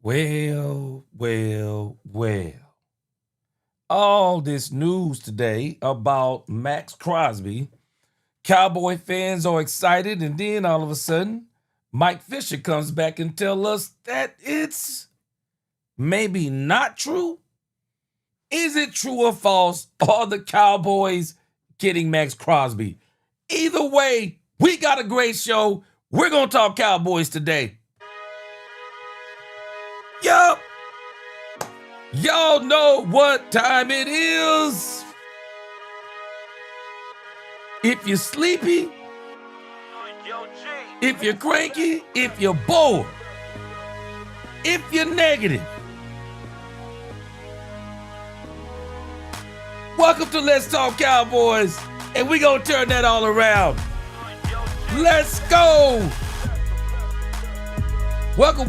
Well. All this news today about Maxx Crosby. Cowboy fans are excited, and then all of a sudden, Mike Fisher comes back and tells us that it's maybe not true. Is it true or false? Are the Cowboys getting Maxx Crosby? Either way, we got a great show. We're going to talk Cowboys today. Yup. Y'all know what time it is. If you're sleepy, if you're cranky, if you're bored, if you're negative, welcome to Let's Talk Cowboys, and we're going to turn that all around. Let's go. Welcome,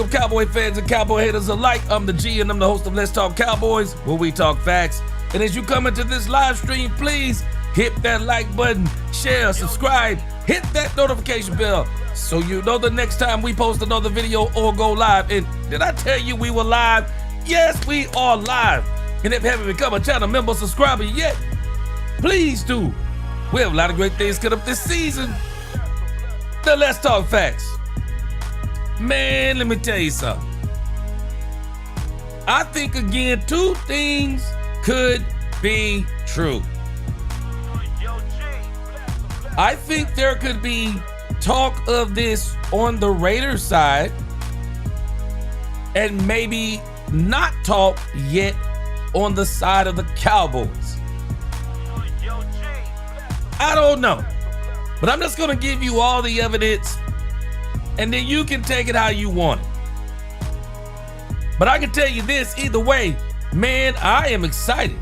Cowboy fans and Cowboy haters alike. I'm the G, and I'm the host of Let's Talk Cowboys, where we talk facts. And as you come into this live stream, please hit that like button, share, subscribe, hit that notification bell so you know the next time we post another video or go live. And did I tell you we were live? Yes, we are live. And if you haven't become a channel member subscriber yet, please do. We have a lot of great things coming up this season. Now let's talk facts. Man, let me tell you something. I think, again, two things could be true. I think there could be talk of this on the Raiders side and maybe not talk yet on the side of the Cowboys. I don't know. But I'm just going to give you all the evidence, and then you can take it how you want it. But I can tell you this, either way, man, I am excited.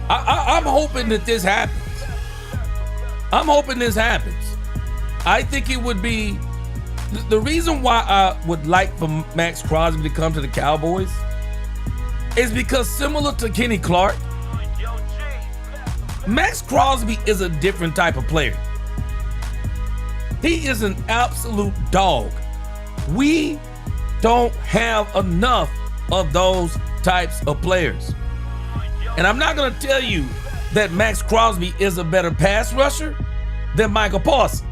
I'm hoping that this happens. I think it would be, the reason why I would like for Maxx Crosby to come to the Cowboys is because, similar to Kenny Clark, Maxx Crosby is a different type of player. He is an absolute dog. We don't have enough of those types of players. And I'm not going to tell you that Maxx Crosby is a better pass rusher than Micah Parsons.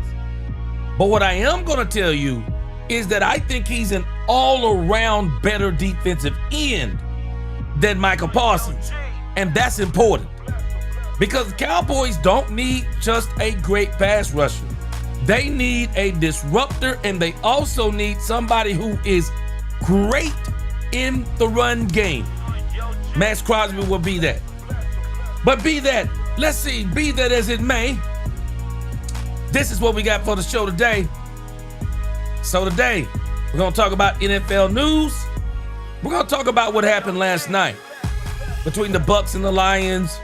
But what I am going to tell you is that I think he's an all-around better defensive end than Micah Parsons. And that's important. Because the Cowboys don't need just a great pass rusher. They need a disruptor, and they also need somebody who is great in the run game. Maxx Crosby will be that. But be that as it may, this is what we got for the show today. So today, we're going to talk about NFL news. We're going to talk about what happened last night between the Bucs and the Lions,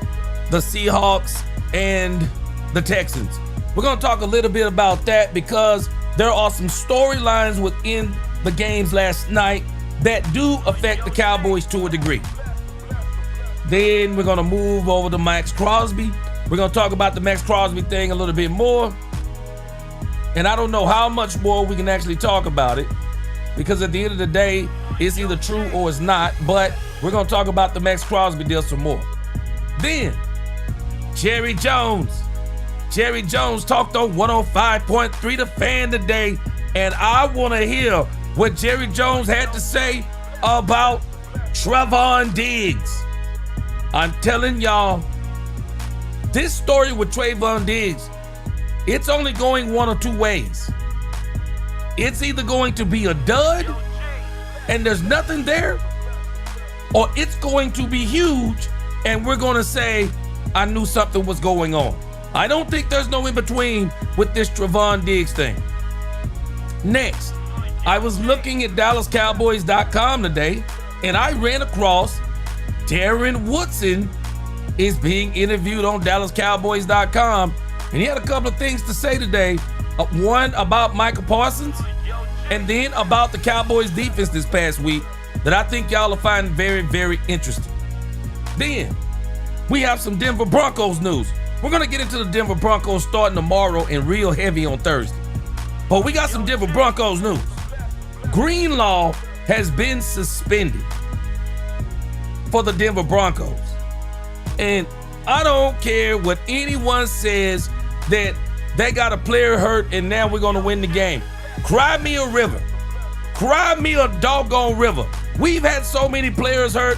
the Seahawks, and the Texans. We're going to talk a little bit about that because there are some storylines within the games last night that do affect the Cowboys to a degree. Then we're going to move over to Maxx Crosby. We're going to talk about the Maxx Crosby thing a little bit more. And I don't know how much more we can actually talk about it because at the end of the day, it's either true or it's not. But we're going to talk about the Maxx Crosby deal some more. Then, Jerry Jones talked on 105.3 The Fan today, and I want to hear what Jerry Jones had to say about Trevon Diggs. I'm telling y'all, this story with Trevon Diggs, it's only going one or two ways. It's either going to be a dud, and there's nothing there, or it's going to be huge, and we're going to say, I knew something was going on. I don't think there's no in between with this Trevon Diggs thing. Next, I was looking at DallasCowboys.com today, and I ran across Darren Woodson is being interviewed on DallasCowboys.com, and he had a couple of things to say today. One about Micah Parsons, and then about the Cowboys defense this past week that I think y'all will find very, very interesting. Then, we have some Denver Broncos news. We're going to get into the Denver Broncos starting tomorrow and real heavy on Thursday. But we got some Denver Broncos news. Greenlaw has been suspended for the Denver Broncos. And I don't care what anyone says that they got a player hurt and now we're going to win the game. Cry me a river. Cry me a doggone river. We've had so many players hurt.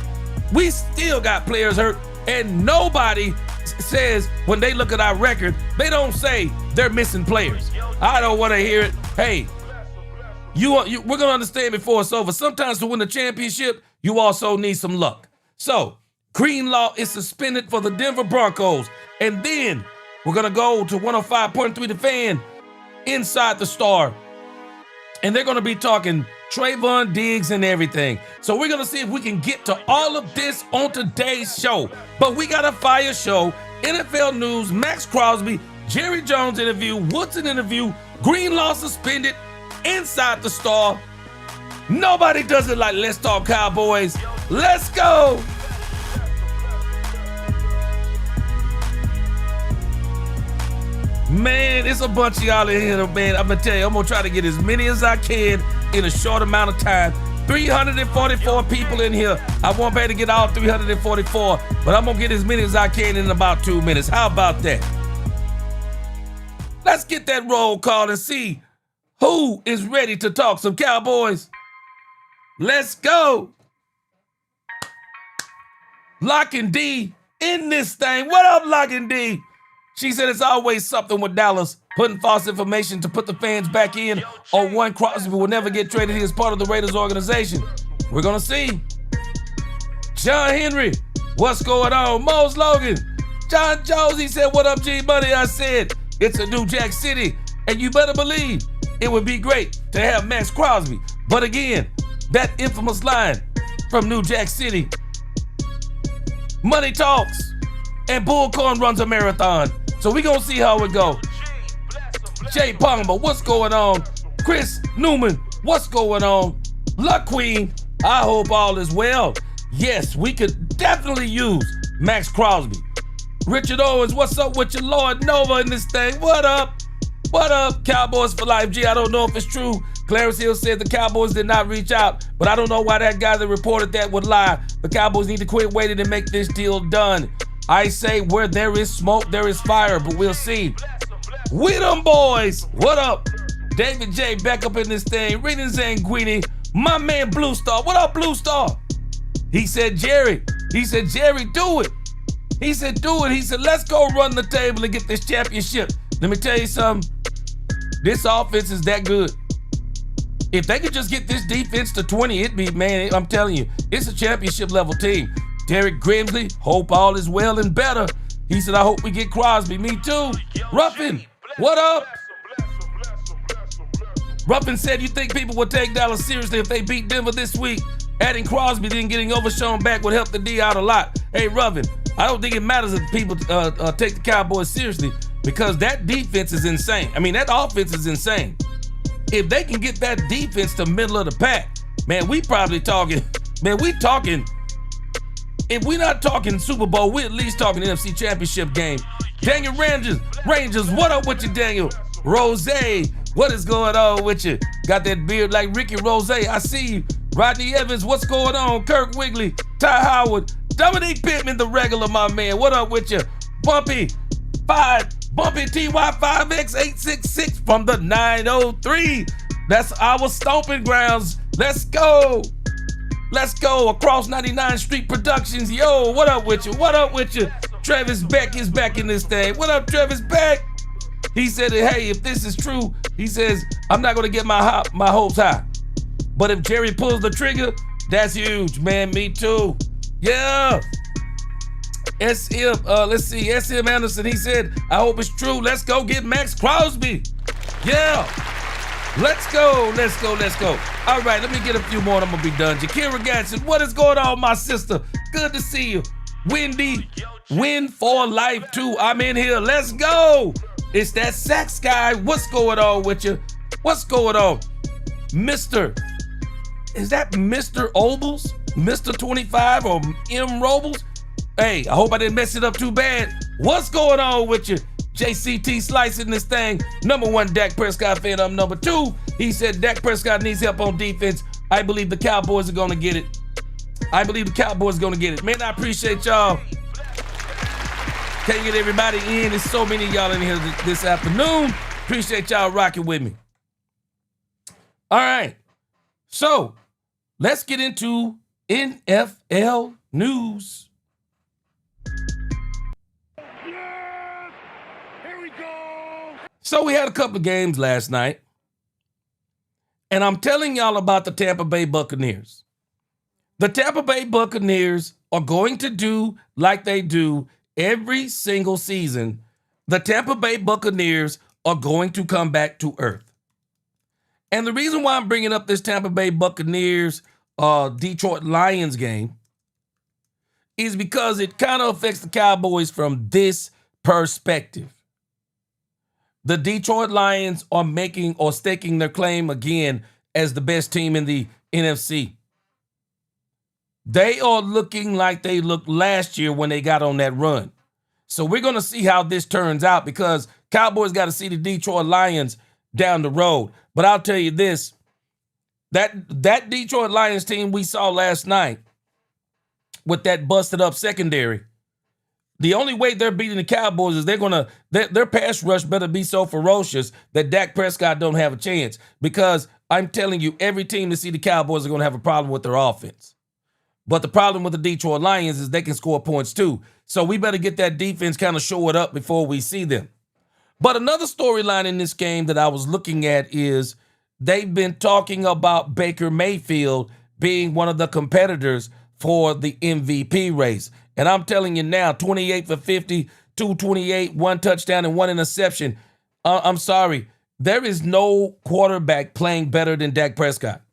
We still got players hurt. And nobody says, when they look at our record, they don't say they're missing players. I don't want to hear it. Hey, we're going to understand before it's over. Sometimes to win a championship, you also need some luck. So, Greenlaw is suspended for the Denver Broncos. And then we're going to go to 105.3 The Fan, Inside the Star. And they're going to be talking Trayvon Diggs and everything. So we're going to see if we can get to all of this on today's show. But we got a fire show. NFL news, Maxx Crosby, Jerry Jones interview, Woodson interview, Greenlaw suspended, Inside the Star. Nobody does it like Let's Talk Cowboys. Let's go. Man, it's a bunch of y'all in here, man. I'm going to tell you, I'm going to try to get as many as I can in a short amount of time. 344 people in here. I won't be able to get all 344, but I'm going to get as many as I can in about 2 minutes. How about that? Let's get that roll call and see who is ready to talk some Cowboys. Let's go. Lock and D in this thing. What up, Lock and D? She said it's always something with Dallas, putting false information to put the fans back in, or one Crosby will never get traded. He is part of the Raiders organization. We're going to see. John Henry, what's going on? Mose Logan, John Jones, he said, what up, G Money? I said, it's a new Jack City, and you better believe it would be great to have Maxx Crosby. But again, that infamous line from New Jack City, money talks, and Bullcorn runs a marathon. So we gonna see how it go. Jay Palmer, what's going on? Chris Newman, what's going on? Luck Queen, I hope all is well. Yes, we could definitely use Maxx Crosby. Richard Owens, what's up with your Lord Nova in this thing? What up? What up, Cowboys for life? Gee, I don't know if it's true. Clarence Hill said the Cowboys did not reach out, but I don't know why that guy that reported that would lie. The Cowboys need to quit waiting and make this deal done. I say where there is smoke, there is fire, but we'll see. We them boys. What up? David J. back up in this thing. Reading Zanguini. My man Blue Star. What up, Blue Star? He said, Jerry. He said, Jerry, do it. He said, do it. He said, let's go run the table and get this championship. Let me tell you something. This offense is that good. If they could just get this defense to 20, it'd be, man, I'm telling you, it's a championship level team. Derek Grimsley, hope all is well and better. He said, I hope we get Crosby. Me too. Ruffin, what up? Ruffin said, you think people would take Dallas seriously if they beat Denver this week? Adding Crosby, then getting Overshown back would help the D out a lot. Hey, Ruffin, I don't think it matters if people take the Cowboys seriously because that defense is insane. I mean, that offense is insane. If they can get that defense to middle of the pack, man, we probably talking, if we're not talking Super Bowl, we're at least talking NFC Championship game. Daniel Rangers, what up with you, Daniel? Rose, what is going on with you? Got that beard like Ricky Rose, I see you. Rodney Evans, what's going on? Kirk Wigley, Ty Howard, Dominique Pittman, the regular, my man. What up with you? Bumpy TY5X866 from the 903. That's our stomping grounds. Let's go. Let's go. Across 99th Street Productions. Yo, what up with you? What up with you? Travis Beck is back in this thing. What up, Travis Beck? He said, hey, if this is true, he says, I'm not going to get my hopes high. But if Jerry pulls the trigger, that's huge, man. Me too. Yeah. Let's see. SM Anderson, he said, I hope it's true. Let's go get Maxx Crosby. Yeah. Let's go. All right, let me get a few more and I'm going to be done. Jakira Gatson, what is going on, my sister? Good to see you. Wendy, win for life too. I'm in here. Let's go. It's that Sax guy. What's going on with you? What's going on? Is that Mr. Obles? Mr. 25 or M. Robles? Hey, I hope I didn't mess it up too bad. What's going on with you? JCT slicing this thing. Number one, Dak Prescott fan. I'm number two. He said Dak Prescott needs help on defense. I believe the Cowboys are going to get it. I believe the Cowboys are going to get it. Man, I appreciate y'all. Can't get everybody in. There's so many of y'all in here this afternoon. Appreciate y'all rocking with me. All right. So let's get into NFL news. Yes! Here we go! So we had a couple of games last night. And I'm telling y'all about the Tampa Bay Buccaneers. The Tampa Bay Buccaneers are going to do like they do every single season. The Tampa Bay Buccaneers are going to come back to earth. And the reason why I'm bringing up this Tampa Bay Buccaneers Detroit Lions game is because it kind of affects the Cowboys from this perspective. The Detroit Lions are making or staking their claim again as the best team in the NFC. They are looking like they looked last year when they got on that run. So we're going to see how this turns out because Cowboys got to see the Detroit Lions down the road. But I'll tell you this, that Detroit Lions team we saw last night with that busted up secondary, the only way they're beating the Cowboys is their pass rush better be so ferocious that Dak Prescott don't have a chance. Because I'm telling you, every team to see the Cowboys are going to have a problem with their offense. But the problem with the Detroit Lions is they can score points too. So we better get that defense kind of show it up before we see them. But another storyline in this game that I was looking at is they've been talking about Baker Mayfield being one of the competitors for the MVP race. And I'm telling you now, 28 for 50, 228, 1 touchdown and 1 interception. I'm sorry. There is no quarterback playing better than Dak Prescott.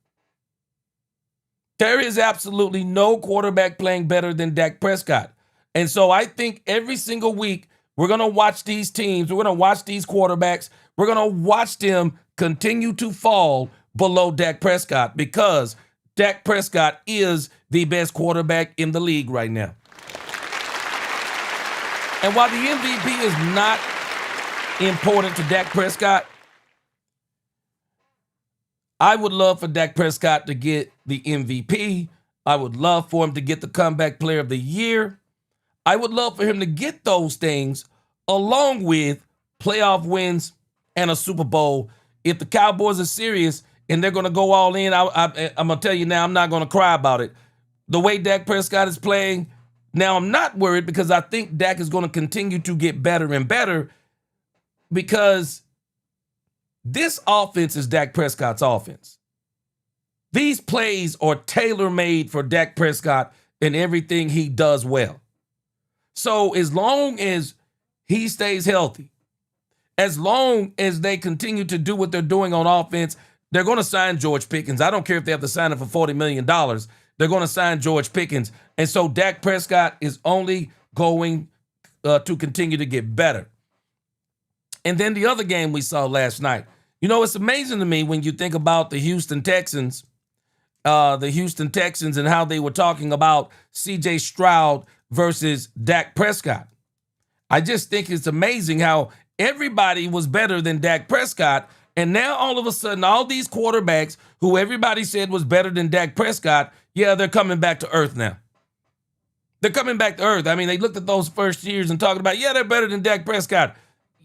There is absolutely no quarterback playing better than Dak Prescott. And so I think every single week we're going to watch these teams. We're going to watch these quarterbacks. We're going to watch them continue to fall below Dak Prescott because Dak Prescott is the best quarterback in the league right now. And while the MVP is not important to Dak Prescott, I would love for Dak Prescott to get the MVP. I would love for him to get the comeback player of the year. I would love for him to get those things along with playoff wins and a Super Bowl. If the Cowboys are serious and they're going to go all in, I'm going to tell you now, I'm not going to cry about it. The way Dak Prescott is playing, now I'm not worried because I think Dak is going to continue to get better and better because this offense is Dak Prescott's offense. These plays are tailor-made for Dak Prescott and everything he does well. So as long as he stays healthy, as long as they continue to do what they're doing on offense, they're going to sign George Pickens. I don't care if they have to sign him for $40 million. They're going to sign George Pickens. And so Dak Prescott is only going to continue to get better. And then the other game we saw last night, you know, it's amazing to me when you think about the Houston Texans and how they were talking about C.J. Stroud versus Dak Prescott. I just think it's amazing how everybody was better than Dak Prescott, and now all of a sudden, all these quarterbacks who everybody said was better than Dak Prescott, yeah, they're coming back to earth now. They're coming back to earth. I mean, they looked at those first years and talking about, yeah, they're better than Dak Prescott.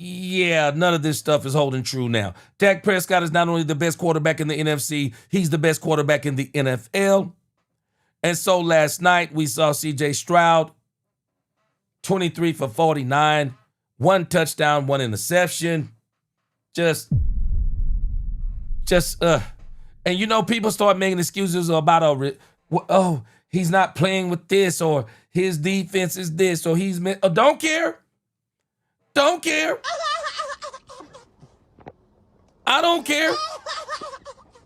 Yeah, none of this stuff is holding true now. Dak Prescott is not only the best quarterback in the NFC, he's the best quarterback in the NFL. And so last night we saw C.J. Stroud, 23 for 49, 1 touchdown, 1 interception. And you know, people start making excuses about, he's not playing with this, or his defense is this, or don't care. Don't care. I don't care.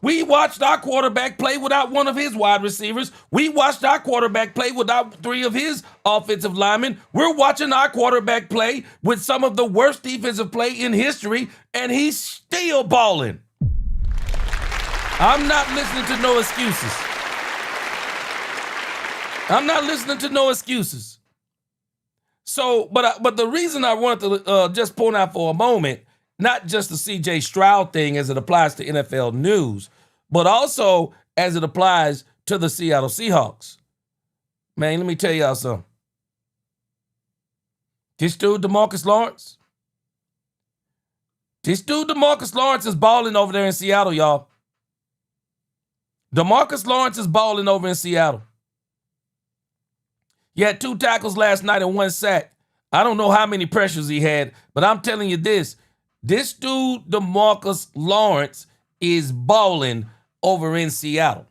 We watched our quarterback play without one of his wide receivers. We watched our quarterback play without 3 of his offensive linemen. We're watching our quarterback play with some of the worst defensive play in history, and he's still balling. I'm not listening to no excuses. I'm not listening to no excuses. So, but the reason I wanted to just point out for a moment, not just the C.J. Stroud thing as it applies to NFL news, but also as it applies to the Seattle Seahawks. Man, let me tell y'all something. This dude, DeMarcus Lawrence is balling over there in Seattle, y'all. DeMarcus Lawrence is balling over in Seattle. He had 2 tackles last night and 1 sack. I don't know how many pressures he had, but I'm telling you this. This dude, DeMarcus Lawrence, is balling over in Seattle.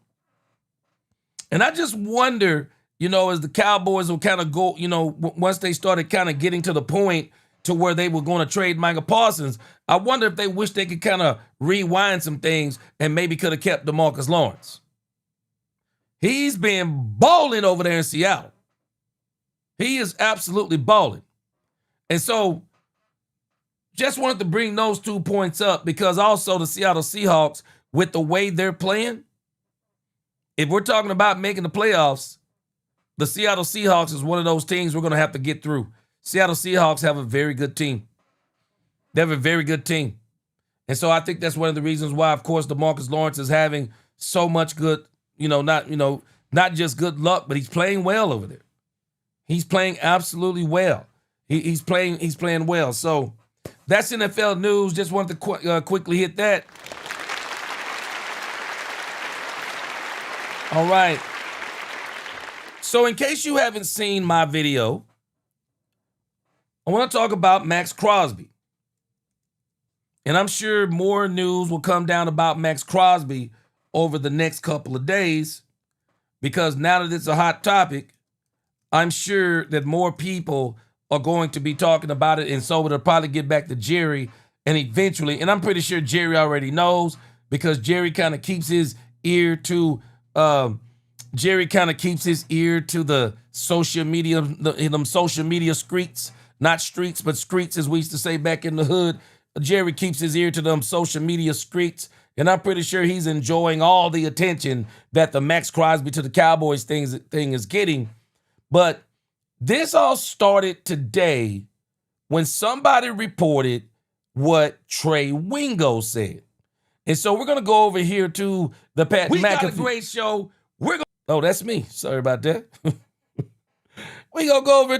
And I just wonder, as the Cowboys will kind of go, once they started kind of getting to the point to where they were going to trade Micah Parsons, I wonder if they wish they could kind of rewind some things and maybe could have kept DeMarcus Lawrence. He's been balling over there in Seattle. He is absolutely balling. And so just wanted to bring those 2 points up because also the Seattle Seahawks, with the way they're playing, if we're talking about making the playoffs, the Seattle Seahawks is one of those teams we're going to have to get through. Seattle Seahawks have a very good team. They have a very good team. And so I think that's one of the reasons why, of course, DeMarcus Lawrence is having so much good, not just good luck, but he's playing well over there. He's playing absolutely well. He's playing well. So that's NFL news. Just wanted to quickly hit that. All right. So in case you haven't seen my video, I want to talk about Maxx Crosby. And I'm sure more news will come down about Maxx Crosby over the next couple of days, because now that it's a hot topic, I'm sure that more people are going to be talking about it, and so it'll probably get back to Jerry, and eventually, and I'm pretty sure Jerry already knows, because Jerry kind of keeps his ear to the social media, them social media streets, not streets, but streets, as we used to say back in the hood. Jerry keeps his ear to them social media streets, and I'm pretty sure he's enjoying all the attention that the Maxx Crosby to the Cowboys thing is getting. But this all started today when somebody reported what Trey Wingo said. And so we're going to go over here to the Pat McAfee. We got a great show. Oh, that's me. Sorry about that. We're going to go over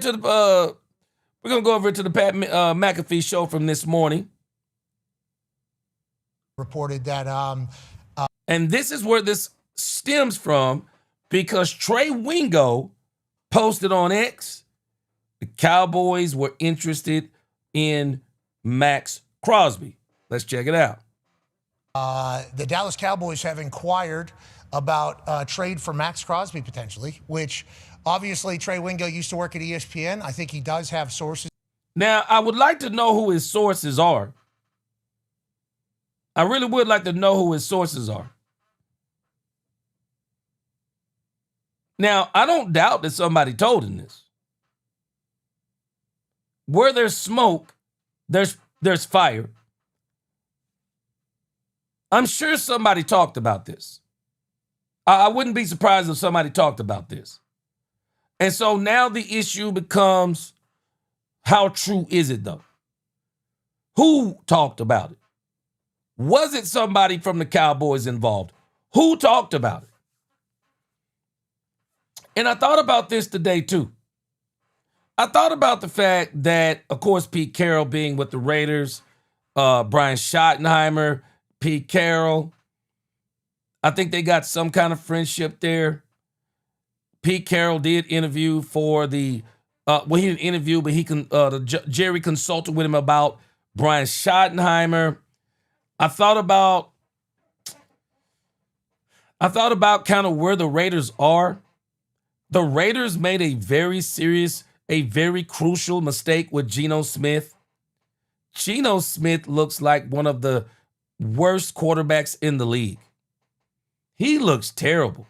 to the Pat McAfee show from this morning. Reported that and this is where this stems from, because Trey Wingo posted on X, the Cowboys were interested in Maxx Crosby. Let's check it out. The Dallas Cowboys have inquired about trade for Maxx Crosby potentially, which obviously Trey Wingo used to work at ESPN. I think he does have sources. Now, I would like to know who his sources are. I really would like to know who his sources are. Now, I don't doubt that somebody told him this. Where there's smoke, there's fire. I'm sure somebody talked about this. I wouldn't be surprised if somebody talked about this. And so now the issue becomes, how true is it though? Who talked about it? Was it somebody from the Cowboys involved? Who talked about it? And I thought about this today too. I thought about the fact that, of course, Pete Carroll being with the Raiders, Brian Schottenheimer, Pete Carroll, I think they got some kind of friendship there. Pete Carroll did interview for the, he didn't interview, but Jerry consulted with him about Brian Schottenheimer. I thought about kind of where the Raiders are. The Raiders made a very crucial mistake with Geno Smith. Geno Smith looks like one of the worst quarterbacks in the league. He looks terrible.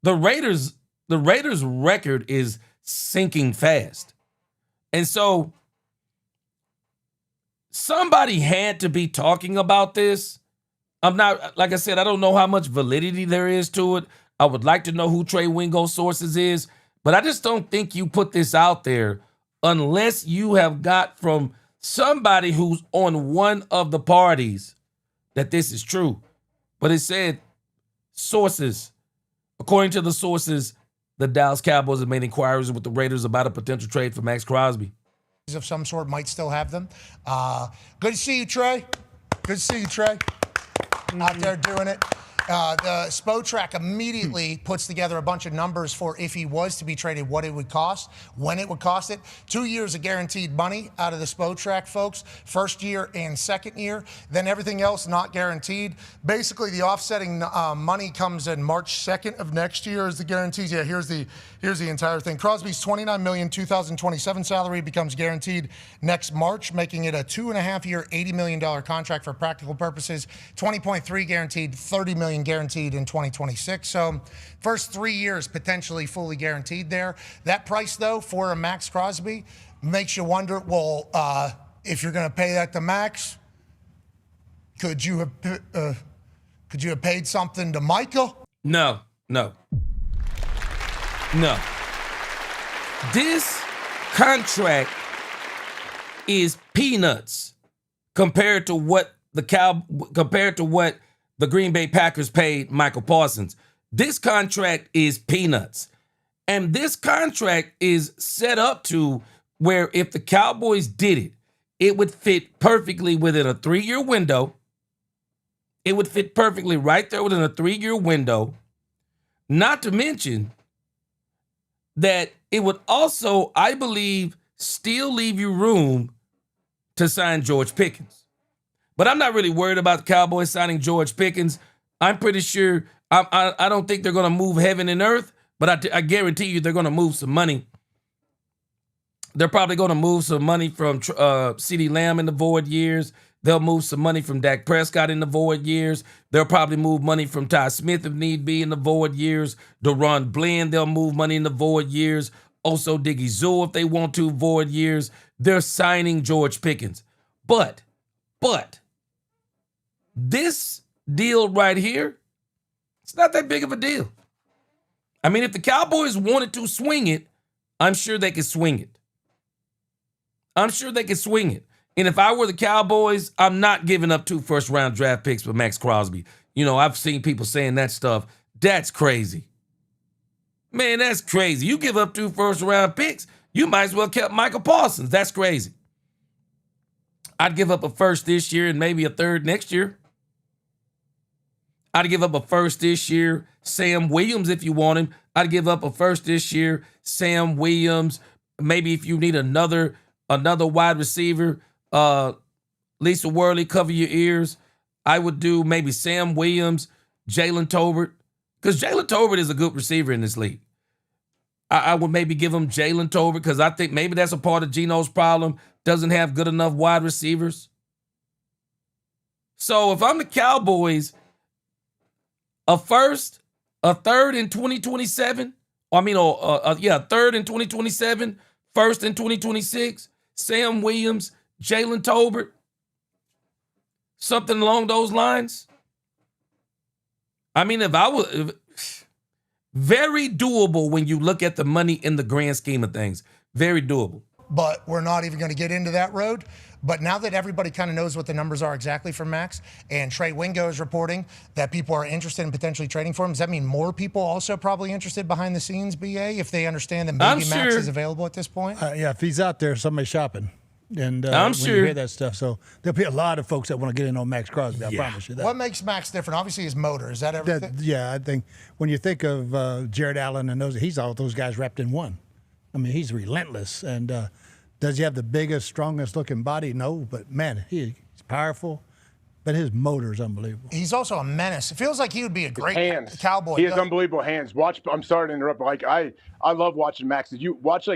The Raiders' record is sinking fast. And so somebody had to be talking about this. Like I said, I don't know how much validity there is to it. I would like to know who Trey Wingo's sources is, but I just don't think you put this out there unless you have got from somebody who's on one of the parties that this is true. But it said sources, according to the sources, the Dallas Cowboys have made inquiries with the Raiders about a potential trade for Maxx Crosby. Of some sort might still have them. Good to see you, Trey. Good to see you, Trey. Out there doing it. The Spotrac immediately puts together a bunch of numbers for if he was to be traded, what it would cost, when it would cost it. 2 years of guaranteed money out of the Spotrac, folks. First year and second year. Then everything else not guaranteed. Basically, the offsetting money comes in March 2nd of next year as the guarantees. Yeah, here's the entire thing. Crosby's $29 million 2027 salary becomes guaranteed next March, making it a 2.5-year, $80 million contract for practical purposes. 20.3 guaranteed, $30 million guaranteed in 2026. So first 3 years potentially fully guaranteed there. That price, though, for a Maxx Crosby makes you wonder, well, if you're going to pay that to Max, could you have paid something to Micah? No. This contract is peanuts compared to what the Green Bay Packers paid Michael Parsons. This contract is peanuts. And this contract is set up to where if the Cowboys did it, it would fit perfectly within a 3-year window. It would fit perfectly right there within a 3-year window. Not to mention that it would also, I believe, still leave you room to sign George Pickens. But I'm not really worried about the Cowboys signing George Pickens. I'm pretty sure, I don't think they're going to move heaven and earth, but I guarantee you they're going to move some money. They're probably going to move some money from CeeDee Lamb in the void years. They'll move some money from Dak Prescott in the void years. They'll probably move money from Ty Smith if need be in the void years. Deron Bland, they'll move money in the void years. Also Diggy Zool if they want to, void years. They're signing George Pickens. But this deal right here, it's not that big of a deal. I mean, if the Cowboys wanted to swing it, I'm sure they could swing it. And if I were the Cowboys, I'm not giving up 2 first-round draft picks for Maxx Crosby. You know, I've seen people saying that stuff. That's crazy. Man, that's crazy. You give up 2 first-round picks, you might as well kept Michael Parsons. That's crazy. I'd give up a first this year and maybe a third next year. I'd give up a first this year, Sam Williams if you want him. I'd give up a first this year, Sam Williams. Maybe if you need another wide receiver, Lisa Worley, cover your ears. I would do maybe Sam Williams, Jalen Tolbert, because Jalen Tolbert is a good receiver in this league. I would maybe give him Jalen Tolbert because I think maybe that's a part of Geno's problem. Doesn't have good enough wide receivers. So if I'm the Cowboys, a first, a third in 2027, a third in 2027, first in 2026, Sam Williams, Jalen Tolbert, something along those lines. I mean, very doable when you look at the money in the grand scheme of things. Very doable. But we're not even going to get into that road. But now that everybody kind of knows what the numbers are exactly for Max, and Trey Wingo is reporting that people are interested in potentially trading for him, does that mean more people also probably interested behind the scenes, BA, if they understand that maybe Max is available at this point? Yeah, if he's out there, somebody's shopping. And I'm when sure you hear that stuff, so there'll be a lot of folks that want to get in on Maxx Crosby. I promise you that. What makes Max different? Obviously, his motor. Is that everything? I think when you think of Jared Allen and he's all those guys wrapped in one. I mean, he's relentless. And does he have the biggest, strongest looking body? No, but man, he's powerful. But his motor is unbelievable. He's also a menace. It feels like he would be a great Cowboy. He has unbelievable hands. I'm sorry to interrupt, but I love watching Max. You watch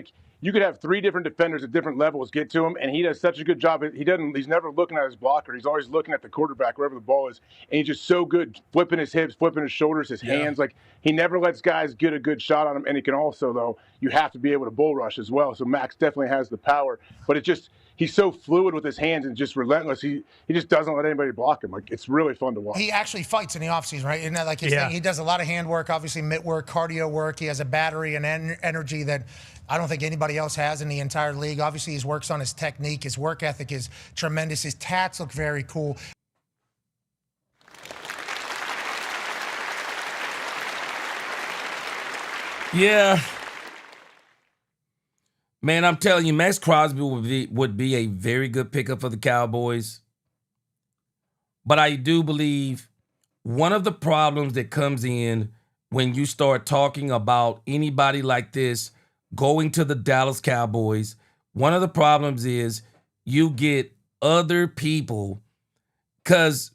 you could have 3 different defenders at different levels get to him, and he does such a good job. He's never looking at his blocker. He's always looking at the quarterback, wherever the ball is. And he's just so good flipping his hips, flipping his shoulders, his hands. Like, he never lets guys get a good shot on him. And he can also, though, you have to be able to bull rush as well. So Max definitely has the power. But he's so fluid with his hands and just relentless. He just doesn't let anybody block him. Like, it's really fun to watch. He actually fights in the offseason, right? Isn't that like his thing? He does a lot of hand work, obviously mitt work, cardio work. He has a battery and energy that I don't think anybody else has in the entire league. Obviously, he works on his technique. His work ethic is tremendous. His tats look very cool. Yeah. Man, I'm telling you, Maxx Crosby would be a very good pickup for the Cowboys. But I do believe one of the problems that comes in when you start talking about anybody like this going to the Dallas Cowboys, one of the problems is you get other people, because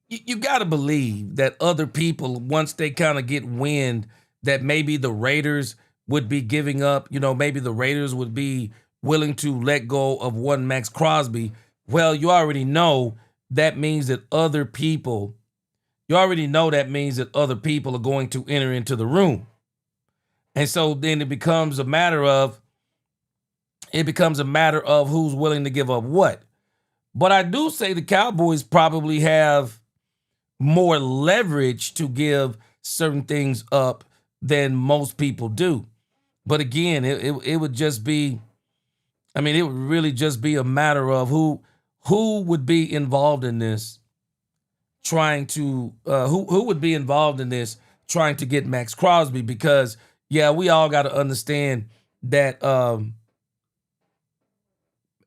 you got to believe that other people, once they kind of get wind that maybe the Raiders would be giving up, maybe the Raiders would be willing to let go of one Maxx Crosby. Well, you already know that means that other people are going to enter into the room. And so then it becomes a matter of who's willing to give up what. But I do say the Cowboys probably have more leverage to give certain things up than most people do. But again, it would just be, it would really just be a matter of who would be involved in this, trying to get Maxx Crosby, because we all got to understand that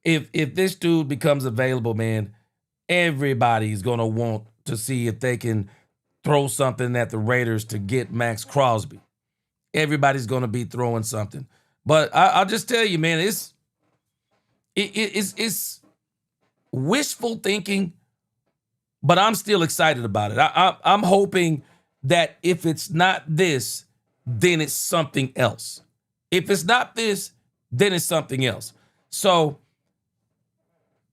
if this dude becomes available, man, everybody's gonna want to see if they can throw something at the Raiders to get Maxx Crosby. Everybody's gonna be throwing something. But I'll just tell you, man, it's wishful thinking, but I'm still excited about it. I'm hoping that if it's not this, then it's something else. If it's not this, then it's something else. So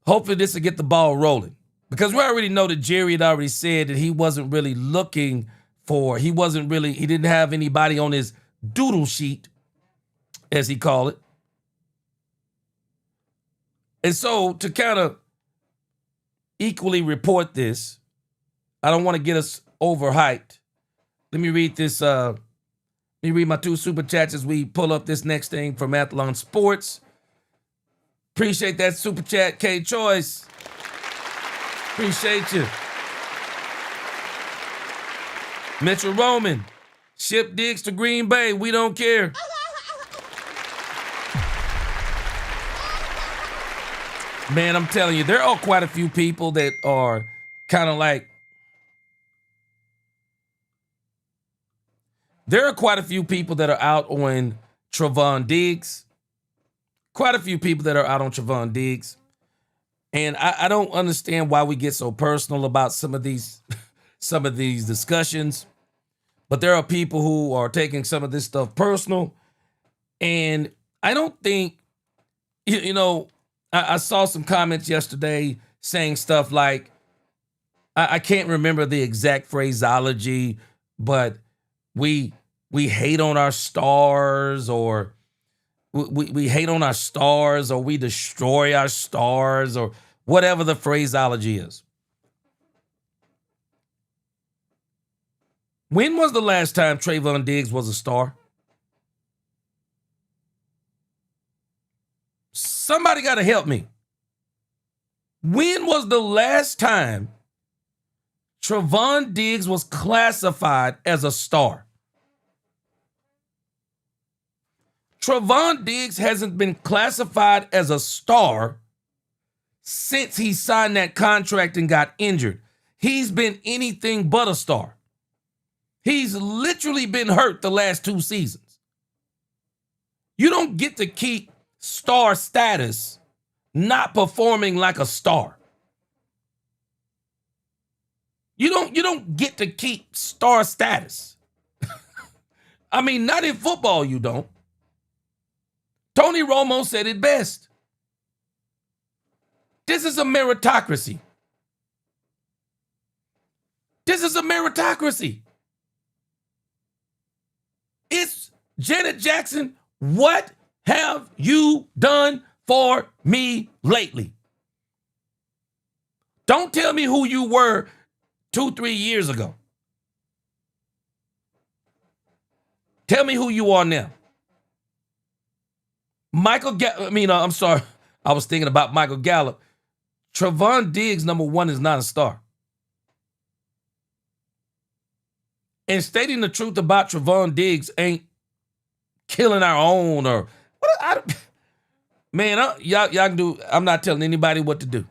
hopefully this will get the ball rolling, because we already know that Jerry had already said that he wasn't really he didn't have anybody on his doodle sheet, as he called it. And so to kind of equally report this, I don't want to get us overhyped. Let me read this. Let me read my 2 super chats as we pull up this next thing from Athlon Sports. Appreciate that super chat, K Choice. Appreciate you. Mitchell Roman, ship Diggs to Green Bay. We don't care. Man, I'm telling you, there are quite a few people that are kind of like, there are quite a few people that are out on Trevon Diggs. Quite a few people that are out on Trevon Diggs. And I don't understand why we get so personal about some of these discussions. But there are people who are taking some of this stuff personal. And I don't think, I saw some comments yesterday saying stuff like, I can't remember the exact phraseology, but we hate on our stars, or we hate on our stars, or we destroy our stars, or whatever the phraseology is. When was the last time Trevon Diggs was a star? Somebody got to help me. When was the last time Trevon Diggs was classified as a star? Trevon Diggs hasn't been classified as a star since he signed that contract and got injured. He's been anything but a star. He's literally been hurt the last 2 seasons. You don't get to keep star status not performing like a star. You don't get to keep star status. Not in football, you don't. Tony Romo said it best. This is a meritocracy. This is a meritocracy. It's Janet Jackson. What have you done for me lately? Don't tell me who you were 2-3 years ago. Tell me who you are now. I'm sorry. I was thinking about Michael Gallup. Trevon Diggs, number one, is not a star. And stating the truth about Trevon Diggs ain't killing our own or what. Y'all can do. I'm not telling anybody what to do.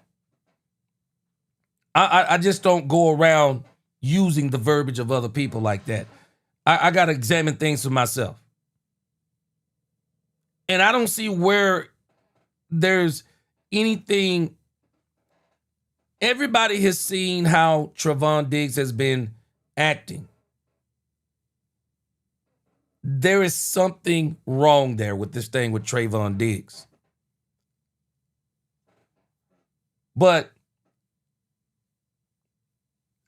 I just don't go around using the verbiage of other people like that. I got to examine things for myself. And I don't see where there's anything. Everybody has seen how Trevon Diggs has been acting. There is something wrong there with this thing with Trevon Diggs. But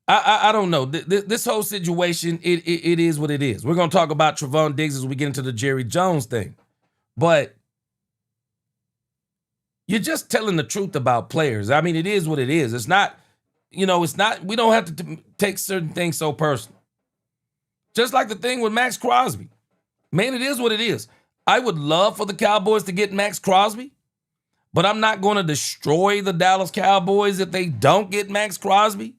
I don't know. This whole situation, it is what it is. We're going to talk about Trevon Diggs as we get into the Jerry Jones thing. But you're just telling the truth about players. I mean, it is what it is. It's not, we don't have to take certain things so personal. Just like the thing with Maxx Crosby. Man, it is what it is. I would love for the Cowboys to get Maxx Crosby, but I'm not going to destroy the Dallas Cowboys if they don't get Maxx Crosby,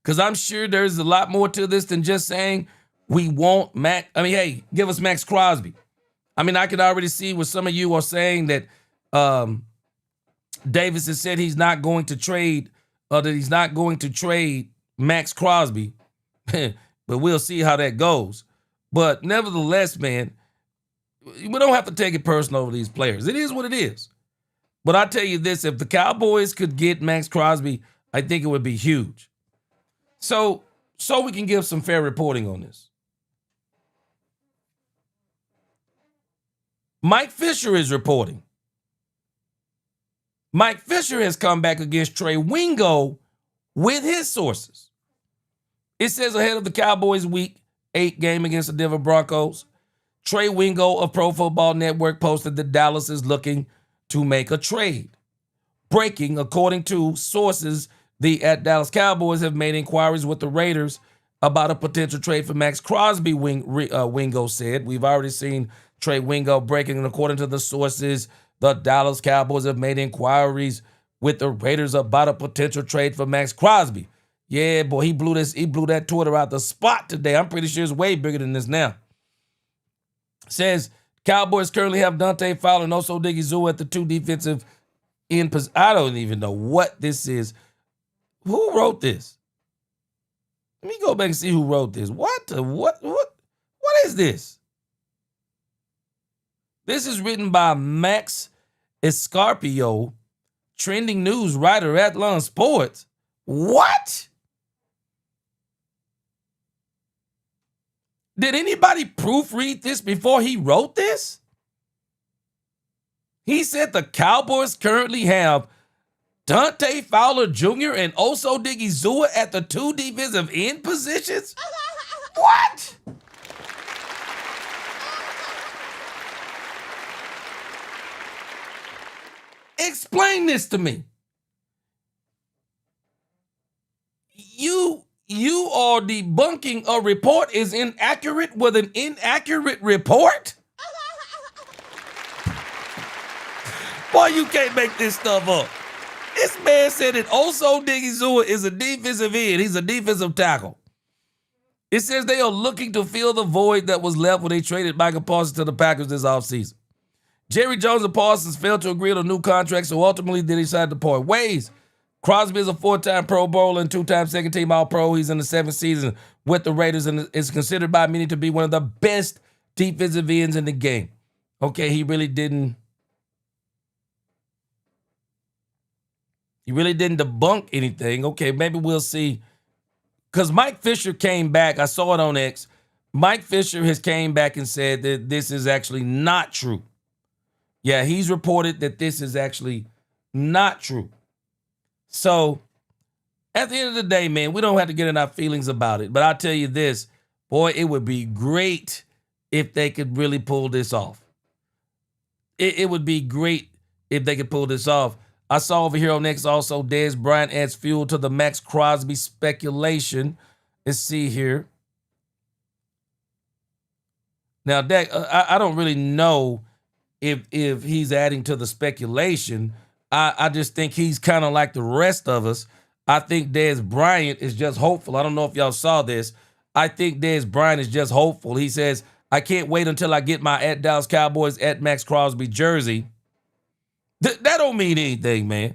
because I'm sure there's a lot more to this than just saying we want Max. I mean, hey, give us Maxx Crosby. I mean, I could already see what some of you are saying that Davis has said he's not going to trade, that he's not going to trade Maxx Crosby, but we'll see how that goes. But nevertheless, man, we don't have to take it personal over these players. It is what it is. But I tell you this, if the Cowboys could get Maxx Crosby, I think it would be huge. So we can give some fair reporting on this. Mike Fisher is reporting. Mike Fisher has come back against Trey Wingo with his sources. It says ahead of the Cowboys Week 8 game against the Denver Broncos, Trey Wingo of Pro Football Network posted that Dallas is looking to make a trade. Breaking, according to sources, the Dallas Cowboys have made inquiries with the Raiders about a potential trade for Maxx Crosby, Wingo said. We've already seen Trey Wingo breaking, and according to the sources, the Dallas Cowboys have made inquiries with the Raiders about a potential trade for Maxx Crosby. Yeah, boy, he blew that Twitter out the spot today. I'm pretty sure it's way bigger than this now. Says Cowboys currently have Dante Fowler and also Diggy Zoo at the 2 defensive end position. I don't even know what this is. Who wrote this? Let me go back and see who wrote this. What is this? This is written by Max Escarpio, trending news writer at Lund Sports. What? Did anybody proofread this before he wrote this? He said the Cowboys currently have Dante Fowler Jr. and also Diggy Zua at the 2 defensive end positions? What? Explain this to me. You are debunking a report is inaccurate with an inaccurate report? Boy, you can't make this stuff up. This man said that also Diggy Zua is a defensive end. He's a defensive tackle. It says they are looking to fill the void that was left when they traded Michael Parsons to the Packers this offseason. Jerry Jones and Parsons failed to agree on a new contract, so ultimately they decided to part ways. Crosby is a 4-time Pro Bowler and 2-time second-team All-Pro. He's in the 7th season with the Raiders and is considered by many to be one of the best defensive ends in the game. Okay, he really didn't debunk anything. Okay, maybe we'll see. Because Mike Fisher came back. I saw it on X. Mike Fisher has came back and said that this is actually not true. Yeah, he's reported that this is actually not true. So, at the end of the day, man, we don't have to get in our feelings about it. But I'll tell you this, boy, it would be great if they could really pull this off. It would be great if they could pull this off. I saw over here on X also, Dez Bryant adds fuel to the Maxx Crosby speculation. Let's see here. Now, Dak, I don't really know if he's adding to the speculation. I just think he's kind of like the rest of us. I think Dez Bryant is just hopeful. I don't know if y'all saw this. I think Dez Bryant is just hopeful. He says, I can't wait until I get my at Dallas Cowboys at Maxx Crosby jersey. That don't mean anything, man.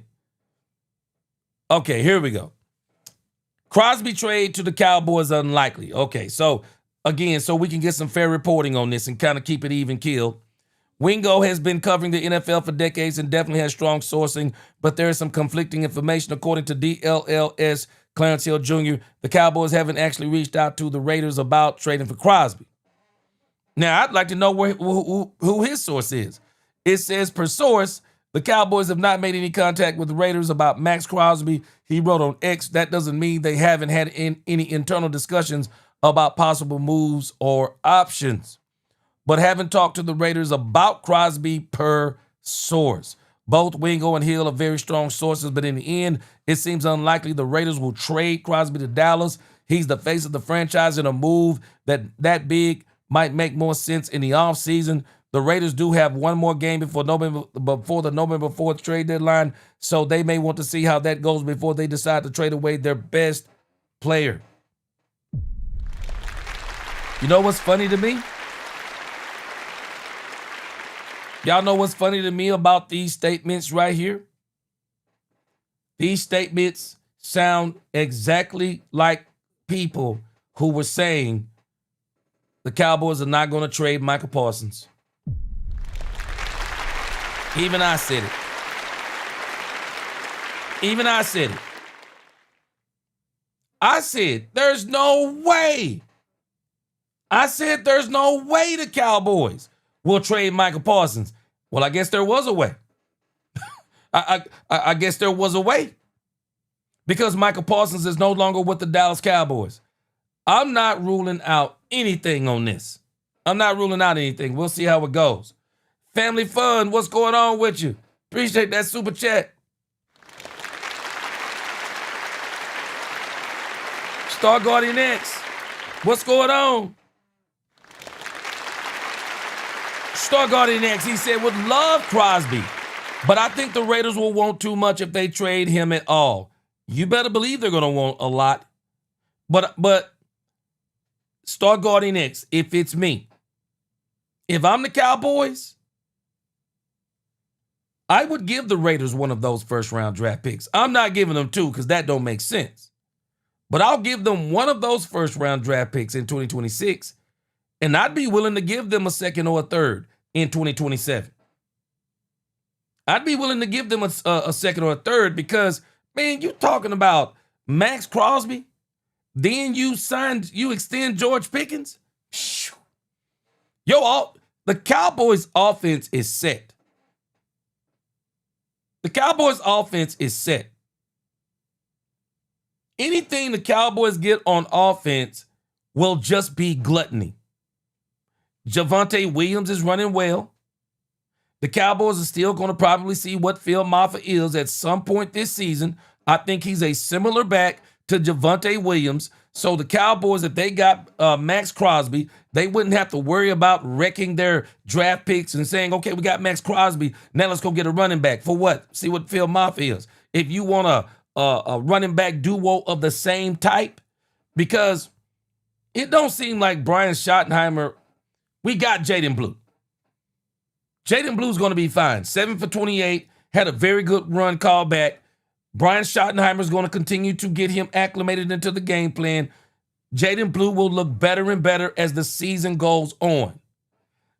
Okay, here we go. Crosby trade to the Cowboys unlikely. Okay, so again, so we can get some fair reporting on this and kind of keep it even keel. Wingo has been covering the NFL for decades and definitely has strong sourcing, but there is some conflicting information. According to DLLS Clarence Hill Jr., the Cowboys haven't actually reached out to the Raiders about trading for Crosby. Now, I'd like to know who his source is. It says, per source, the Cowboys have not made any contact with the Raiders about Maxx Crosby. He wrote on X, that doesn't mean they haven't had any internal discussions about possible moves or options, but haven't talked to the Raiders about Crosby per source. Both Wingo and Hill are very strong sources, but in the end, it seems unlikely the Raiders will trade Crosby to Dallas. He's the face of the franchise, and a move that big might make more sense in the offseason. The Raiders do have one more game before the November 4th trade deadline, so they may want to see how that goes before they decide to trade away their best player. You know what's funny to me? Y'all know what's funny to me about these statements right here? These statements sound exactly like people who were saying the Cowboys are not going to trade Michael Parsons. Even I said it. Even I said it. I said, there's no way. I said, there's no way the Cowboys will trade Michael Parsons. Well, I guess there was a way. I guess there was a way. Because Michael Parsons is no longer with the Dallas Cowboys. I'm not ruling out anything on this. I'm not ruling out anything. We'll see how it goes. Family Fun, what's going on with you? Appreciate that super chat. Star Guardian X, what's going on? Star Guardian X, he said, would love Crosby, but I think the Raiders will want too much if they trade him at all. You better believe they're going to want a lot. But Star Guardian X, if it's me, if I'm the Cowboys, I would give the Raiders one of those first-round draft picks. I'm not giving them two because that don't make sense. But I'll give them one of those first-round draft picks in 2026, and I'd be willing to give them a second or a third in 2027. I'd be willing to give them a second or a third because, man, you talking about Maxx Crosby, then you extend George Pickens. The Cowboys' offense is set. The Cowboys' offense is set. Anything the Cowboys get on offense will just be gluttony. Javonte Williams is running well. The Cowboys are still going to probably see what Phil Maffa is at some point this season. I think he's a similar back to Javonte Williams. So the Cowboys, if they got Maxx Crosby, they wouldn't have to worry about wrecking their draft picks and saying, okay, we got Maxx Crosby, now let's go get a running back. For what? See what Phil Maffa is. If you want a running back duo of the same type, because it don't seem like Brian Schottenheimer, we got Jaden Blue. Jaden Blue's going to be fine. 7 for 28, had a very good run call back. Brian Schottenheimer's going to continue to get him acclimated into the game plan. Jaden Blue will look better and better as the season goes on.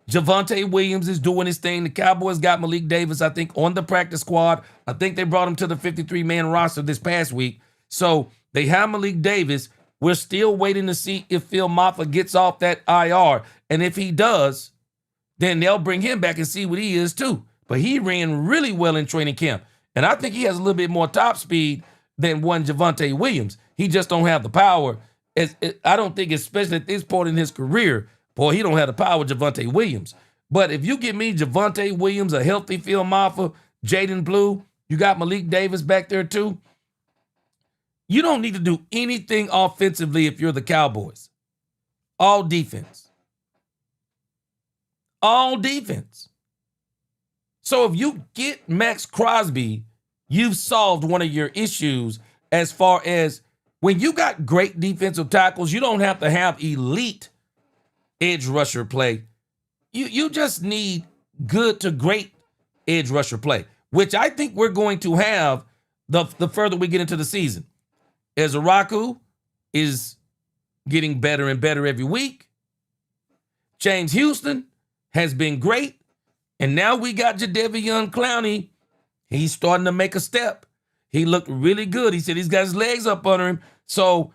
Javonte Williams is doing his thing. The Cowboys got Malik Davis, I think, on the practice squad. I think they brought him to the 53-man roster this past week. So they have Malik Davis. We're still waiting to see if Phil Maffa gets off that IR. And if he does, then they'll bring him back and see what he is too. But he ran really well in training camp. And I think he has a little bit more top speed than one Javonte Williams. He just don't have the power. I don't think, especially at this point in his career, boy, he don't have the power of Javonte Williams. But if you give me Javonte Williams, a healthy Phil Maffa, Jaden Blue, you got Malik Davis back there too, you don't need to do anything offensively if you're the Cowboys. All defense. All defense. So if you get Maxx Crosby, you've solved one of your issues as far as when you got great defensive tackles, you don't have to have elite edge rusher play. You just need good to great edge rusher play, which I think we're going to have the further we get into the season. Ezraku is getting better and better every week. James Houston has been great. And now we got Jadeveon Clowney. He's starting to make a step. He looked really good. He said he's got his legs up under him. So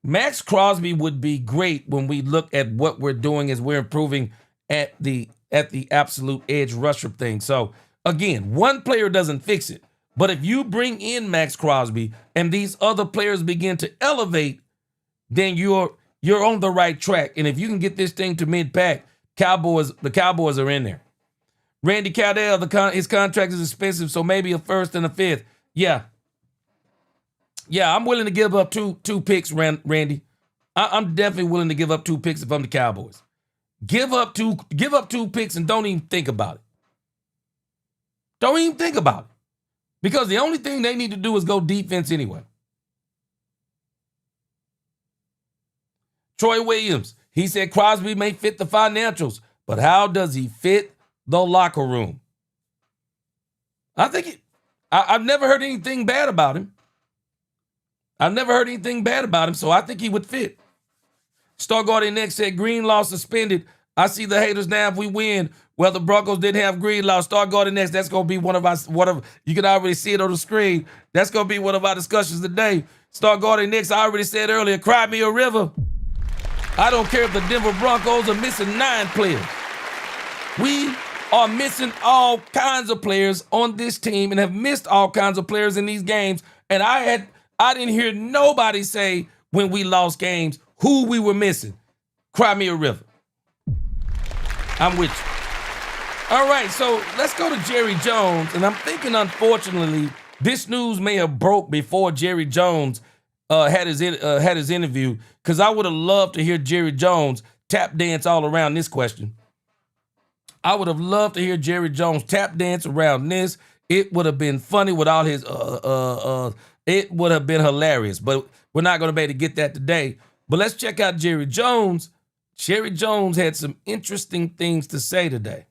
Maxx Crosby would be great when we look at what we're doing as we're improving at the absolute edge rusher thing. So again, one player doesn't fix it. But if you bring in Maxx Crosby and these other players begin to elevate, then you're on the right track. And if you can get this thing to mid-pack, the Cowboys are in there. Randy Cowdell, his contract is expensive, so maybe a first and a fifth. Yeah, I'm willing to give up two picks, Randy. I'm definitely willing to give up 2 picks if I'm the Cowboys. Give up two picks and don't even think about it. Don't even think about it. Because the only thing they need to do is go defense anyway. Troy Williams, he said Crosby may fit the financials, but how does he fit the locker room? I've never heard anything bad about him. So I think he would fit. Stargard next said Greenlaw suspended. I see the haters now if we win. Well, the Broncos didn't have Greenlaw. Stargard next, that's going to be one of you can already see it on the screen. That's going to be one of our discussions today. Stargard next, I already said earlier, cry me a river. I don't care if the Denver Broncos are missing 9 players. We are missing all kinds of players on this team and have missed all kinds of players in these games. And I didn't hear nobody say when we lost games who we were missing. Cry me a river. I'm with you. All right, so let's go to Jerry Jones. And I'm thinking, unfortunately, this news may have broke before Jerry Jones had his interview, because I would have loved to hear Jerry Jones tap dance all around this question. I would have loved to hear Jerry Jones tap dance around this. It would have been funny with all his it would have been hilarious, but we're not going to be able to get that today. But let's check out Jerry Jones. Jerry Jones had some interesting things to say today.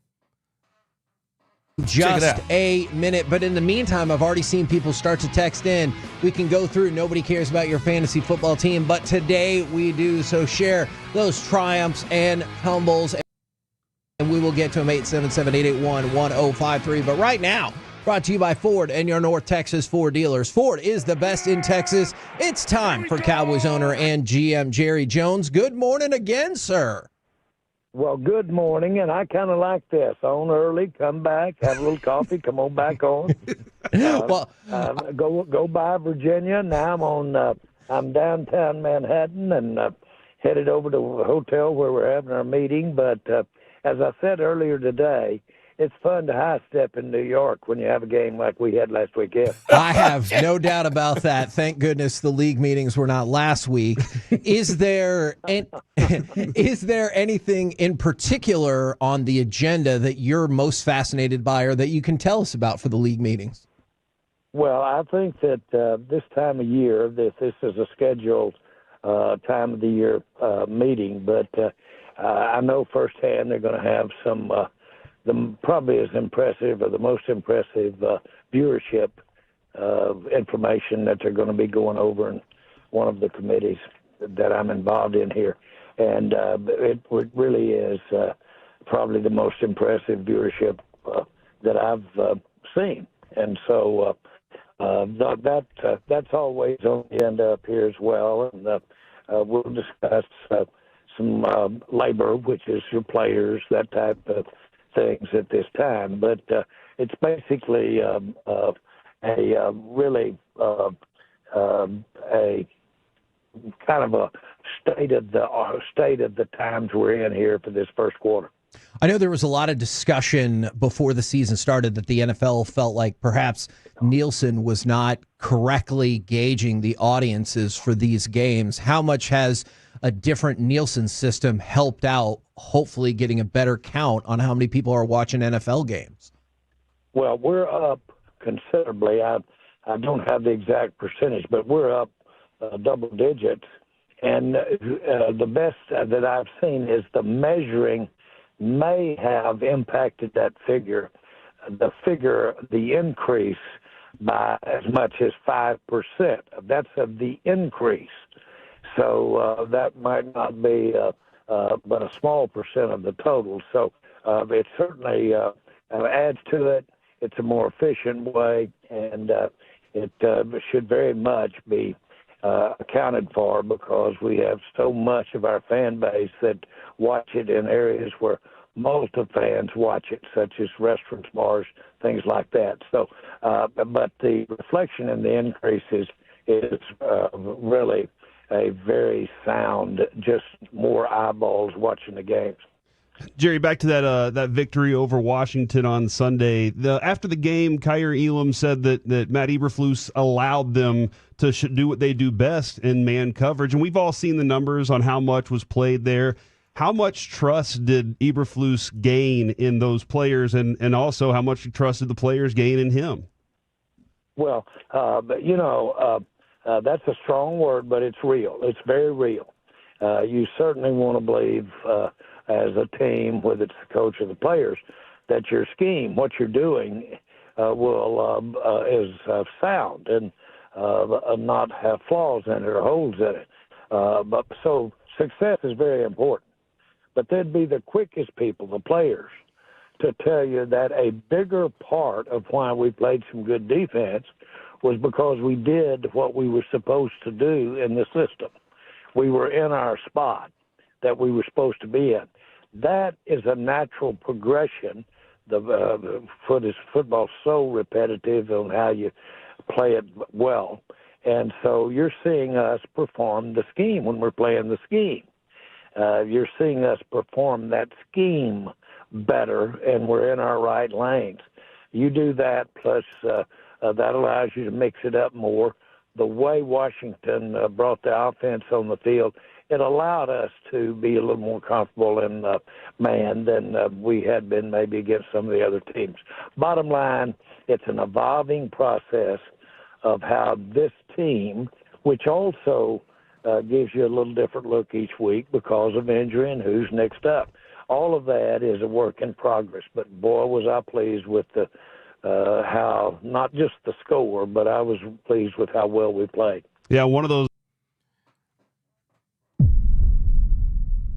Just a minute, but in the meantime, I've already seen people start to text in. We can go through. Nobody cares about your fantasy football team, but today we do. So share those triumphs and tumbles, and we will get to them. 877-881-1053. But right now, brought to you by Ford and your North Texas Ford dealers. Ford is the best in Texas. It's time for Cowboys owner and GM Jerry Jones. Good morning again, sir. Well, good morning, and I kind of like this. On early, come back, have a little coffee, come on back on. Go by Virginia. Now I'm downtown Manhattan and headed over to a hotel where we're having our meeting. But as I said earlier today, it's fun to high step in New York when you have a game like we had last weekend. I have no doubt about that. Thank goodness the league meetings were not last week. Is there anything in particular on the agenda that you're most fascinated by or that you can tell us about for the league meetings? Well, I think that this time of year, this is a scheduled time of the year meeting, but I know firsthand they're going to have some probably as impressive or the most impressive viewership information that they're going to be going over in one of the committees that I'm involved in here. And it really is probably the most impressive viewership that I've seen. And so that's always on the agenda up here as well. And we'll discuss some labor, which is your players, that type of things at this time, but it's basically a really a kind of a state of the times we're in here for this first quarter. I know there was a lot of discussion before the season started that the NFL felt like perhaps Nielsen was not correctly gauging the audiences for these games. How much has a different Nielsen system helped out, hopefully getting a better count on how many people are watching NFL games? Well, we're up considerably. I don't have the exact percentage, but we're up double digits And the best that I've seen is the measuring may have impacted that figure, the increase by as much as 5%. That's of the increase. So that might not be but a small percent of the total. So it certainly adds to it. It's a more efficient way, and it should very much be accounted for because we have so much of our fan base that watch it in areas where multiple fans watch it, such as restaurants, bars, things like that. So, but the reflection in the increases is really a very sound, just more eyeballs watching the games. Jerry, back to that victory over Washington on Sunday. After the game, Kyer Elam said that Matt Eberflus allowed them to do what they do best in man coverage, and we've all seen the numbers on how much was played there. How much trust did Eberflus gain in those players, and also how much trust did the players gain in him? Well, that's a strong word, but it's real. It's very real. You certainly want to believe as a team, whether it's the coach or the players, that your scheme, what you're doing, is sound and not have flaws in it or holes in it. But so success is very important. But they'd be the quickest people, the players, to tell you that a bigger part of why we played some good defense was because we did what we were supposed to do in the system. We were in our spot that we were supposed to be in. That is a natural progression. Football's so repetitive on how you play it well. And so you're seeing us perform the scheme when we're playing the scheme. You're seeing us perform that scheme better, and we're in our right lanes. You do that, plus that allows you to mix it up more. The way Washington brought the offense on the field, it allowed us to be a little more comfortable in man than we had been maybe against some of the other teams. Bottom line, it's an evolving process of how this team, which also gives you a little different look each week because of injury and who's next up. All of that is a work in progress. But, boy, was I pleased with how not just the score, but I was pleased with how well we played. Yeah, one of those.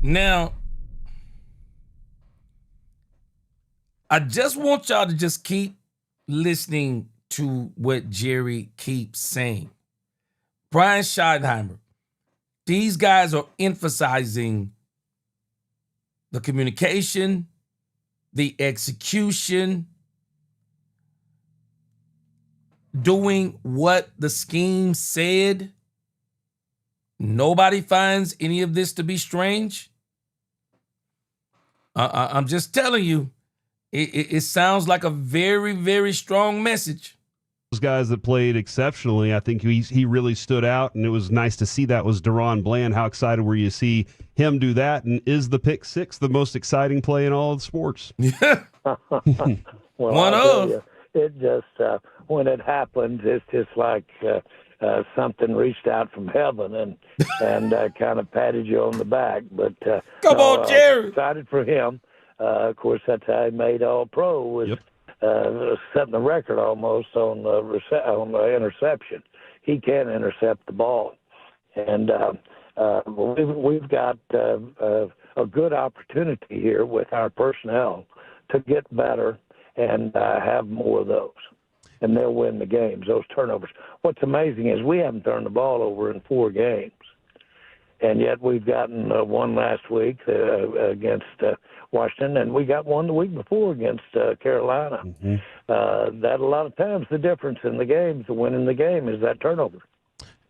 Now, I just want y'all to just keep listening to what Jerry keeps saying. Brian Schottenheimer, these guys are emphasizing the communication, the execution, doing what the scheme said. Nobody finds any of this to be strange. I'm just telling you, it sounds like a very, very strong message. Those guys that played exceptionally, I think he really stood out, and it was nice to see that was Deron Bland. How excited were you to see him do that? And is the pick six the most exciting play in all of sports? Yeah. Well, One of. You, it just, when it happens, it's just like something reached out from heaven and kind of patted you on the back. But Come on, Jerry. Excited for him. Of course, that's how he made All-Pro, was setting the record almost on the interception. He can intercept the ball. And we've got a good opportunity here with our personnel to get better and have more of those. And they'll win the games, those turnovers. What's amazing is we haven't turned the ball over in 4 games. And yet we've gotten one last week against Washington, and we got one the week before against Carolina. Mm-hmm. That a lot of times the difference in the games, the winning the game, is that turnover.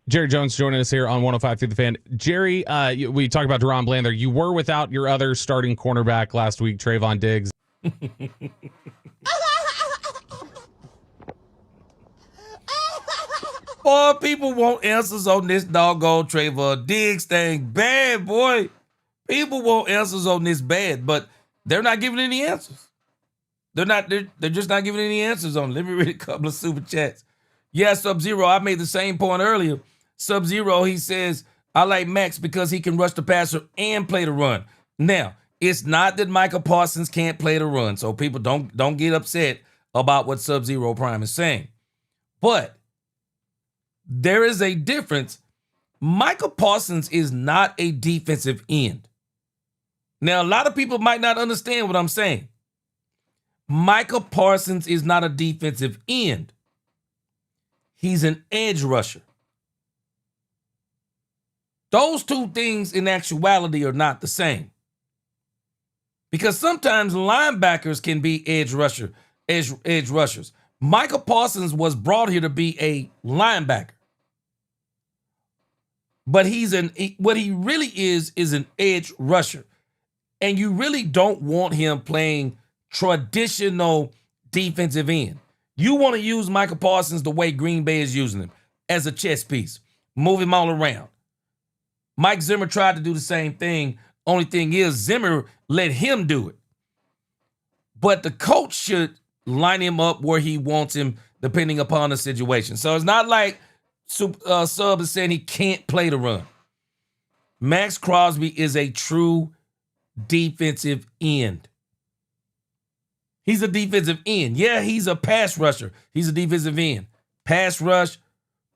Jerry Jones joining us here on 105 through the Fan. Jerry, we talked about Deron Bland there. You were without your other starting cornerback last week, Trayvon Diggs. Boy, people want answers on this doggone Trayvon Diggs thing. Bad, boy. People want answers on this bad, but they're not giving any answers. They're just not giving any answers on it. Let me read a couple of super chats. Yeah, Sub-Zero, I made the same point earlier. Sub-Zero, he says, I like Maxx because he can rush the passer and play the run. Now, it's not that Micah Parsons can't play the run, so people don't get upset about what Sub-Zero Prime is saying. But there is a difference. Micah Parsons is not a defensive end. Now, a lot of people might not understand what I'm saying. Micah Parsons is not a defensive end. He's an edge rusher. Those two things in actuality are not the same. Because sometimes linebackers can be edge rushers. Micah Parsons was brought here to be a linebacker. But what he really is an edge rusher. And you really don't want him playing traditional defensive end. You want to use Micah Parsons the way Green Bay is using him, as a chess piece. Move him all around. Mike Zimmer tried to do the same thing. Only thing is, Zimmer let him do it. But the coach should line him up where he wants him, depending upon the situation. So it's not like Sub is saying he can't play the run. Maxx Crosby is a true defensive end. He's a defensive end. Yeah, he's a pass rusher. He's a defensive end. Pass rush,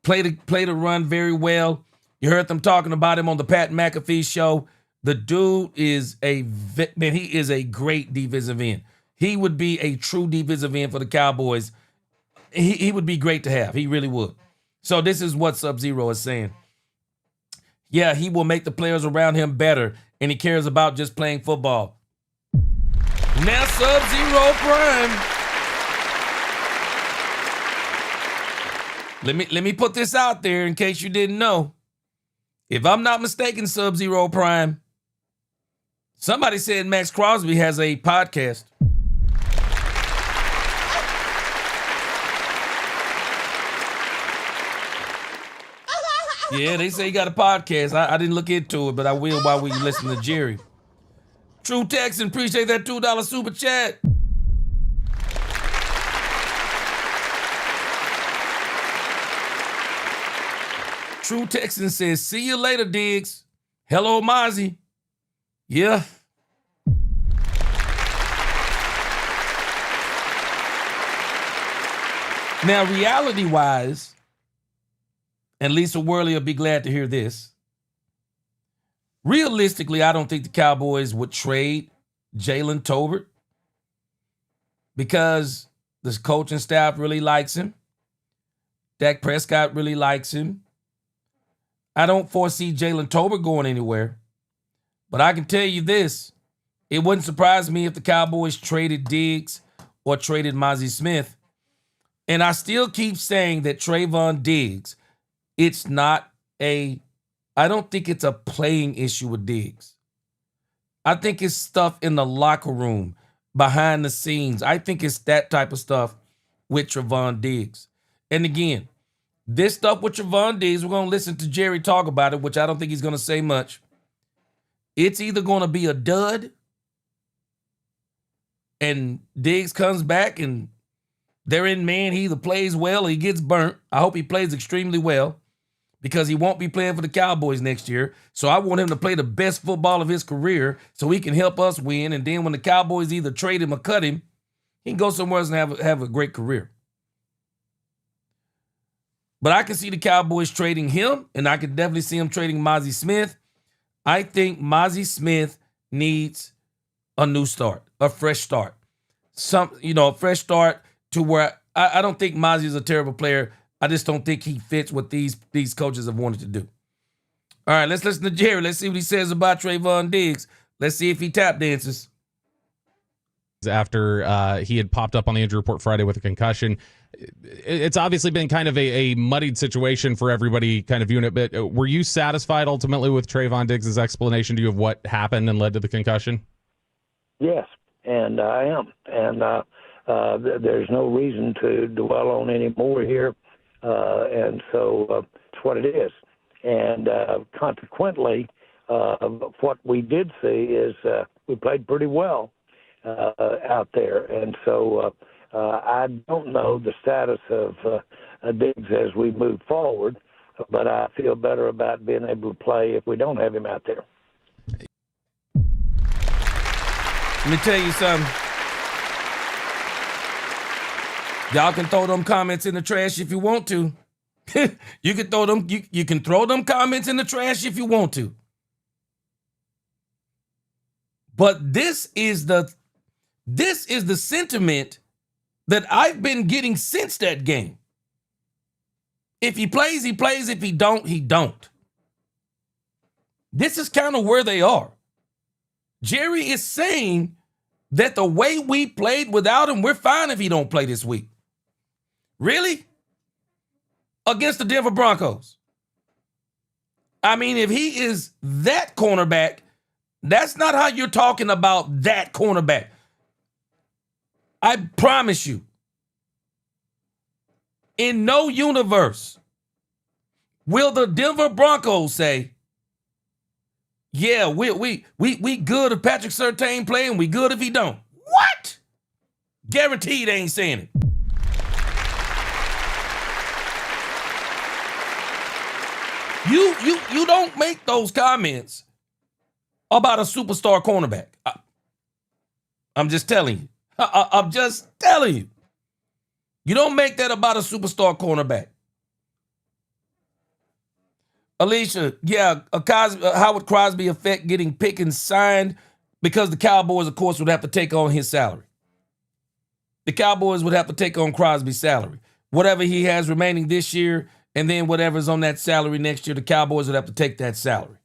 play the run very well. You heard them talking about him on the Pat McAfee show. The dude is he is a great defensive end. He would be a true defensive end for the Cowboys. He would be great to have. He really would. So this is what Sub-Zero is saying. Yeah, he will make the players around him better, and he cares about just playing football. Now Sub-Zero Prime. Let me put this out there in case you didn't know. If I'm not mistaken, Sub-Zero Prime, somebody said Maxx Crosby has a podcast. Yeah, they say he got a podcast. I didn't look into it, but I will while we listen to Jerry. True Texan, appreciate that $2 super chat. True Texan says, see you later, Diggs. Hello, Mozzie. Yeah. Now, reality-wise, and Lisa Worley will be glad to hear this. Realistically, I don't think the Cowboys would trade Jalen Tolbert because this coaching staff really likes him. Dak Prescott really likes him. I don't foresee Jalen Tolbert going anywhere. But I can tell you this. It wouldn't surprise me if the Cowboys traded Diggs or traded Mozzie Smith. And I still keep saying that Trayvon Diggs, I don't think it's a playing issue with Diggs. I think it's stuff in the locker room, behind the scenes. I think it's that type of stuff with Trayvon Diggs. And again, this stuff with Trayvon Diggs, we're going to listen to Jerry talk about it, which I don't think he's going to say much. It's either going to be a dud and Diggs comes back and they're in man, he either plays well or he gets burnt. I hope he plays extremely well because he won't be playing for the Cowboys next year. So I want him to play the best football of his career so he can help us win. And then when the Cowboys either trade him or cut him, he can go somewhere else and have a great career. But I can see the Cowboys trading him, and I can definitely see him trading Mozzie Smith. I think Mozzie Smith needs a new start, a fresh start. A fresh start to where I don't think Mozzie is a terrible player. I just don't think he fits what these coaches have wanted to do. All right, let's listen to Jerry. Let's see what he says about Trayvon Diggs. Let's see if he tap dances. After he had popped up on the injury report Friday with a concussion. It's obviously been kind of a muddied situation for everybody kind of viewing it, but were you satisfied ultimately with Trayvon Diggs' explanation to you of what happened and led to the concussion? Yes, and I am. And there's no reason to dwell on any more here. And so it's what it is. And consequently, what we did see is we played pretty well out there. And so I don't know the status of Diggs as we move forward. but I feel better about being able to play if we don't have him out there. Let me tell you something. Y'all can throw them comments in the trash if you want to. You can throw them. You can throw them comments in the trash if you want to. But this is the sentiment that I've been getting since that game. If he plays, he plays. If he don't, he don't. This is kind of where they are. Jerry is saying that the way we played without him, we're fine if he don't play this week. Really? Against the Denver Broncos. I mean, if he is that cornerback, that's not how you're talking about that cornerback. I promise you. In no universe will the Denver Broncos say, yeah, we good if Patrick Surtain play and we good if he don't. What? Guaranteed they ain't saying it. You don't make those comments about a superstar cornerback. I'm just telling you. I'm just telling you. You don't make that about a superstar cornerback. Alicia, yeah, Howard Crosby effect getting Pickens signed because the Cowboys, of course, would have to take on his salary. The Cowboys would have to take on Crosby's salary. Whatever he has remaining this year, and then whatever's on that salary next year, the Cowboys would have to take that salary.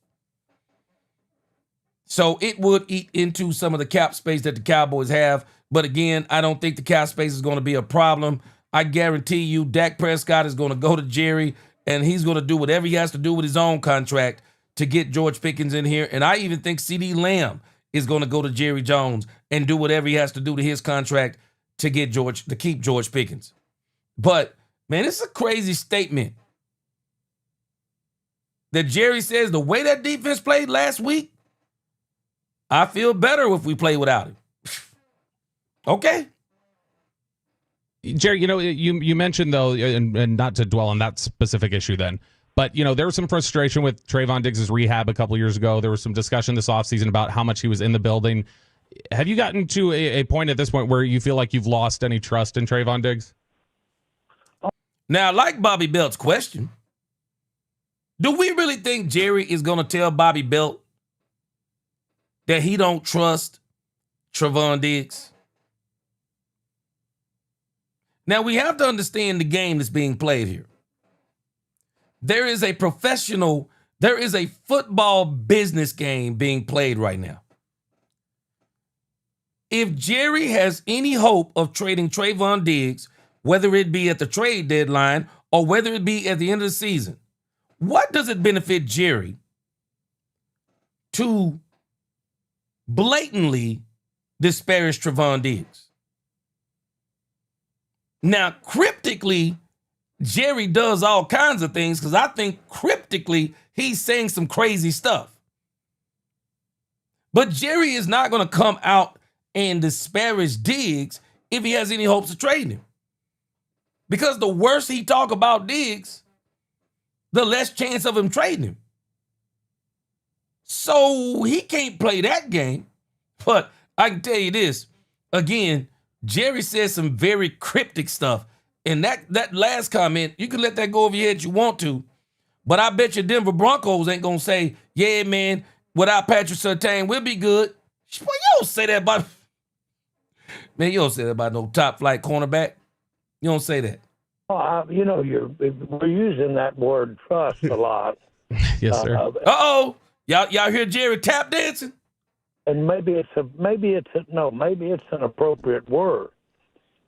So it would eat into some of the cap space that the Cowboys have. But again, I don't think the cap space is going to be a problem. I guarantee you Dak Prescott is going to go to Jerry, and he's going to do whatever he has to do with his own contract to get George Pickens in here. And I even think CeeDee Lamb is going to go to Jerry Jones and do whatever he has to do to his contract to keep George Pickens. But, man, it's a crazy statement that Jerry says the way that defense played last week, I feel better if we play without him. Okay. Jerry, you mentioned, though, and not to dwell on that specific issue then, but, there was some frustration with Trayvon Diggs' rehab a couple years ago. There was some discussion this offseason about how much he was in the building. Have you gotten to a point at this point where you feel like you've lost any trust in Trayvon Diggs? Now, like Bobby Belt's question, do we really think Jerry is going to tell Bobby Belt that he don't trust Trayvon Diggs? Now, we have to understand the game that's being played here. There is a football business game being played right now. If Jerry has any hope of trading Trayvon Diggs, whether it be at the trade deadline or whether it be at the end of the season, what does it benefit Jerry to blatantly disparage Trayvon Diggs? Now, cryptically, Jerry does all kinds of things because I think cryptically he's saying some crazy stuff. But Jerry is not going to come out and disparage Diggs if he has any hopes of trading him. Because the worse he talk about Diggs, the less chance of him trading him. So he can't play that game. But I can tell you this, again, Jerry said some very cryptic stuff. And that last comment, you can let that go over your head if you want to. But I bet you Denver Broncos ain't going to say, yeah, man, without Patrick Surtain, we'll be good. Well, you don't say that about... Man, you don't say that about no top-flight cornerback. You don't say that. We're using that word trust a lot. Yes, sir. Uh-oh. Y'all hear Jerry tap dancing? And maybe it's an appropriate word.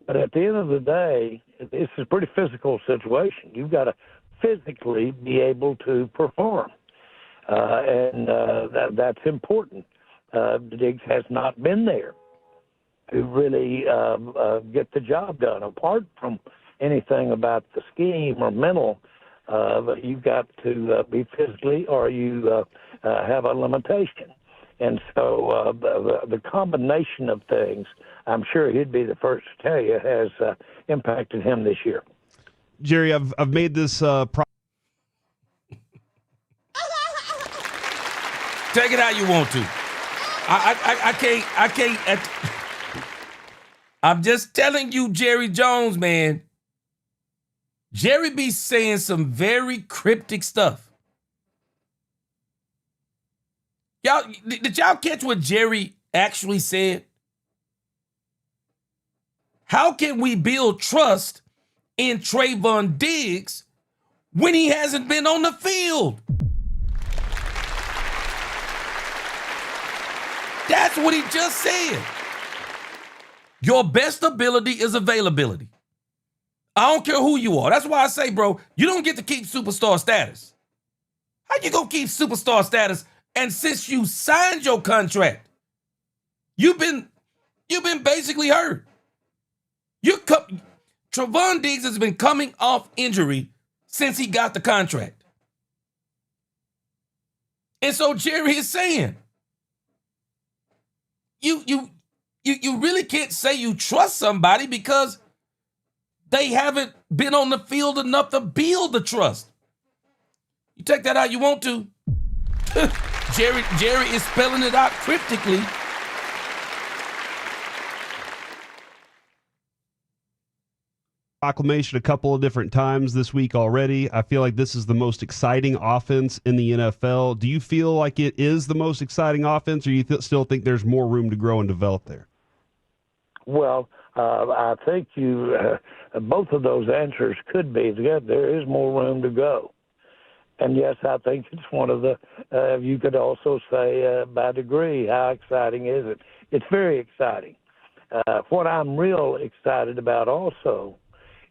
But at the end of the day, it's a pretty physical situation. You've got to physically be able to perform. That's important. Diggs has not been there to really get the job done. Apart from anything about the scheme or mental, you've got to be physically or you have a limitation. And so the combination of things, I'm sure he'd be the first to tell you, has impacted him this year. Jerry, I've made this Take it how you want to. I can't. I'm just telling you, Jerry Jones, man. Jerry be saying some very cryptic stuff. Y'all, did y'all catch what Jerry actually said? How can we build trust in Trayvon Diggs when he hasn't been on the field? That's what he just said. Your best ability is availability. I don't care who you are. That's why I say, bro, you don't get to keep superstar status. How you gonna keep superstar status? And since you signed your contract, you've been basically hurt. Trayvon Diggs has been coming off injury since he got the contract. And so Jerry is saying, you really can't say you trust somebody because they haven't been on the field enough to build the trust. You take that how you want to. Jerry is spelling it out cryptically. Proclamation a couple of different times this week already. I feel like this is the most exciting offense in the NFL. Do you feel like it is the most exciting offense, or you still think there's more room to grow and develop there? Well, I think both of those answers could be. There is more room to go. And yes, I think it's one of the, you could also say by degree, how exciting is it? It's very exciting. What I'm real excited about also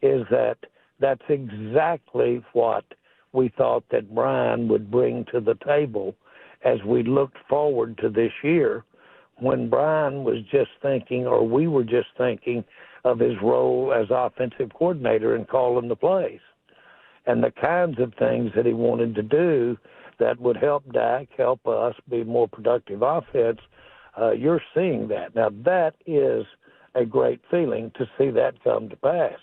is that that's exactly what we thought that Brian would bring to the table as we looked forward to this year, when Brian was just thinking, or we were just thinking, of his role as offensive coordinator and calling the plays. And the kinds of things that he wanted to do that would help Dak, help us be more productive offense, you're seeing that. Now, that is a great feeling to see that come to pass.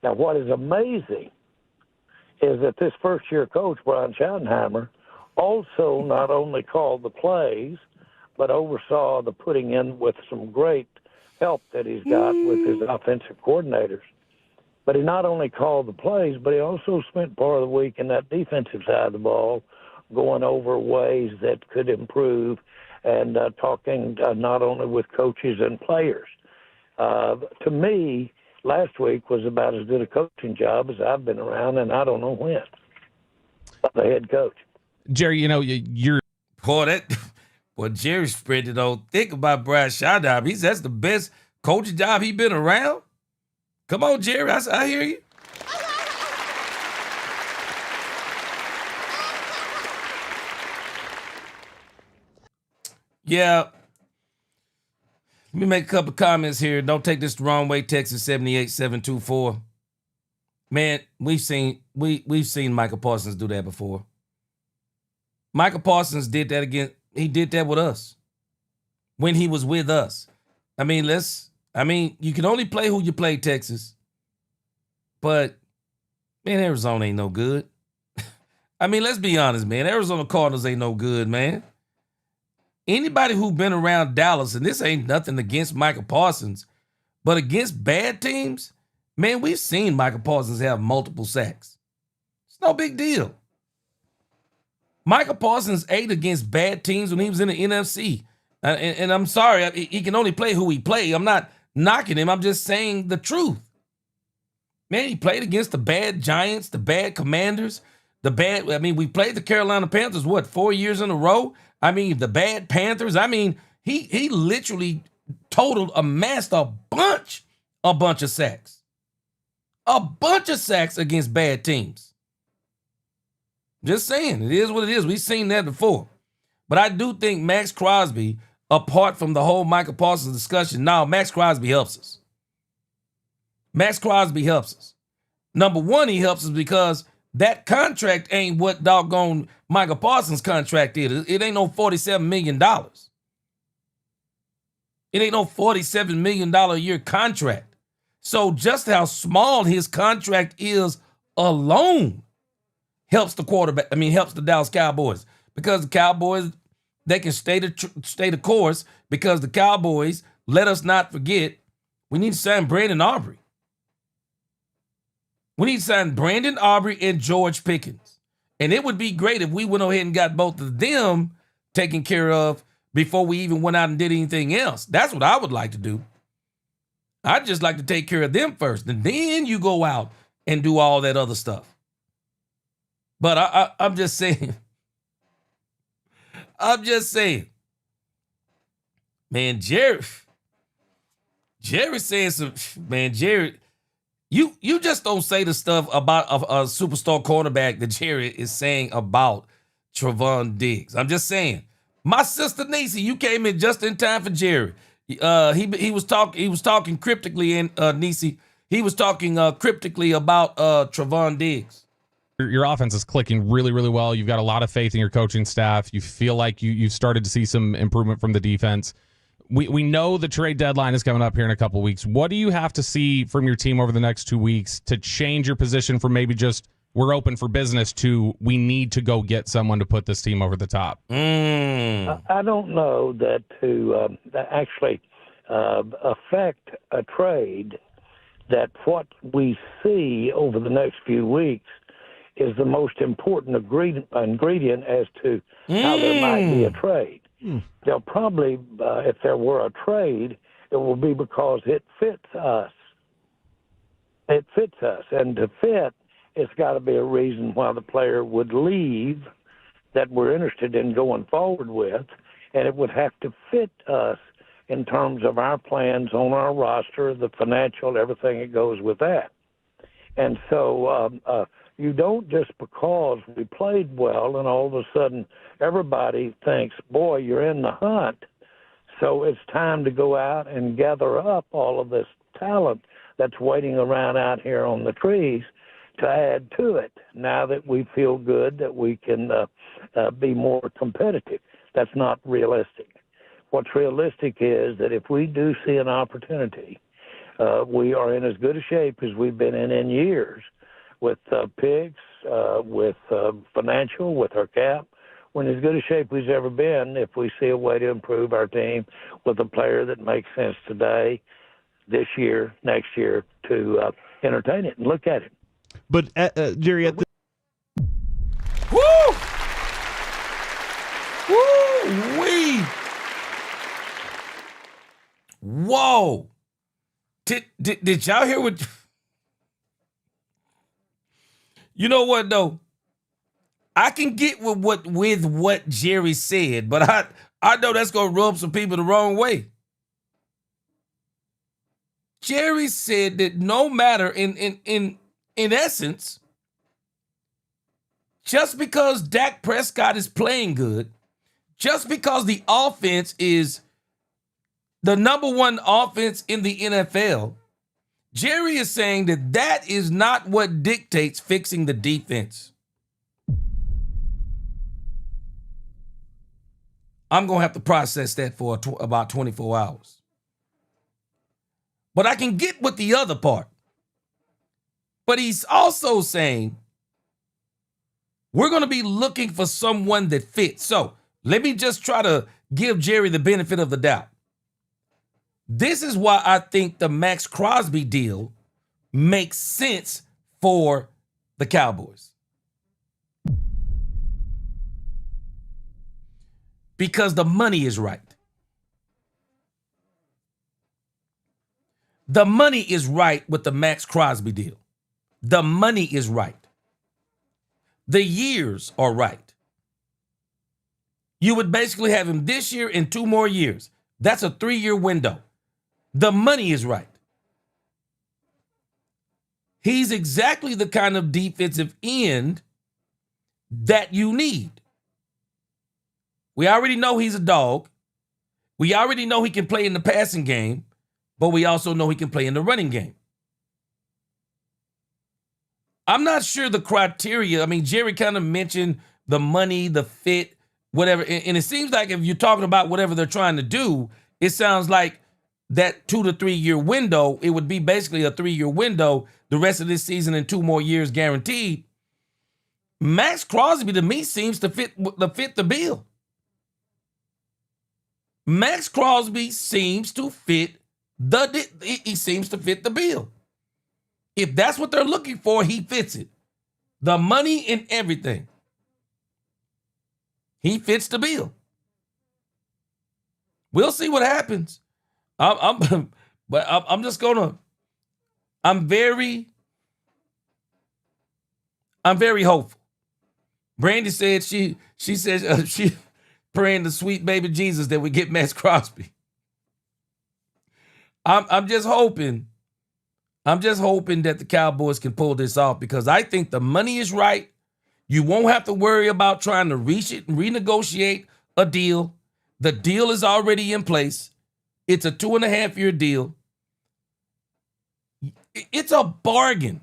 Now, what is amazing is that this first-year coach, Brian Schottenheimer, also not only called the plays, but oversaw the putting in with some great help that he's got with his offensive coordinators. But he not only called the plays, but he also spent part of the week in that defensive side of the ball going over ways that could improve and talking not only with coaches and players. To me, last week was about as good a coaching job as I've been around, and I don't know when. The head coach. Jerry, you're... Boy, Jerry spread it on thick about Brian Schottenheimer. That's the best coaching job he's been around. Come on, Jerry, I hear you. Yeah. Let me make a couple of comments here. Don't take this the wrong way. Texas 78724. Man, we've seen Michael Parsons do that before. Michael Parsons did that again. He did that with us when he was with us. I mean, you can only play who you play, Texas. But, man, Arizona ain't no good. I mean, let's be honest, man. Arizona Cardinals ain't no good, man. Anybody who been around Dallas, and this ain't nothing against Michael Parsons, but against bad teams, man, we've seen Michael Parsons have multiple sacks. It's no big deal. Michael Parsons ate against bad teams when he was in the NFC. And I'm sorry, he can only play who he played. I'm not knocking him. I'm just saying the truth. Man, he played against the bad Giants, the bad Commanders, we played the Carolina Panthers, 4 years in a row? I mean, the bad Panthers. I mean, he literally amassed a bunch of sacks. A bunch of sacks against bad teams. Just saying, it is what it is. We've seen that before. But I do think Maxx Crosby, apart from the whole Michael Parsons discussion, Maxx Crosby helps us. Maxx Crosby helps us. Number one, he helps us because that contract ain't what doggone Michael Parsons' contract is. It ain't no $47 million. It ain't no $47 million a year contract. So just how small his contract is alone helps the Dallas Cowboys. Because the Cowboys, they can stay the course, because the Cowboys, let us not forget, we need to sign Brandon Aubrey. We need to sign Brandon Aubrey and George Pickens. And it would be great if we went ahead and got both of them taken care of before we even went out and did anything else. That's what I would like to do. I'd just like to take care of them first, and then you go out and do all that other stuff. But I'm just saying. I'm just saying. Man, Jerry saying some, man, Jerry, you just don't say the stuff about a superstar cornerback that Jerry is saying about Trevon Diggs. I'm just saying. My sister Niecy, you came in just in time for Jerry. He was talking cryptically, and Niecy, he was talking cryptically about Trevon Diggs. Your offense is clicking really, really well. You've got a lot of faith in your coaching staff. You feel like you've started to see some improvement from the defense. We know the trade deadline is coming up here in a couple weeks. What do you have to see from your team over the next 2 weeks to change your position from maybe just we're open for business to we need to go get someone to put this team over the top? I don't know that to actually affect a trade, that what we see over the next few weeks is the most important ingredient as to how there might be a trade. They'll probably, if there were a trade, it will be because it fits us. It fits us. And to fit, it's got to be a reason why the player would leave that we're interested in going forward with, and it would have to fit us in terms of our plans on our roster, the financial, everything that goes with that. And so you don't just because we played well and all of a sudden everybody thinks, boy, you're in the hunt. So it's time to go out and gather up all of this talent that's waiting around out here on the trees to add to it now that we feel good that we can be more competitive. That's not realistic. What's realistic is that if we do see an opportunity, we are in as good a shape as we've been in years with picks, with financial, with our cap. We're in as good a shape we've ever been if we see a way to improve our team with a player that makes sense today, this year, next year, to entertain it and look at it. But, Jerry, at the Woo! Woo-wee! Whoa! Did y'all hear what? You know what though? I can get with what Jerry said, but I know that's gonna rub some people the wrong way. Jerry said that no matter in essence, just because Dak Prescott is playing good, just because the offense is the number one offense in the NFL, Jerry is saying that is not what dictates fixing the defense. I'm going to have to process that for about 24 hours. But I can get with the other part. But he's also saying we're going to be looking for someone that fits. So let me just try to give Jerry the benefit of the doubt. This is why I think the Maxx Crosby deal makes sense for the Cowboys. Because the money is right. The money is right with the Maxx Crosby deal. The money is right. The years are right. You would basically have him this year and 2 more years. That's a 3-year window. The money is right. He's exactly the kind of defensive end that you need. We already know he's a dog. We already know he can play in the passing game, but we also know he can play in the running game. I'm not sure the criteria. I mean, Jerry kind of mentioned the money, the fit, whatever. And it seems like if you're talking about whatever they're trying to do, it sounds like that 2 to 3 year window, it would be basically a 3-year window, the rest of this season and 2 more years guaranteed. Maxx Crosby, to me, seems to fit the bill. Maxx Crosby seems to fit he seems to fit the bill. If that's what they're looking for, he fits it. The money and everything. He fits the bill. We'll see what happens. I'm very hopeful. Brandy said she said she praying to sweet baby Jesus that we get Maxx Crosby. I'm just hoping that the Cowboys can pull this off, because I think the money is right. You won't have to worry about trying to reach it and renegotiate a deal. The deal is already in place. It's a 2.5-year deal. It's a bargain.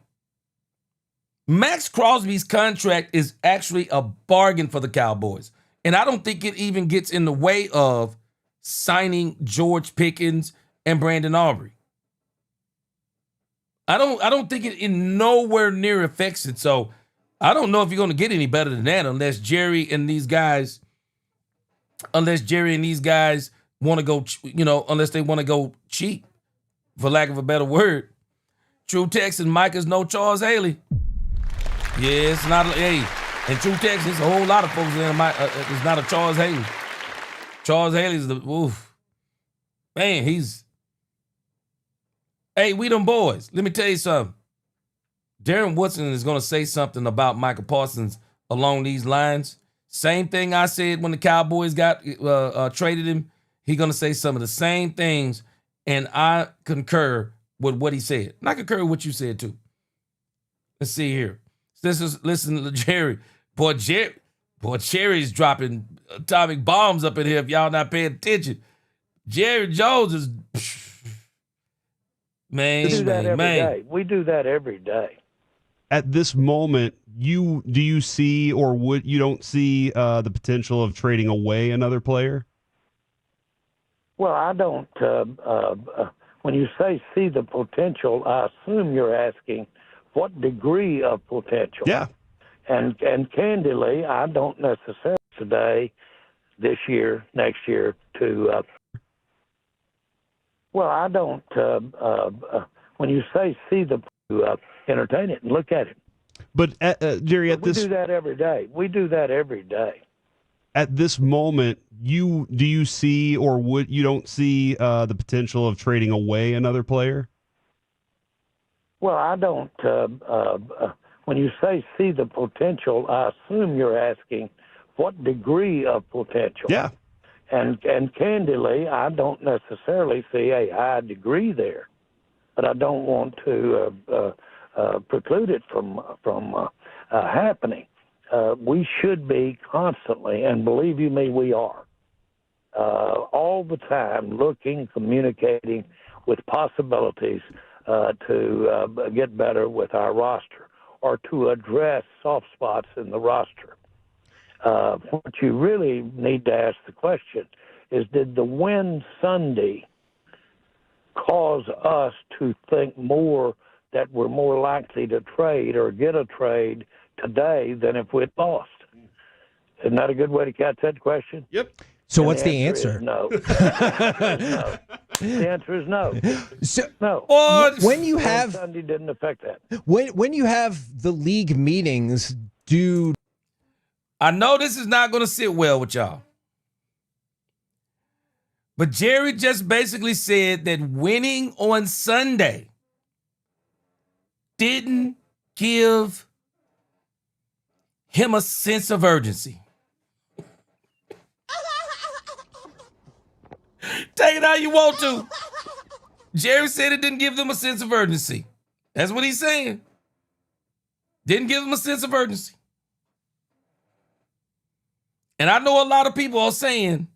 Maxx Crosby's contract is actually a bargain for the Cowboys. And I don't think it even gets in the way of signing George Pickens and Brandon Aubrey. I don't think it in nowhere near affects it. So I don't know if you're going to get any better than that unless Jerry and these guys want to go, unless they want to go cheap, for lack of a better word. True Texan Micah's no Charles Haley. Yeah, it's not. Hey, in True Texas, there's a whole lot of folks there. It's not a Charles Haley. Charles Haley's the oof. Man, he's. Hey, we them boys. Let me tell you something. Darren Woodson is going to say something about Michael Parsons along these lines. Same thing I said when the Cowboys got traded him. He's going to say some of the same things, and I concur with what he said. And I concur with what you said too. Let's see here. Listen to Jerry. Boy, Jerry's dropping atomic bombs up in here if y'all not paying attention. Jerry Jones is, man. We do that every day. We do that every day. At this moment, do you see, or you don't see the potential of trading away another player? Well, I don't. When you say see the potential, I assume you're asking what degree of potential. Yeah. And candidly, I don't necessarily today, this year, next year, to. Well, I don't. When you say see the, entertain it and look at it. But Jerry, we do that every day. We do that every day. At this moment, do you see, or you don't see the potential of trading away another player? Well, I don't. When you say see the potential, I assume you're asking what degree of potential. Yeah. And candidly, I don't necessarily see a high degree there, but I don't want to preclude it from happening. We should be constantly, and believe you me, we are, all the time looking, communicating with possibilities to get better with our roster or to address soft spots in the roster. What you really need to ask the question is, did the win Sunday cause us to think more that we're more likely to trade or get a trade today than if we'd lost? Isn't that a good way to catch that question? Yep. So And what's the answer? No. No. The answer is no. So, No. when you have Sunday didn't affect that. when you have the league meetings, I know this is not going to sit well with y'all, but Jerry just basically said that winning on Sunday didn't give him a sense of urgency. Take it how you want to. Jerry said it didn't give them a sense of urgency. That's what he's saying. Didn't give them a sense of urgency. And I know a lot of people are saying,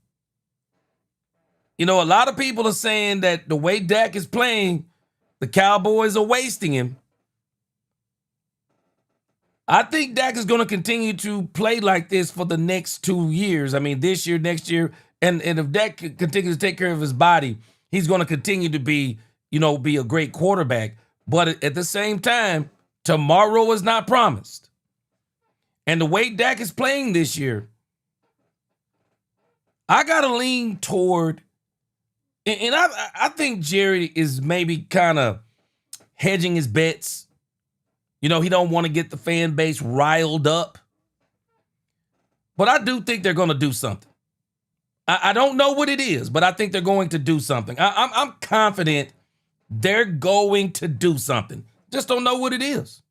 that the way Dak is playing, the Cowboys are wasting him. I think Dak is going to continue to play like this for the next 2 years. I mean, this year, next year. And if Dak continues to take care of his body, he's going to continue to be a great quarterback. But at the same time, tomorrow is not promised. And the way Dak is playing this year, I gotta lean toward, and I think Jerry is maybe kind of hedging his bets. You know, he don't want to get the fan base riled up. But I do think they're going to do something. I don't know what it is, but I think they're going to do something. I'm confident they're going to do something. Just don't know what it is.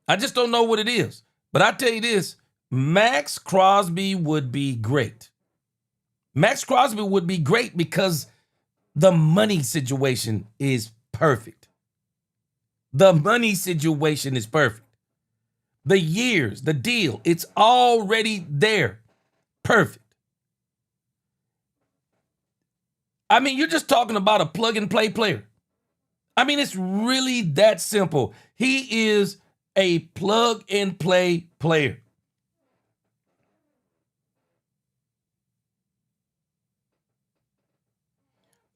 I just don't know what it is. But I tell you this, Maxx Crosby would be great. Maxx Crosby would be great because the money situation is perfect. The money situation is perfect. The years, the deal, it's already there. Perfect. I mean, you're just talking about a plug-and-play player. I mean, it's really that simple. He is a plug-and-play player.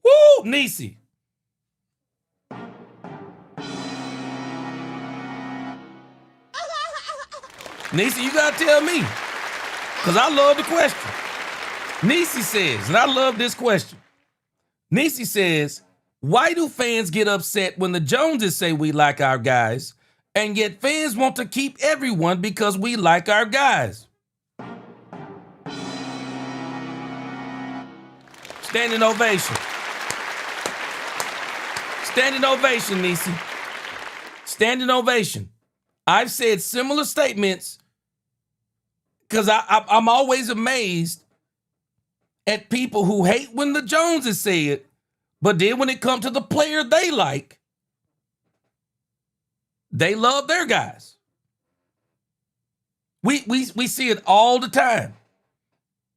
Woo, Nisi. Nisi, you gotta tell me, because I love the question. Nisi says, and I love this question. Nisi says, why do fans get upset when the Joneses say we like our guys, and yet fans want to keep everyone because we like our guys? Standing ovation. Standing ovation, Nisi. Standing ovation. I've said similar statements because I'm always amazed at people who hate when the Joneses say it, but then when it comes to the player they like, they love their guys. We see it all the time.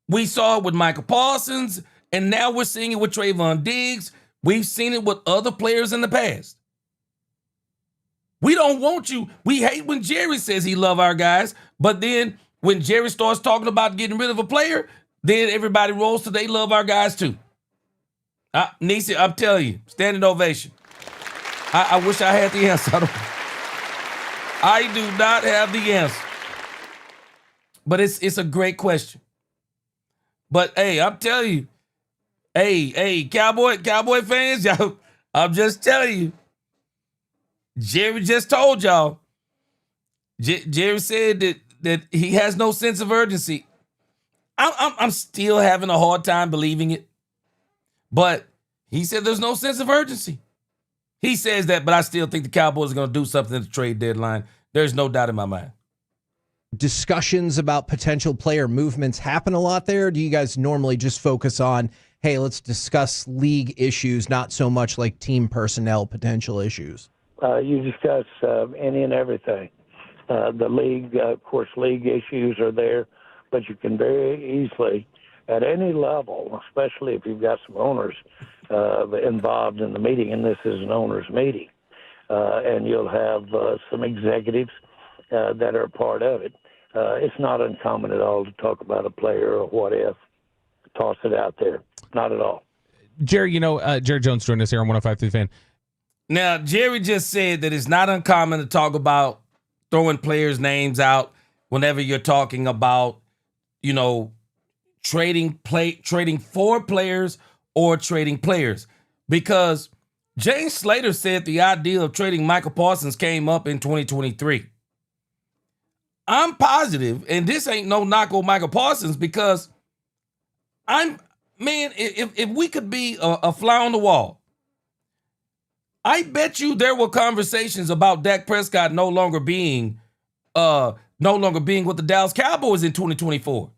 We saw it with Michael Parsons, and now we're seeing it with Trayvon Diggs. We've seen it with other players in the past. We don't want you. We hate when Jerry says he love our guys, but then when Jerry starts talking about getting rid of a player, then everybody rolls to they love our guys too. Nisi, I'm telling you, standing ovation. I wish I had the answer. I do not have the answer. But it's a great question. But hey, I'm telling you, hey, Cowboy fans, y'all, I'm just telling you. Jerry just told y'all. Jerry said that he has no sense of urgency. I'm still having a hard time believing it. But he said there's no sense of urgency. He says that, but I still think the Cowboys are going to do something at the trade deadline. There's no doubt in my mind. Discussions about potential player movements happen a lot there? Or do you guys normally just focus on, hey, let's discuss league issues, not so much like team personnel potential issues? You discuss any and everything. The league, of course, league issues are there, but you can very easily, at any level, especially if you've got some owners involved in the meeting, and this is an owners meeting, and you'll have some executives that are a part of it. It's not uncommon at all to talk about a player or what if, toss it out there. Not at all. Jerry, Jerry Jones joined us here on 105.3 Fan. Now, Jerry just said that it's not uncommon to talk about throwing players' names out whenever you're talking about, trading for players or trading players. Because James Slater said the idea of trading Michael Parsons came up in 2023. I'm positive, and this ain't no knock on Michael Parsons, because if we could be a fly on the wall, I bet you there were conversations about Dak Prescott no longer being with the Dallas Cowboys in 2024.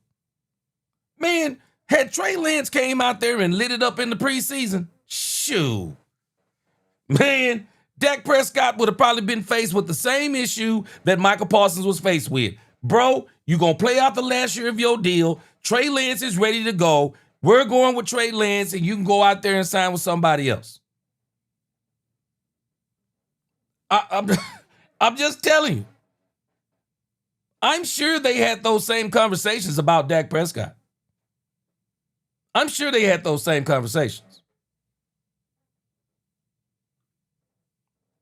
Man, had Trey Lance came out there and lit it up in the preseason, shoo. Man, Dak Prescott would have probably been faced with the same issue that Michael Parsons was faced with. Bro, you're going to play out the last year of your deal. Trey Lance is ready to go. We're going with Trey Lance, and you can go out there and sign with somebody else. I'm just telling you. I'm sure they had those same conversations about Dak Prescott. I'm sure they had those same conversations.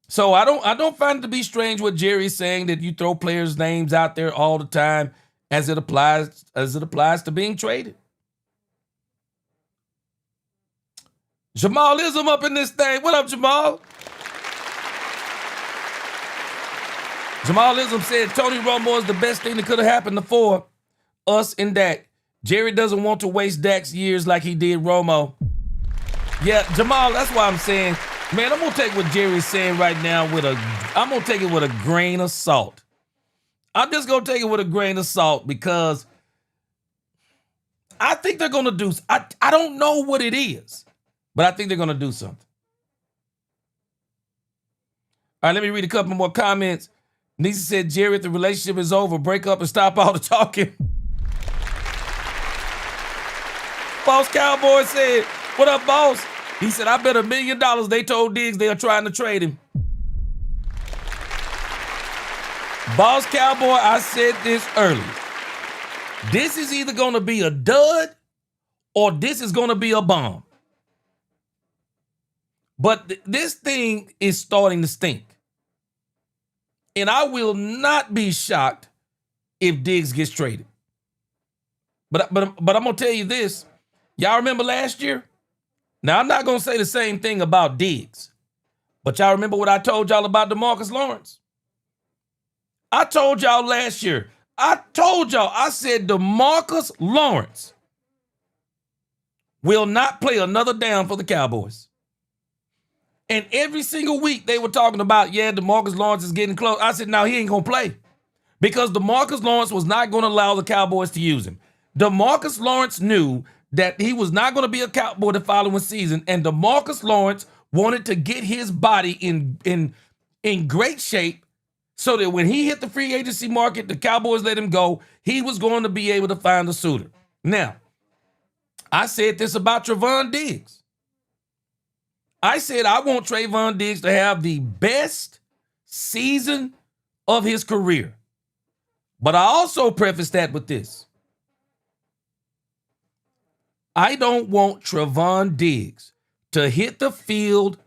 So I don't find it to be strange what Jerry's saying, that you throw players' names out there all the time as it applies to being traded. Jamalism up in this thing. What up, Jamal? Jamalism said Tony Romo is the best thing that could have happened for us and Dak. Jerry doesn't want to waste Dak's years like he did Romo. Yeah, Jamal, that's why I'm saying, man, I'm going to take what Jerry's saying right now I'm going to take it with a grain of salt. I'm just going to take it with a grain of salt because I think they're going to do, I don't know what it is, but I think they're going to do something. All right, let me read a couple more comments. Nisa said, Jerry, if the relationship is over, break up and stop all the talking. Boss Cowboy said, what up, boss? He said, I bet $1 million they told Diggs they are trying to trade him. Boss Cowboy, I said this earlier. This is either going to be a dud or this is going to be a bomb. But this thing is starting to stink. And I will not be shocked if Diggs gets traded. But I'm going to tell you this. Y'all remember last year? Now, I'm not going to say the same thing about Diggs. But y'all remember what I told y'all about DeMarcus Lawrence? I told y'all last year. I said DeMarcus Lawrence will not play another down for the Cowboys. And every single week they were talking about, yeah, DeMarcus Lawrence is getting close. I said, no, he ain't going to play. Because DeMarcus Lawrence was not going to allow the Cowboys to use him. DeMarcus Lawrence knew that he was not going to be a Cowboy the following season, and DeMarcus Lawrence wanted to get his body in great shape so that when he hit the free agency market, the Cowboys let him go, he was going to be able to find a suitor. Now, I said this about Trevon Diggs. I said I want Trevon Diggs to have the best season of his career. But I also prefaced that with this. I don't want Trevon Diggs to hit the field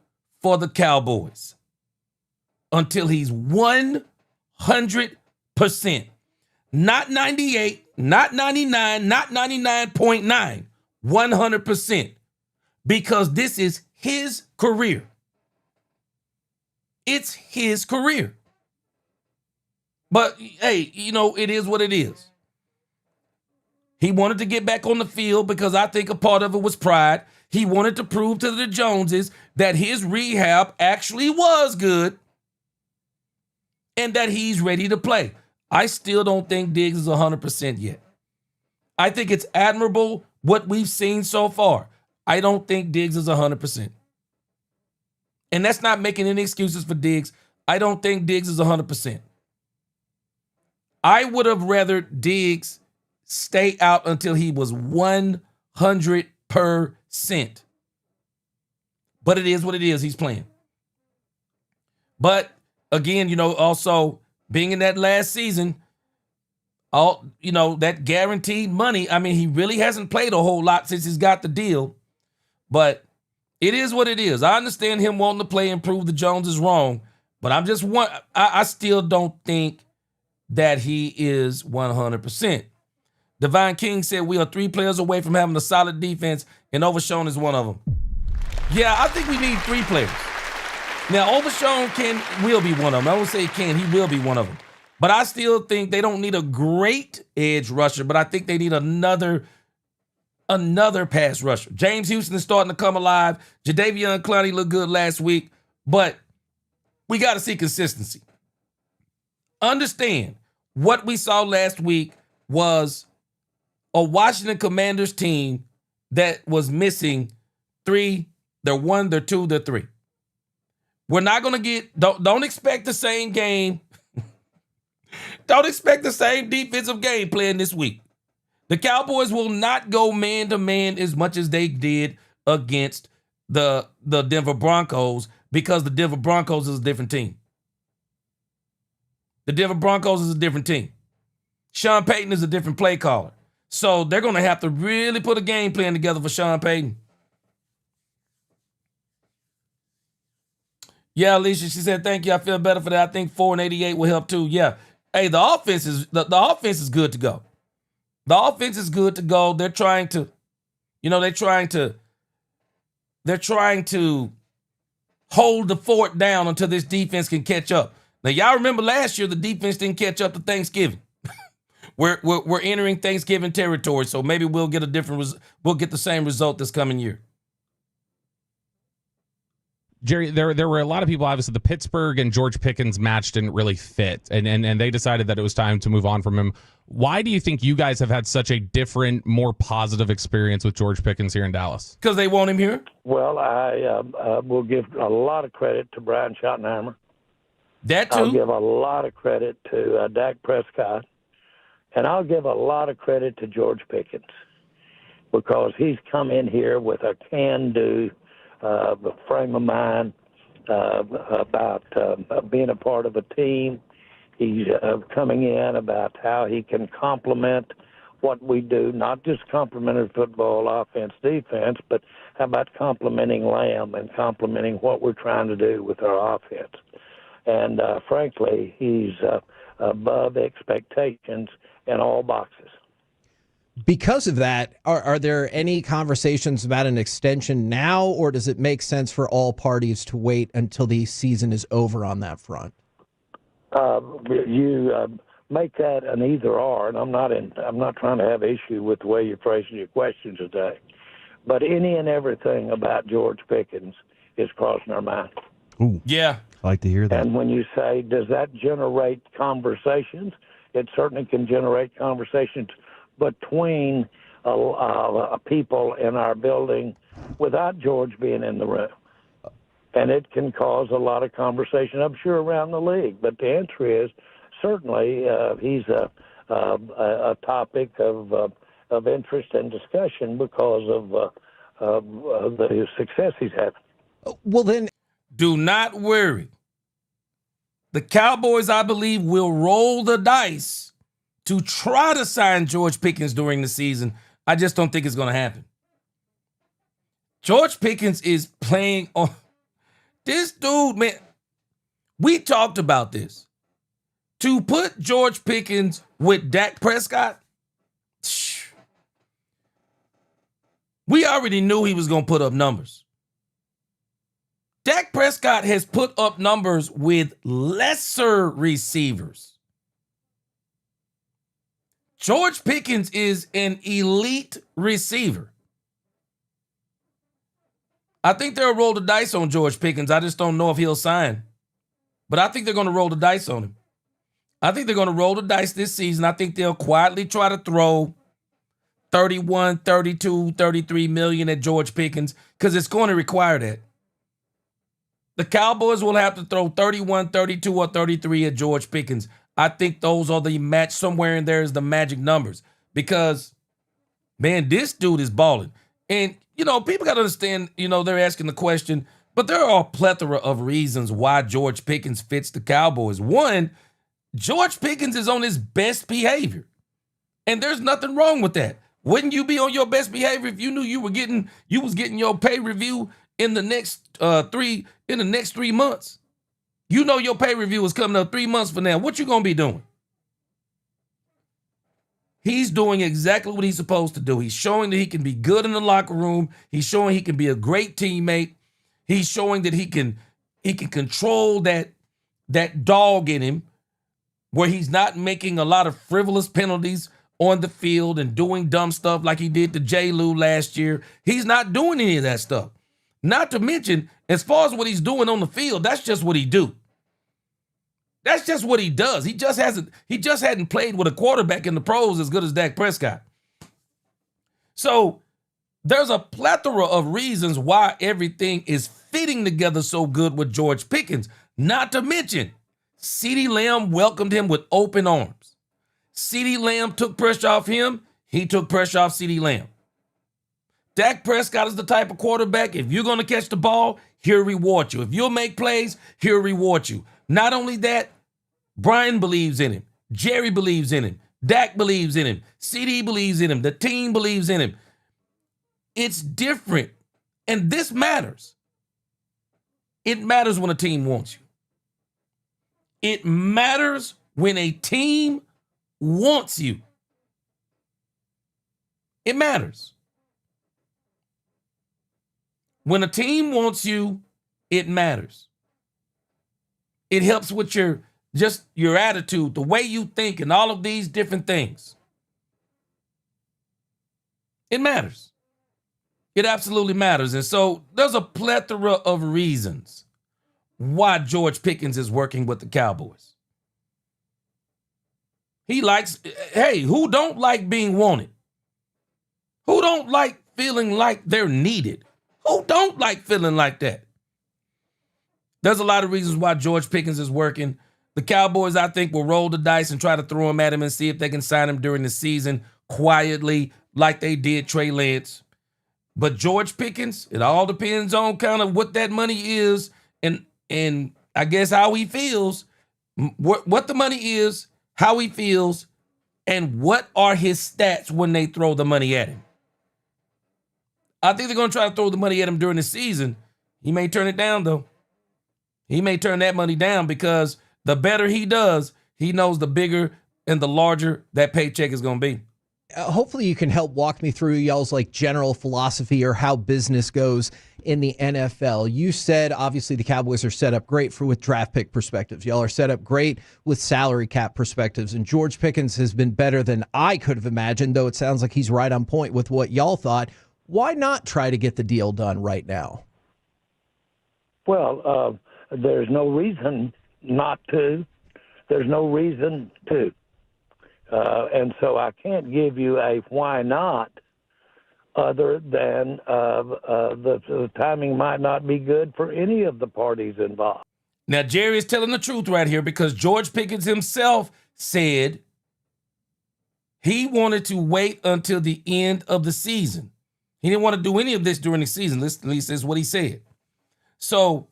for the Cowboys until he's 100%. Not 98, not 99, not 99.9, 100%. Because this is his career. It's his career. But, hey, it is what it is. He wanted to get back on the field because I think a part of it was pride. He wanted to prove to the Joneses that his rehab actually was good and that he's ready to play. I still don't think Diggs is 100% yet. I think it's admirable what we've seen so far. I don't think Diggs is 100%. And that's not making any excuses for Diggs. I don't think Diggs is 100%. I would have rather Diggs stay out until he was 100%. But it is what it is. He's playing. But again, also being in that last season, that guaranteed money. I mean, he really hasn't played a whole lot since he's got the deal. But it is what it is. I understand him wanting to play and prove the Joneses wrong. But I still don't think that he is 100%. Divine King said we are 3 players away from having a solid defense, and Overshown is one of them. Yeah, I think we need 3 players. Now, Overshown will be one of them. I won't say he will be one of them. But I still think they don't need a great edge rusher, but I think they need another pass rusher. James Houston is starting to come alive. Jadeveon Clowney looked good last week, but we got to see consistency. Understand, what we saw last week was a Washington Commanders team that was missing 3. They're 1, they're 2, they're 3. We're not going to don't expect the same game. Don't expect the same defensive game playing this week. The Cowboys will not go man-to-man as much as they did against the Denver Broncos because the Denver Broncos is a different team. The Denver Broncos is a different team. Sean Payton is a different play caller. So they're going to have to really put a game plan together for Sean Payton. Yeah, Alicia, she said, thank you. I feel better for that. I think 4-88 will help too. Yeah. Hey, the offense is good to go. The offense is good to go. They're trying to they're trying to hold the fort down until this defense can catch up. Now, y'all remember last year the defense didn't catch up to Thanksgiving. We're entering Thanksgiving territory, so maybe we'll get we'll get the same result this coming year. Jerry, there were a lot of people, obviously the Pittsburgh and George Pickens match didn't really fit, and they decided that it was time to move on from him. Why do you think you guys have had such a different, more positive experience with George Pickens here in Dallas? Because they want him here? Well, I will give a lot of credit to Brian Schottenheimer. That too? I'll give a lot of credit to Dak Prescott. And I'll give a lot of credit to George Pickens because he's come in here with a can-do frame of mind about being a part of a team. He's coming in about how he can complement what we do, not just complementary football, offense, defense, but how about complementing Lamb and complementing what we're trying to do with our offense. And frankly, he's above expectations in all boxes. Because of that, are there any conversations about an extension now, or does it make sense for all parties to wait until the season is over on that front? You make that an either or, and I'm not trying to have issue with the way you're phrasing your question today. But any and everything about George Pickens is crossing our mind. Ooh, yeah, I like to hear that. And when you say, does that generate conversations? It certainly can generate conversations between people in our building without George being in the room. And it can cause a lot of conversation, I'm sure, around the league. But the answer is certainly he's a topic of interest and discussion because of the success he's had. Well, then, do not worry. The Cowboys, I believe, will roll the dice to try to sign George Pickens during the season. I just don't think it's going to happen. George Pickens is playing on this dude, man. We talked about this. To put George Pickens with Dak Prescott, we already knew he was going to put up numbers. Dak Prescott has put up numbers with lesser receivers. George Pickens is an elite receiver. I think they'll roll the dice on George Pickens. I just don't know if he'll sign. But I think they're going to roll the dice on him. I think they're going to roll the dice this season. I think they'll quietly try to throw 31, 32, 33 million at George Pickens because it's going to require that. The Cowboys will have to throw 31, 32, or 33 at George Pickens. I think those are the match. Somewhere in there is the magic numbers because, man, this dude is balling. And, people got to understand, they're asking the question, but there are a plethora of reasons why George Pickens fits the Cowboys. One, George Pickens is on his best behavior. And there's nothing wrong with that. Wouldn't you be on your best behavior if you knew you was getting your pay review in the next 3 months? Your pay review is coming up 3 months from now. What you gonna be doing? He's doing exactly what he's supposed to do. He's showing that he can be good in the locker room. He's showing he can be a great teammate. He's showing that he can control that dog in him, where he's not making a lot of frivolous penalties on the field and doing dumb stuff like he did to J. Lou last year. He's not doing any of that stuff. Not to mention, as far as what he's doing on the field, that's just what he do. That's just what he does. He just hadn't played with a quarterback in the pros as good as Dak Prescott. So there's a plethora of reasons why everything is fitting together so good with George Pickens. Not to mention, CeeDee Lamb welcomed him with open arms. CeeDee Lamb took pressure off him. He took pressure off CeeDee Lamb. Dak Prescott is the type of quarterback, if you're going to catch the ball, he'll reward you. If you'll make plays, he'll reward you. Not only that, Brian believes in him. Jerry believes in him. Dak believes in him. CD believes in him. The team believes in him. It's different. And this matters. It matters when a team wants you. It matters when a team wants you. It matters. When a team wants you, it matters. It helps with your attitude, the way you think, and all of these different things. It matters. It absolutely matters. And so there's a plethora of reasons why George Pickens is working with the Cowboys. Who don't like being wanted? Who don't like feeling like they're needed? Who don't like feeling like that? There's a lot of reasons why George Pickens is working. The Cowboys, I think, will roll the dice and try to throw him at him and see if they can sign him during the season quietly like they did Trey Lance. But George Pickens, it all depends on kind of what that money is and I guess how he feels, what the money is, how he feels, and what are his stats when they throw the money at him. I think they're going to try to throw the money at him during the season. He may turn it down, though. He may turn that money down because the better he does, he knows the bigger and the larger that paycheck is going to be. Hopefully you can help walk me through y'all's like general philosophy or how business goes in the NFL. You said obviously the Cowboys are set up great with draft pick perspectives. Y'all are set up great with salary cap perspectives. And George Pickens has been better than I could have imagined, though it sounds like he's right on point with what y'all thought. Why not try to get the deal done right now? Well, there's no reason not to. There's no reason to. And so I can't give you a why not other than the timing might not be good for any of the parties involved. Now, Jerry is telling the truth right here because George Pickens himself said he wanted to wait until the end of the season. He didn't want to do any of this during the season. At least this is what he said. So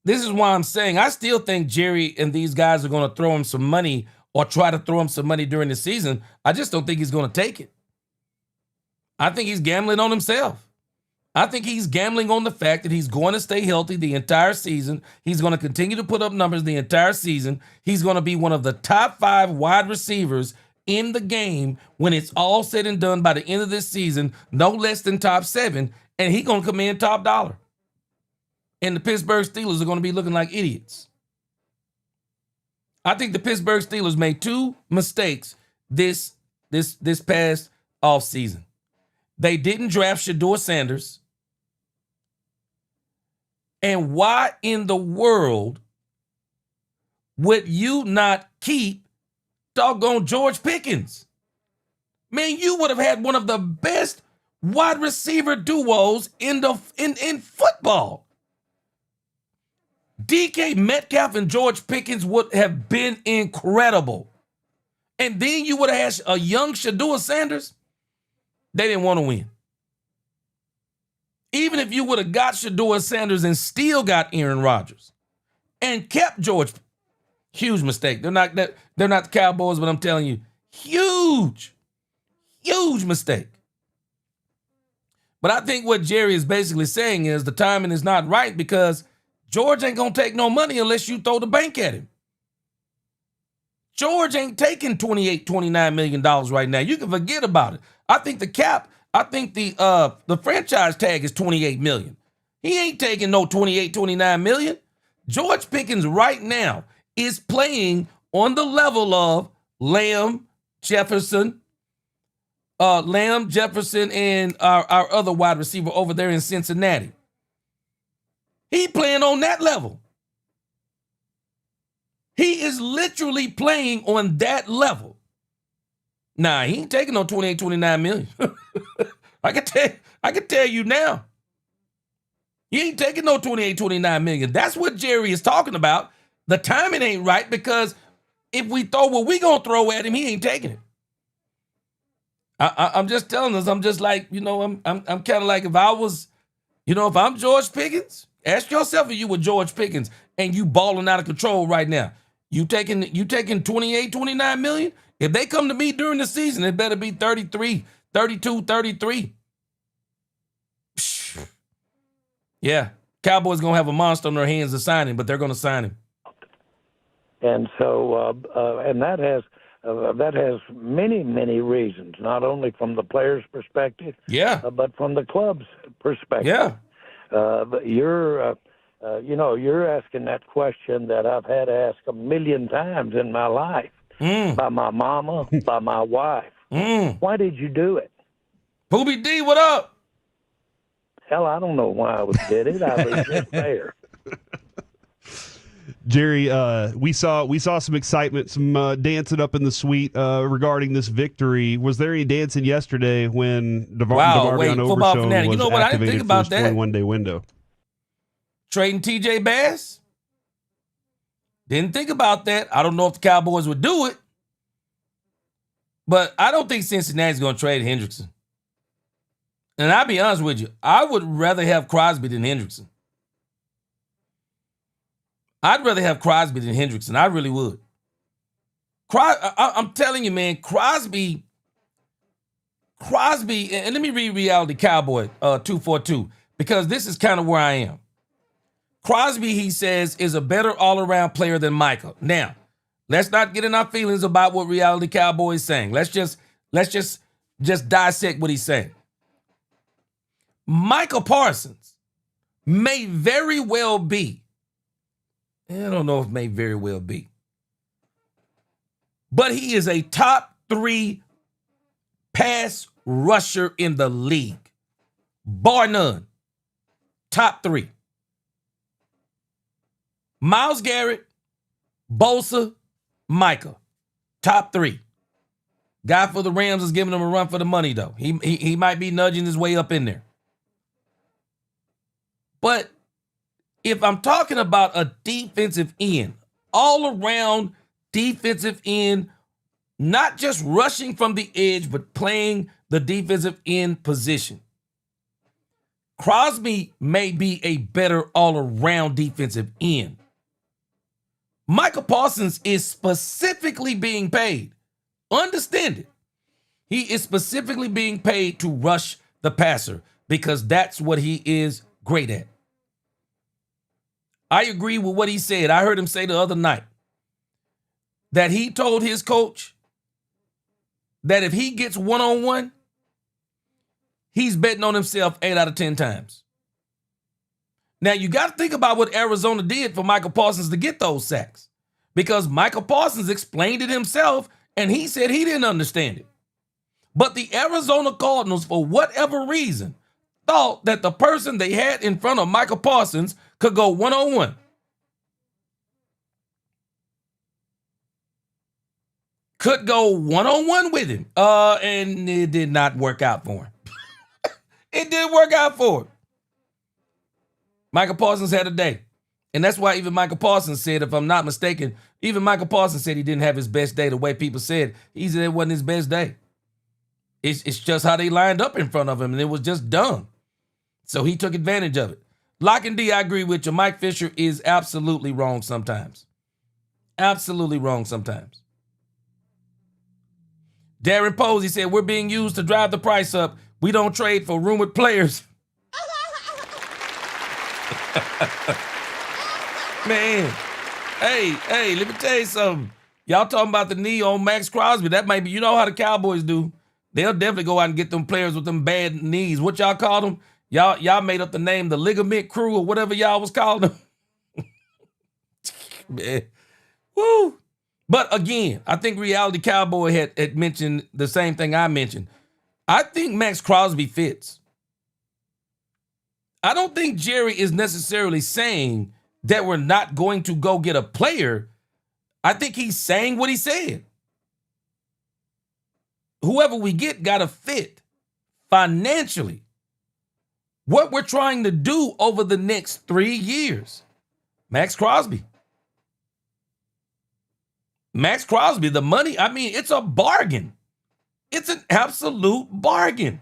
this is why I'm saying I still think Jerry and these guys are going to throw him some money or try to throw him some money during the season. I just don't think he's going to take it. I think he's gambling on himself. I think he's gambling on the fact that he's going to stay healthy the entire season. He's going to continue to put up numbers the entire season. He's going to be one of the top 5 wide receivers in the game when it's all said and done by the end of this season, no less than top 7, and he's going to come in top dollar. And the Pittsburgh Steelers are going to be looking like idiots. I think the Pittsburgh Steelers made 2 mistakes this past offseason. They didn't draft Shedeur Sanders. And why in the world would you not keep doggone George Pickens? Man, you would have had one of the best wide receiver duos in football. DK Metcalf and George Pickens would have been incredible. And then you would have had a young Shedeur Sanders. They didn't want to win. Even if you would have got Shedeur Sanders and still got Aaron Rodgers and kept George, huge mistake. They're not the Cowboys, but I'm telling you, huge mistake. But I think what Jerry is basically saying is the timing is not right because George ain't going to take no money unless you throw the bank at him. George ain't taking $28, $29 million right now. You can forget about it. I think the franchise tag is $28 million. He ain't taking no $28, $29 million. George Pickens right now is playing on the level of Lamb, Jefferson, and our other wide receiver over there in Cincinnati. He playing on that level. He is literally playing on that level. Nah, he ain't taking no $28, $29 million. I can tell you now. He ain't taking no $28, $29 million. That's what Jerry is talking about. The timing ain't right because if we throw what we gonna throw at him, he ain't taking it. I'm just telling us. I'm just like, I'm kind of like if I was, if I'm George Pickens, ask yourself if you were George Pickens and you balling out of control right now. You taking $28, $29 million? If they come to me during the season, it better be 33, 32, 33. Yeah, Cowboys going to have a monster on their hands to sign him, but they're going to sign him. And so, and that has many, many reasons, not only from the player's perspective, yeah, but from the club's perspective. Yeah. But you're asking that question that I've had asked a million times in my life by my mama, by my wife. Why did you do it? Poobie D, what up? Hell, I don't know why I did it. I was just there. Jerry, we saw some excitement, some dancing up in the suite regarding this victory. Was there any dancing yesterday when DeMarvion Overshown was what? I didn't think activated about for his 21-day window? Trading TJ Bass? Didn't think about that. I don't know if the Cowboys would do it, but I don't think Cincinnati's going to trade Hendrickson. And I'll be honest with you, I would rather have Crosby than Hendrickson. I'd rather have Crosby than Hendrickson. I really would. I'm telling you, man, Crosby, and let me read Reality Cowboy 242, because this is kind of where I am. Crosby, he says, is a better all-around player than Michael. Now, let's not get in our feelings about what Reality Cowboy is saying. Let's just dissect what he's saying. Michael Parsons may very well be, I don't know if may very well be, but he is a top 3 pass rusher in the league. Bar none. Top 3. Myles Garrett, Bosa, Micah. Top 3. Guy for the Rams is giving him a run for the money, though. He might be nudging his way up in there. But if I'm talking about a defensive end, all around defensive end, not just rushing from the edge, but playing the defensive end position, Crosby may be a better all-around defensive end. Michael Parsons is specifically being paid. Understand it. He is specifically being paid to rush the passer because that's what he is great at. I agree with what he said. I heard him say the other night that he told his coach that if he gets one-on-one, he's betting on himself 8 out of 10 times. Now, you got to think about what Arizona did for Michael Parsons to get those sacks, because Michael Parsons explained it himself, and he said he didn't understand it. But the Arizona Cardinals, for whatever reason, thought that the person they had in front of Michael Parsons could go one-on-one. Could go one-on-one with him. And it did not work out for him. It didn't work out for him. Michael Parsons had a day. And that's why even Michael Parsons said, if I'm not mistaken, even Michael Parsons said he didn't have his best day the way people said. He said it wasn't his best day. It's just how they lined up in front of him, and it was just dumb. So he took advantage of it. Lock and D, I agree with you. Mike Fisher is absolutely wrong sometimes. Absolutely wrong sometimes. Darren Posey said, we're being used to drive the price up. We don't trade for rumored players. Man, hey, let me tell you something. Y'all talking about the knee on Maxx Crosby. That might be, you know how the Cowboys do. They'll definitely go out and get them players with them bad knees. What y'all call them? Y'all made up the name, the ligament crew or whatever y'all was calling them. Man. Woo. But again, I think Reality Cowboy had mentioned the same thing I mentioned. I think Maxx Crosby fits. I don't think Jerry is necessarily saying that we're not going to go get a player. I think he's saying what he said. Whoever we get got to fit financially. What we're trying to do over the next 3 years. Maxx Crosby. Maxx Crosby, the money, I mean, it's a bargain. It's an absolute bargain.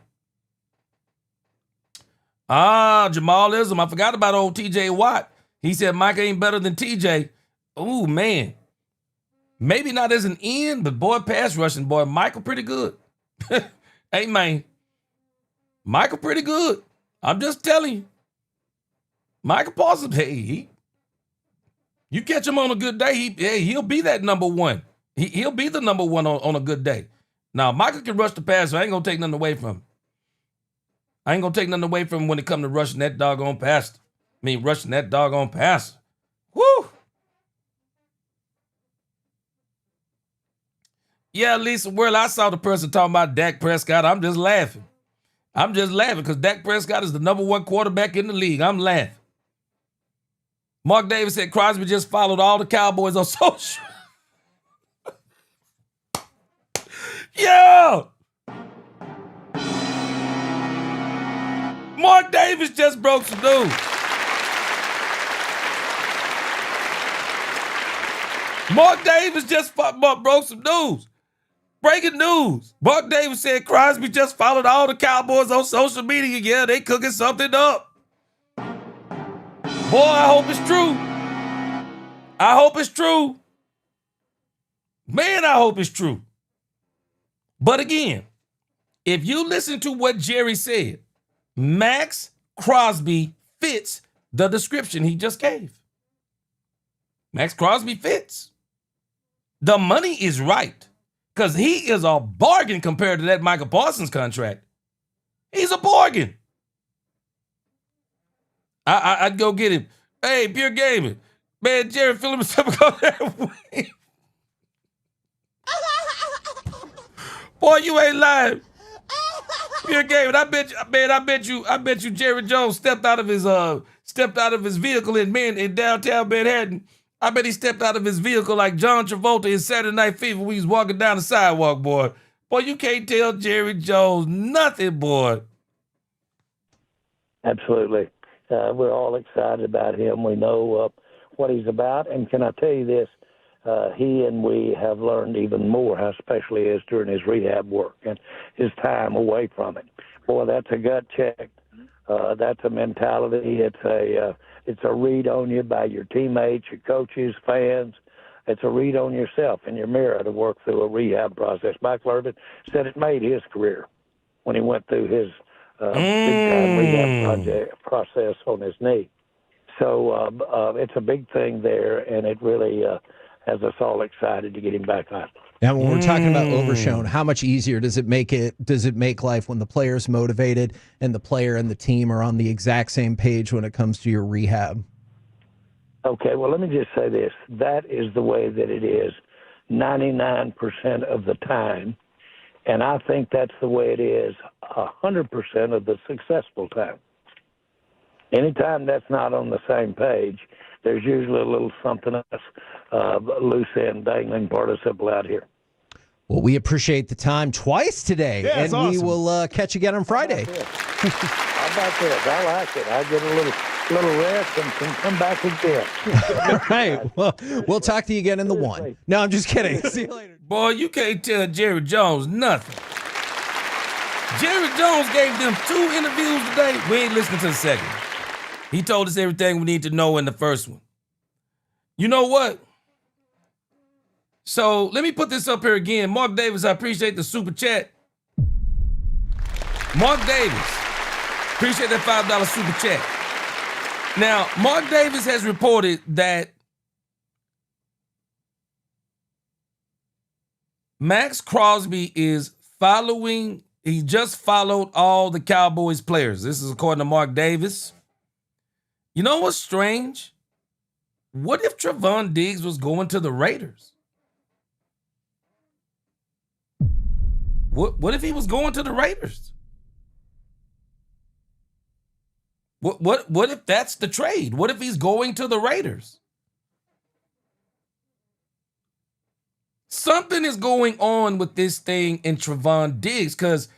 Jamalism. I forgot about old TJ Watt. He said Mike ain't better than TJ. Oh, man. Maybe not as an end, but boy, pass rushing, boy, Michael pretty good. Hey, man. Michael pretty good. I'm just telling you. Michael Parsons, hey, you catch him on a good day, he'll be that number one. He'll be the number one on a good day. Now, Michael can rush the pass, so I ain't going to take nothing away from him. I ain't gonna take nothing away from him when it come to rushing that doggone passer. Rushing that doggone passer. Woo! Yeah, Lisa, well, I saw the person talking about Dak Prescott. I'm just laughing. I'm just laughing because Dak Prescott is the number 1 quarterback in the league. I'm laughing. Mark Davis said Crosby just followed all the Cowboys on social. Yeah! Mark Davis just broke some news. Mark Davis just broke some news. Breaking news. Mark Davis said Crosby just followed all the Cowboys on social media. Yeah, they cooking something up. Boy, I hope it's true. I hope it's true. Man, I hope it's true. But again, if you listen to what Jerry said, Maxx Crosby fits the description he just gave. Maxx Crosby fits. The money is right because he is a bargain compared to that Michael Parsons contract. He's a bargain. I'd go get him. Hey, Pure Gaming. Man, Jerry fill himself go that way. Boy, you ain't lying. Pure Gaming. I bet you Jerry Jones stepped out of his vehicle in downtown Manhattan. I bet he stepped out of his vehicle like John Travolta in Saturday Night Fever when he was walking down the sidewalk, boy. Boy, you can't tell Jerry Jones nothing, boy. Absolutely. We're all excited about him. We know what he's about. And can I tell you this? He and we have learned even more how special he is during his rehab work and his time away from it. Boy, that's a gut check. That's a mentality. It's a read on you by your teammates, your coaches, fans. It's a read on yourself in your mirror to work through a rehab process. Michael Irvin said it made his career when he went through his big-time rehab process on his knee. So it's a big thing there, and it really has us all excited to get him back on. Now, when we're talking about overshown, how much easier does it make life when the player's motivated and the player and the team are on the exact same page when it comes to your rehab? Okay, well, let me just say this. That is the way that it is 99% of the time, and I think that's the way it is 100% of the successful time. Anytime that's not on the same page, there's usually a little something else, loose end, dangling participle out here. Well, we appreciate the time twice today, Yeah, and awesome. we will catch you again on Friday. How about this? I like it. I get a little rest and can come back again. All right. Well, we'll talk to you again in the one. No, I'm just kidding. See you later. Boy, you can't tell Jerry Jones nothing. Jerry Jones gave them 2 interviews today. We ain't listening to the second one. He told us everything we need to know in the first one. You know what? So let me put this up here again. Mark Davis, I appreciate the super chat. Mark Davis, appreciate that $5 super chat. Now, Mark Davis has reported that Maxx Crosby is following, he just followed all the Cowboys players. This is according to Mark Davis. You know what's strange? What if Trevon Diggs was going to the Raiders? What if he was going to the Raiders? What if that's the trade? What if he's going to the Raiders? Something is going on with this thing in Trevon Diggs because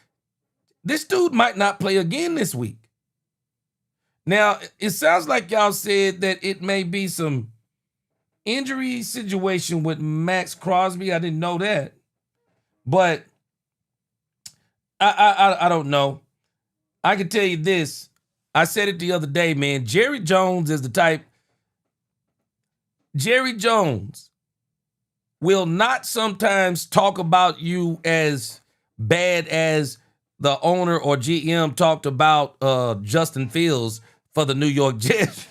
this dude might not play again this week. Now, it sounds like y'all said that it may be some injury situation with Maxx Crosby. I didn't know that. But I don't know. I can tell you this. I said it the other day, man. Jerry Jones is the type. Jerry Jones will not sometimes talk about you as bad as the owner or GM talked about Justin Fields for the New York Jets.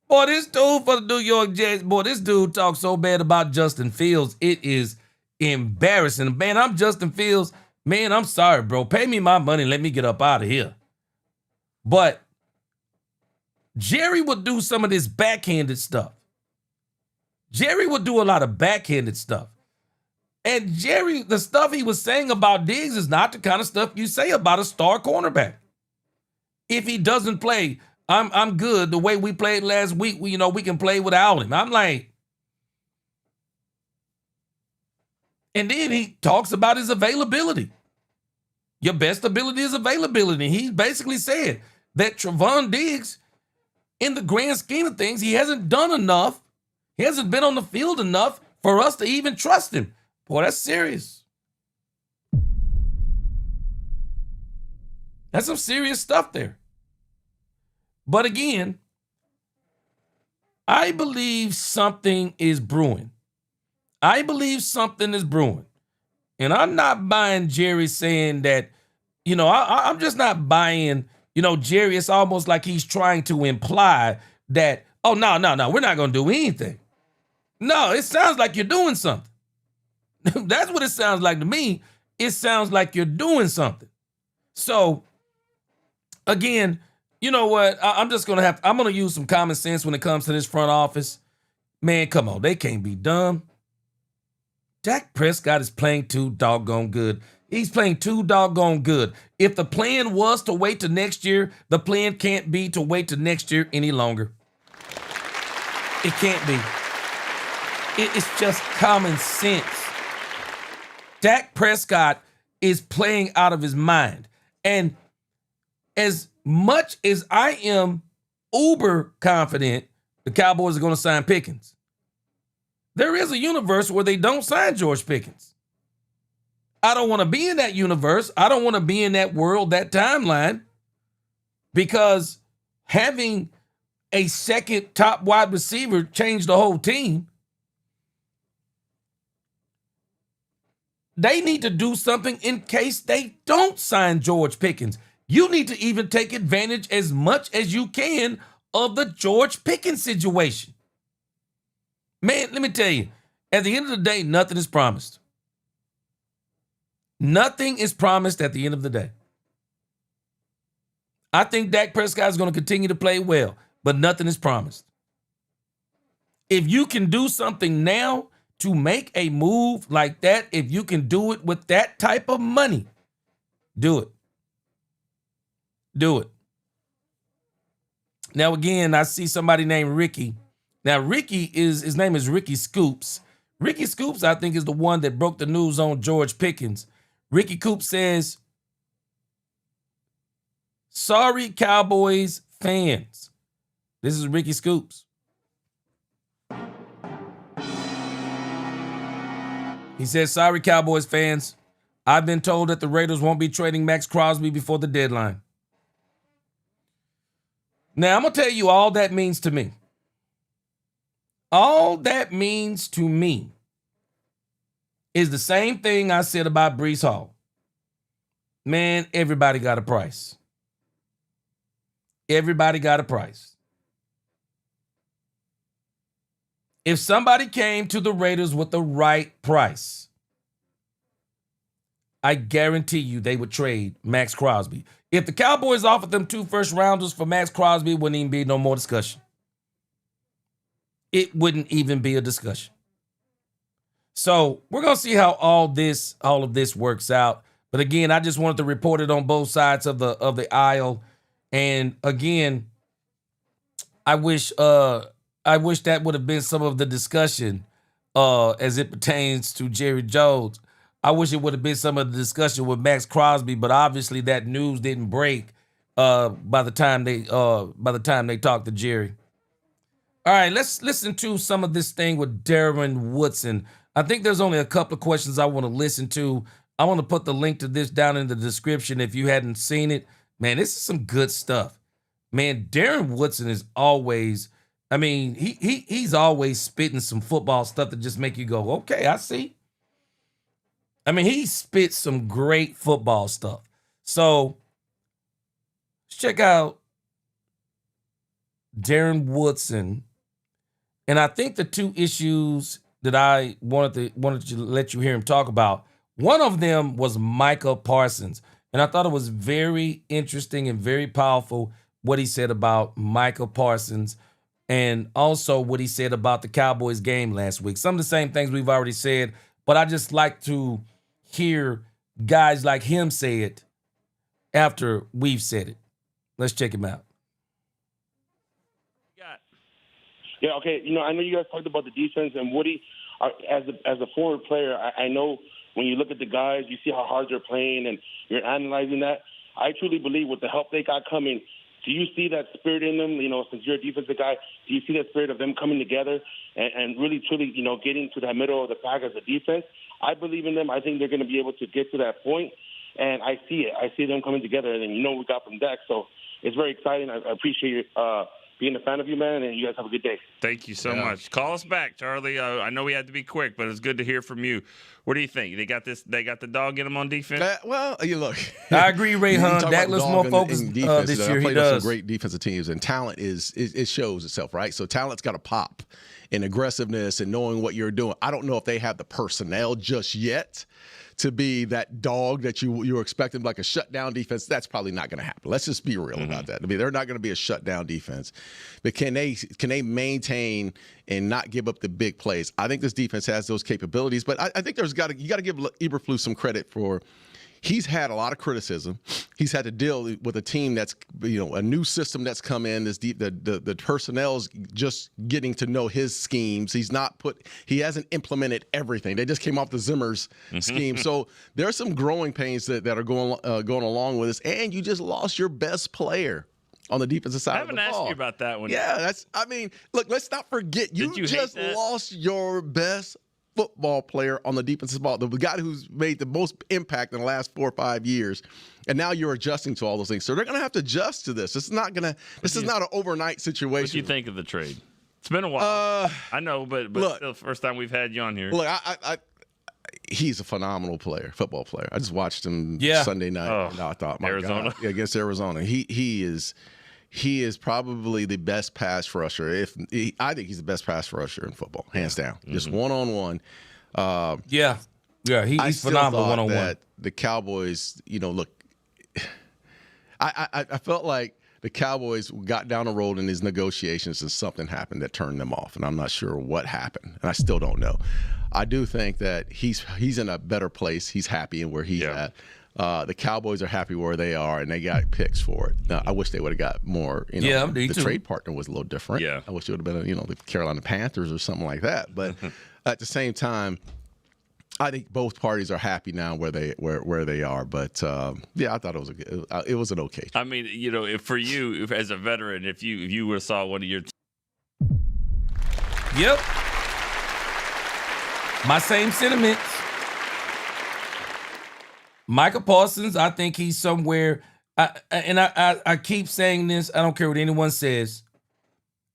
Boy, this dude for the New York Jets, boy, this dude talks so bad about Justin Fields. It is embarrassing. Man, I'm Justin Fields. Man, I'm sorry, bro. Pay me my money and let me get up out of here. But Jerry would do some of this backhanded stuff. Jerry would do a lot of backhanded stuff. And Jerry, the stuff he was saying about Diggs is not the kind of stuff you say about a star cornerback. If he doesn't play, I'm good. The way we played last week, we can play without him. I'm like, and then he talks about his availability. Your best ability is availability. He basically said that Trevon Diggs, in the grand scheme of things, he hasn't done enough. He hasn't been on the field enough for us to even trust him. Boy, that's serious. That's some serious stuff there. But again, I believe something is brewing. I believe something is brewing. And I'm not buying Jerry saying that, I'm just not buying, Jerry, it's almost like he's trying to imply that, oh, no, we're not going to do anything. No, it sounds like you're doing something. That's what it sounds like to me. It sounds like you're doing something. So, again, you know what? I'm going to use some common sense when it comes to this front office. Man, come on. They can't be dumb. Dak Prescott is playing too doggone good. He's playing too doggone good. If the plan was to wait till next year, the plan can't be to wait till next year any longer. It can't be. It's just common sense. Dak Prescott is playing out of his mind. And as much as I am uber confident the Cowboys are going to sign Pickens, there is a universe where they don't sign George Pickens. I don't want to be in that universe. I don't want to be in that world, that timeline, because having a second top wide receiver changed the whole team. They need to do something in case they don't sign George Pickens. You need to even take advantage as much as you can of the George Pickens situation. Man, let me tell you, at the end of the day, nothing is promised. Nothing is promised at the end of the day. I think Dak Prescott is going to continue to play well, but nothing is promised. If you can do something now to make a move like that, if you can do it with that type of money, do it. Do it. Now, again, I see somebody named Ricky. Now, his name is Ricky Scoops. Ricky Scoops, I think, is the one that broke the news on George Pickens. Ricky Scoops says, sorry, Cowboys fans. This is Ricky Scoops. He says, sorry, Cowboys fans. I've been told that the Raiders won't be trading Maxx Crosby before the deadline. Now, I'm going to tell you all that means to me. All that means to me is the same thing I said about Breece Hall. Man, everybody got a price. Everybody got a price. If somebody came to the Raiders with the right price, I guarantee you they would trade Maxx Crosby. If the Cowboys offered them 2 first-rounders for Maxx Crosby, it wouldn't even be no more discussion. It wouldn't even be a discussion. So we're going to see how all of this works out. But again, I just wanted to report it on both sides of the aisle. And again, I wish that would have been some of the discussion as it pertains to Jerry Jones. I wish it would have been some of the discussion with Maxx Crosby, but obviously that news didn't break by the time they talked to Jerry. All right, let's listen to some of this thing with Darren Woodson. I think there's only a couple of questions I want to listen to. I want to put the link to this down in the description if you hadn't seen it. Man, this is some good stuff. Man, Darren Woodson is always, he's always spitting some football stuff that just make you go, okay, I see. He spits some great football stuff. So let's check out Darren Woodson. And I think the two issues that I wanted to let you hear him talk about, One of them was Micah Parsons. And I thought it was very interesting and very powerful what he said about Micah Parsons and also what he said about the Cowboys game last week. Some of the same things we've already said, but I just like to hear guys like him say it after we've said it. Let's check him out. Yeah, okay. I know you guys talked about the defense, and Woody, as a forward player, I know when you look at the guys, you see how hard they're playing, and you're analyzing that. I truly believe with the help they got coming, do you see that spirit in them? Since you're a defensive guy, do you see that spirit of them coming together and really, truly, getting to that middle of the pack as a defense? I believe in them. I think they're going to be able to get to that point, and I see it. I see them coming together, and we got from Dak. So it's very exciting. I appreciate being a fan of you, man, and you guys have a good day. Thank you so much. Call us back, Charlie. I know we had to be quick, but it's good to hear from you. What do you think? They got the dog in them on defense? You look. I agree, Rayhan. Dak looks more focused this year. He does. Some great defensive teams, and talent it shows itself, right? So talent's got to pop in aggressiveness and knowing what you're doing. I don't know if they have the personnel just yet to be that dog that you're expecting, like a shutdown defense. That's probably not going to happen. Let's just be real about that. I mean, they're not going to be a shutdown defense. But can they maintain and not give up the big plays? I think this defense has those capabilities. But I think you got to give Eberflus some credit for. He's had a lot of criticism. He's had to deal with a team that's, a new system that's come in. The personnel's just getting to know his schemes. He hasn't implemented everything. They just came off the Zimmer's scheme. So there are some growing pains that are going along with this. And you just lost your best player on the defensive side of the ball. I haven't asked you about that one. Yeah, look, let's not forget. You just lost your best football player on the defensive ball, the guy who's made the most impact in the last 4 or 5 years, and now you're adjusting to all those things. So they're going to have to adjust to this. This is not an overnight situation. What do you think of the trade? It's been a while. I know, but look, still the first time we've had you on here. Look, he's a phenomenal football player. I just watched him Sunday night. And I thought, Arizona. God, against Arizona, he is probably the best pass rusher. I think he's the best pass rusher in football, hands down. Just one-on-one. He's phenomenal one-on-one. That the Cowboys, look, I felt like the Cowboys got down the road in these negotiations and something happened that turned them off, and I'm not sure what happened, and I still don't know. I do think that he's in a better place. He's happy in where he's at. The Cowboys are happy where they are, and they got picks for it. Now, I wish they would have got more. The trade partner was a little different. Yeah. I wish it would have been, the Carolina Panthers or something like that. But at the same time, I think both parties are happy now where they are. But I thought it was an okay trade. I mean, if for you, as a veteran, if you would have saw one of your. Yep. My same sentiments. Micah Parsons, I think he's somewhere, I keep saying this, I don't care what anyone says.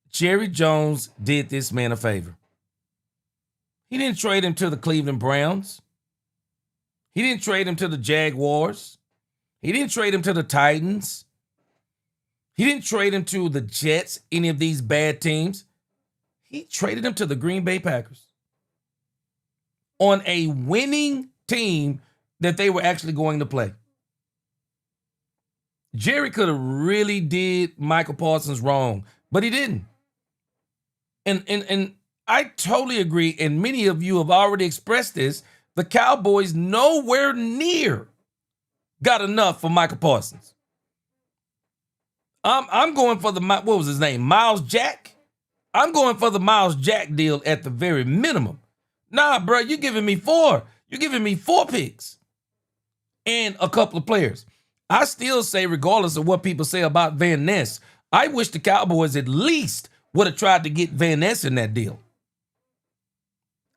Jerry Jones did this man a favor. He didn't trade him to the Cleveland Browns. He didn't trade him to the Jaguars. He didn't trade him to the Titans. He didn't trade him to the Jets, any of these bad teams. He traded him to the Green Bay Packers on a winning team that they were actually going to play. Jerry could have really did Michael Parsons wrong, but he didn't. And I totally agree, and many of you have already expressed this, the Cowboys nowhere near got enough for Michael Parsons. I'm going for what was his name? Miles Jack? I'm going for the Miles Jack deal at the very minimum. Nah, bro, you're giving me 4. You're giving me 4 picks. And a couple of players. I still say, regardless of what people say about Van Ness, I wish the Cowboys at least would have tried to get Van Ness in that deal.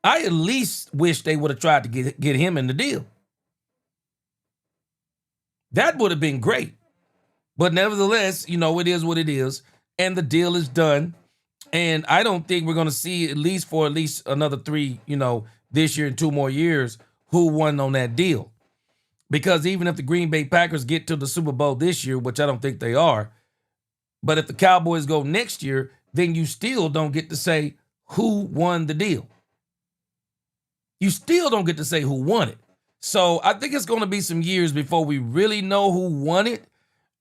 I at least wish they would have tried to get him in the deal. That would have been great. But nevertheless, it is what it is. And the deal is done. And I don't think we're going to see at least another 3, this year and 2 more years, who won on that deal. Because even if the Green Bay Packers get to the Super Bowl this year, which I don't think they are, but if the Cowboys go next year, then you still don't get to say who won the deal. You still don't get to say who won it. So I think it's going to be some years before we really know who won it.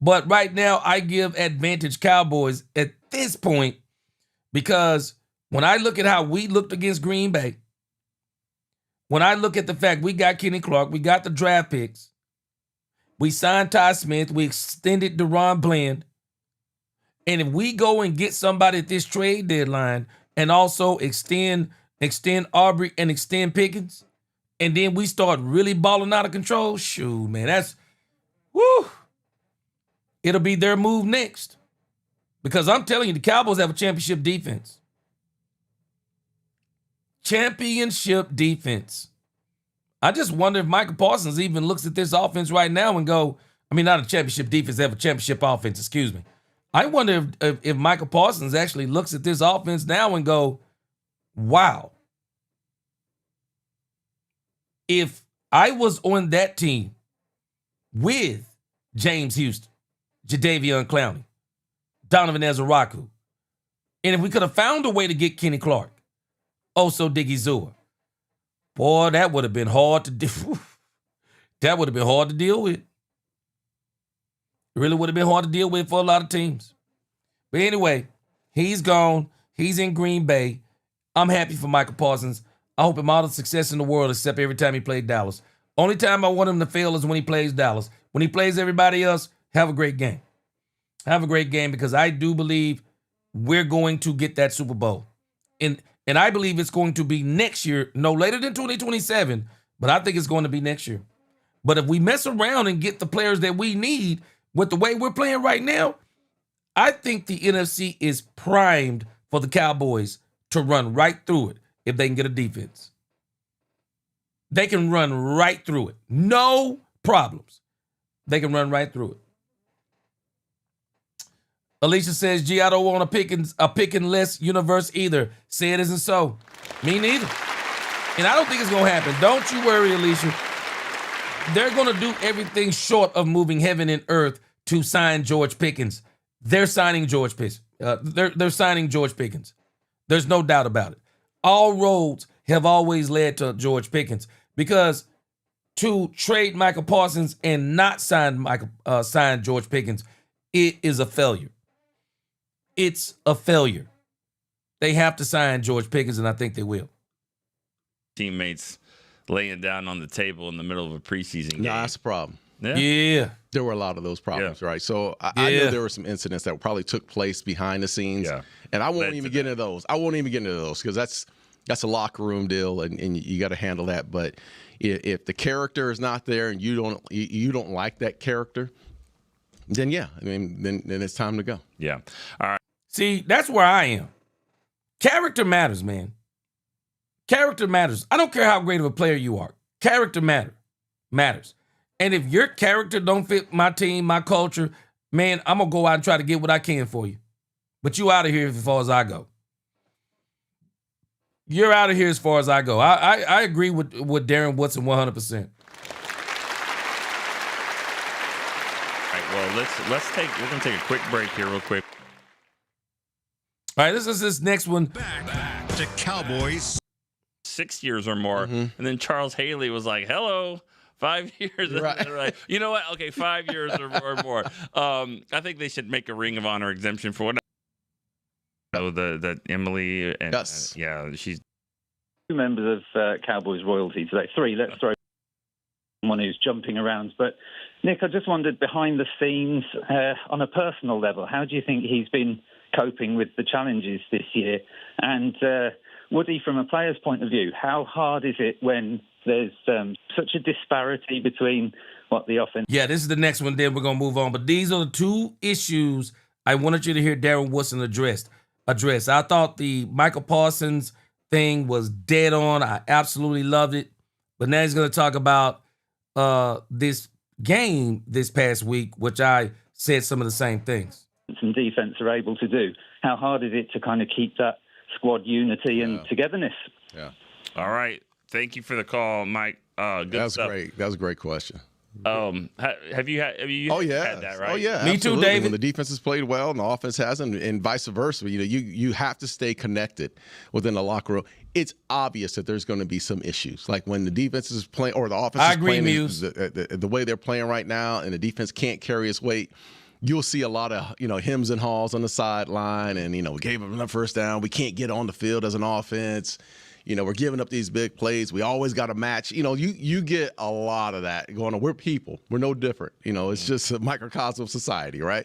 But right now, I give advantage Cowboys at this point because when I look at how we looked against Green Bay, when I look at the fact we got Kenny Clark, we got the draft picks, we signed Ty Smith, we extended Deron Bland, and if we go and get somebody at this trade deadline and also extend Aubrey and extend Pickens, and then we start really balling out of control, shoot, man, that's, woo. It'll be their move next. Because I'm telling you, the Cowboys have a championship defense. Championship defense. I just wonder if Michael Parsons even looks at this offense right now and go, I mean, not a championship defense, they have a championship offense, excuse me. I wonder if Michael Parsons actually looks at this offense now and go, wow. If I was on that team with James Houston, Jadeveon Clowney, Donovan Ezeraku, and if we could have found a way to get Kenny Clark, also Diggy Zua, boy, that would have been hard to do. That would have been hard to deal with. It really would have been hard to deal with for a lot of teams. But anyway, he's gone. He's in Green Bay. I'm happy for Michael Parsons. I hope him all the success in the world except every time he played Dallas. Only time I want him to fail is when he plays Dallas. When he plays everybody else, have a great game. Have a great game because I do believe we're going to get that Super Bowl. And I believe it's going to be next year, no later than 2027, but I think it's going to be next year. But if we mess around and get the players that we need with the way we're playing right now, I think the NFC is primed for the Cowboys to run right through it if they can get a defense. They can run right through it. No problems. They can run right through it. Alicia says, gee, I don't want a picking-less universe either. Say it isn't so. Me neither. And I don't think it's going to happen. Don't you worry, Alicia. They're going to do everything short of moving heaven and earth to sign George Pickens. They're signing George Pickens. They're signing George Pickens. There's no doubt about it. All roads have always led to George Pickens because to trade Michael Parsons and not sign George Pickens, it is a failure. It's a failure. They have to sign George Pickens, and I think they will. Teammates laying down on the table in the middle of a preseason game. No, that's a problem. Yeah. There were a lot of those problems, right? So I know there were some incidents that probably took place behind the scenes. Yeah. And I won't even get into those. I won't even get into those because that's a locker room deal, and you got to handle that. But if the character is not there and you don't like that character, then yeah, I mean, then it's time to go. Yeah. All right. See, that's where I am. Character matters, man. Character matters. I don't care how great of a player you are. Character matters. And if your character don't fit my team, my culture, man, I'm going to go out and try to get what I can for you. But you out of here as far as I go. You're out of here as far as I go. I agree with Darren Woodson 100%. All right, well, we're going to take a quick break here real quick. All right, this is this next one. Back to Cowboys. 6 years or more. And then Charles Haley was like, hello, 5 years. Right. Right. You know what? Okay, 5 years or more. I think they should make a Ring of Honor exemption for what? Oh, that Emily and yes. She's two members of Cowboys royalty today. Three. Let's throw someone who's jumping around. But Nick, I just wondered behind the scenes, on a personal level, how do you think he's been coping with the challenges this year? And Woody, from a player's point of view, how hard is it when there's such a disparity between what the offense... Yeah, this is the next one, then we're going to move on. But these are the two issues I wanted you to hear Darren Woodson address. I thought the Michael Parsons thing was dead on. I absolutely loved it. But now he's going to talk about this game this past week, which I said some of the same things. And defense are able to do. How hard is it to kind of keep that squad unity and togetherness? Yeah. All right. Thank you for the call, Mike. Good That was stuff. great. That was a great question. Have you had that, right? Oh yeah. Me absolutely. too, David. When the defense has played well and the offense hasn't, and vice versa, you have to stay connected within the locker room. It's obvious that there's going to be some issues, like when the defense is playing or the offense is playing the way they're playing right now, and the defense can't carry its weight. You'll see a lot of hems and haws on the sideline, and we gave them the first down. We can't get on the field as an offense. We're giving up these big plays. We always got to match. You get a lot of that going on. We're people. We're no different. It's just a microcosm of society, right?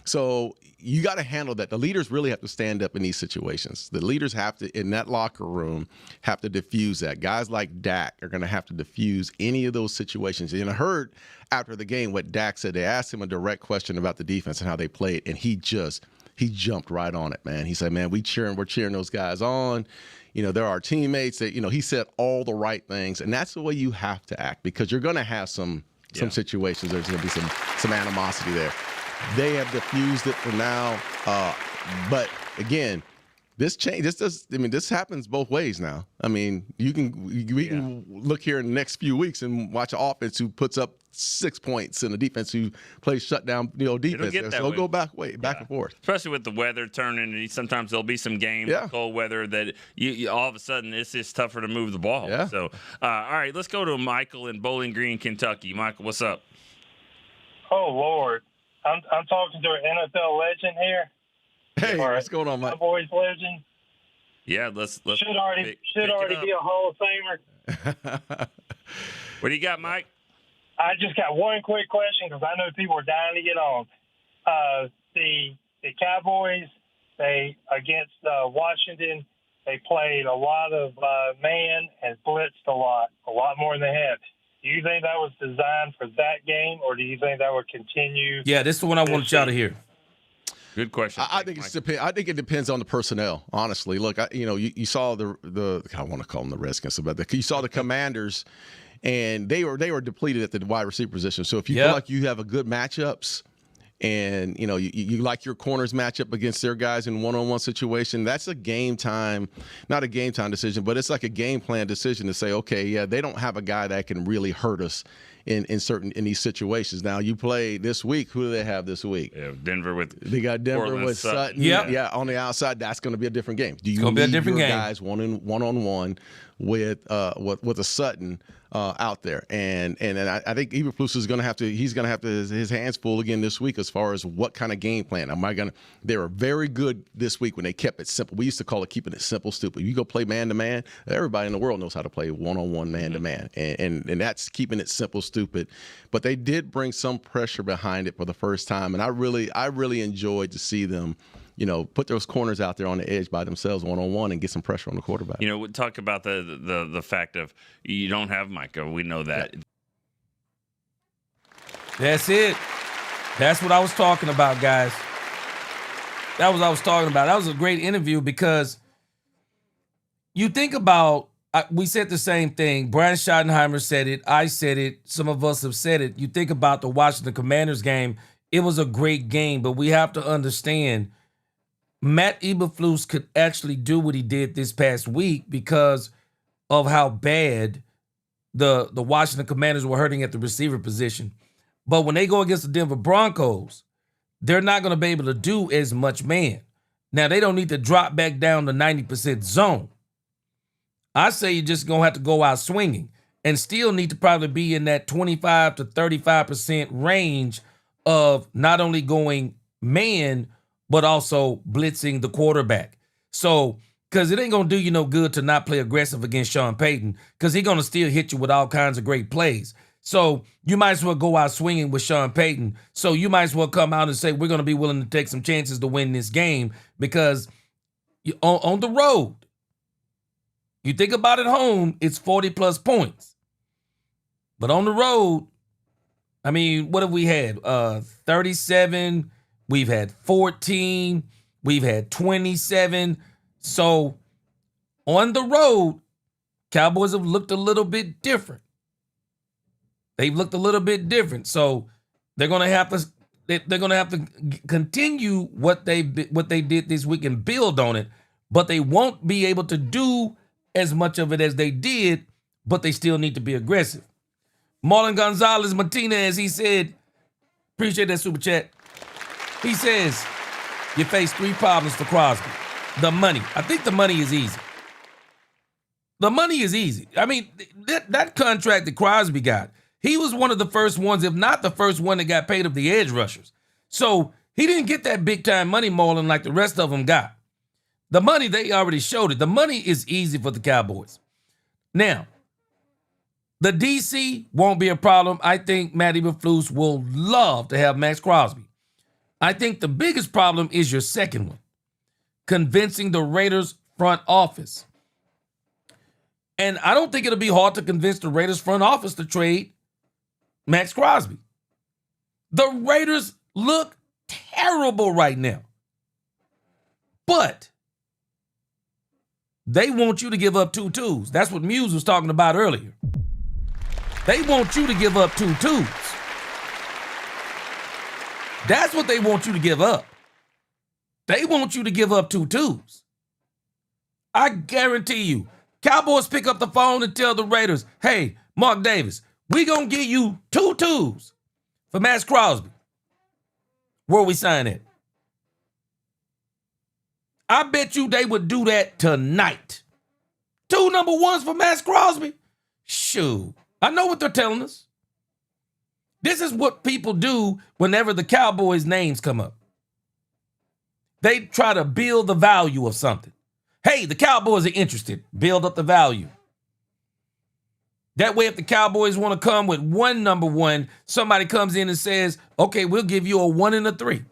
So you got to handle that. The leaders really have to stand up in these situations. The leaders have to, in that locker room, have to diffuse that. Guys like Dak are going to have to diffuse any of those situations. And I heard after the game what Dak said. They asked him a direct question about the defense and how they played, and he jumped right on it, man. He said, man, we're cheering those guys on. They're our teammates. That he said all the right things, and that's the way you have to act, because you're going to have some situations. There's going to be some animosity there. They have diffused it for now, but again, this happens both ways now. We can look here in the next few weeks and watch an offense who puts up 6 points and a defense who plays shutdown, defense. So it'll go back and forth. Especially with the weather turning, and sometimes there'll be some games with cold weather that you all of a sudden it's just tougher to move the ball. Yeah. So, all right, let's go to Michael in Bowling Green, Kentucky. Michael, what's up? Oh Lord, I'm talking to an NFL legend here. Hey, what's going on, Mike? Cowboys legend. Yeah, let's should already be a Hall of Famer. What do you got, Mike? I just got one quick question because I know people are dying to get on. The Cowboys, against Washington, they played a lot of man and blitzed a lot more than they have. Do you think that was designed for that game, or do you think that would continue? Yeah, this is the one I wanted y'all to hear. Good question. I think it depends on the personnel. Honestly, look, you saw the I want to call them the Redskins, but you saw the Commanders, and they were depleted at the wide receiver position. So if you feel like you have a good matchups, and you like your corners match up against their guys in one-on-one situation, that's a game time, not a game time decision, but it's like a game plan decision to say, okay, yeah, they don't have a guy that can really hurt us in these situations. Now you play this week. Who do they have this week? Yeah, Denver with Portland, with Sutton. Yeah, on the outside, that's going to be a different game. Do you need your guys one-on-one with a Sutton out there? And I think Eberflus is going to have to. He's going to have his hands full again this week as far as what kind of game plan. They were very good this week when they kept it simple. We used to call it keeping it simple, stupid. You go play man to man. Everybody in the world knows how to play one-on-one, man to man, and that's keeping it simple, stupid. But they did bring some pressure behind it for the first time, and I really enjoyed to see them, put those corners out there on the edge by themselves one-on-one and get some pressure on the quarterback. We talk about the fact of you don't have Micah. We know that. That's it. That's what I was talking about, guys. That was what I was talking about. That was a great interview because you think about, we said the same thing. Brian Schottenheimer said it. I said it. Some of us have said it. You think about the Washington Commanders game. It was a great game, but we have to understand Matt Eberflus could actually do what he did this past week because of how bad the Washington Commanders were hurting at the receiver position. But when they go against the Denver Broncos, they're not going to be able to do as much man. Now, they don't need to drop back down to 90% zone. I say you're just going to have to go out swinging and still need to probably be in that 25 to 35% range of not only going man, but also blitzing the quarterback. So, because it ain't going to do you no good to not play aggressive against Sean Payton, because he's going to still hit you with all kinds of great plays. So you might as well go out swinging with Sean Payton. So you might as well come out and say, we're going to be willing to take some chances to win this game, because on the road, you think about it home, it's 40-plus points. But on the road, I mean, what have we had? 37, we've had 14, we've had 27. So on the road, Cowboys have looked a little bit different. They've looked a little bit different. So they're going to have to continue what they did this week and build on it, but they won't be able to do as much of it as they did, but they still need to be aggressive. Marlon Gonzalez Martinez, he said, appreciate that super chat. He says, you face 3 problems for Crosby. The money. I think the money is easy. The money is easy. I mean, that contract that Crosby got, he was one of the first ones, if not the first one that got paid of the edge rushers. So he didn't get that big time money, Marlon, like the rest of them got. The money, they already showed it. The money is easy for the Cowboys. Now, the DC won't be a problem. I think Matt Eberflus will love to have Maxx Crosby. I think the biggest problem is your second one, convincing the Raiders front office. And I don't think it'll be hard to convince the Raiders front office to trade Maxx Crosby. The Raiders look terrible right now. But they want you to give up 2 twos. That's what Muse was talking about earlier. They want you to give up 2 twos. That's what they want you to give up. They want you to give up 2 twos. I guarantee you, Cowboys pick up the phone and tell the Raiders, hey, Mark Davis, we gonna give you 2 twos for Maxx Crosby. Where we sign it? I bet you they would do that tonight. 2 number 1s for Maxx Crosby? Shoot. I know what they're telling us. This is what people do whenever the Cowboys' names come up. They try to build the value of something. Hey, the Cowboys are interested. Build up the value. That way, if the Cowboys want to come with 1 number 1, somebody comes in and says, okay, we'll give you a 1 and a 3.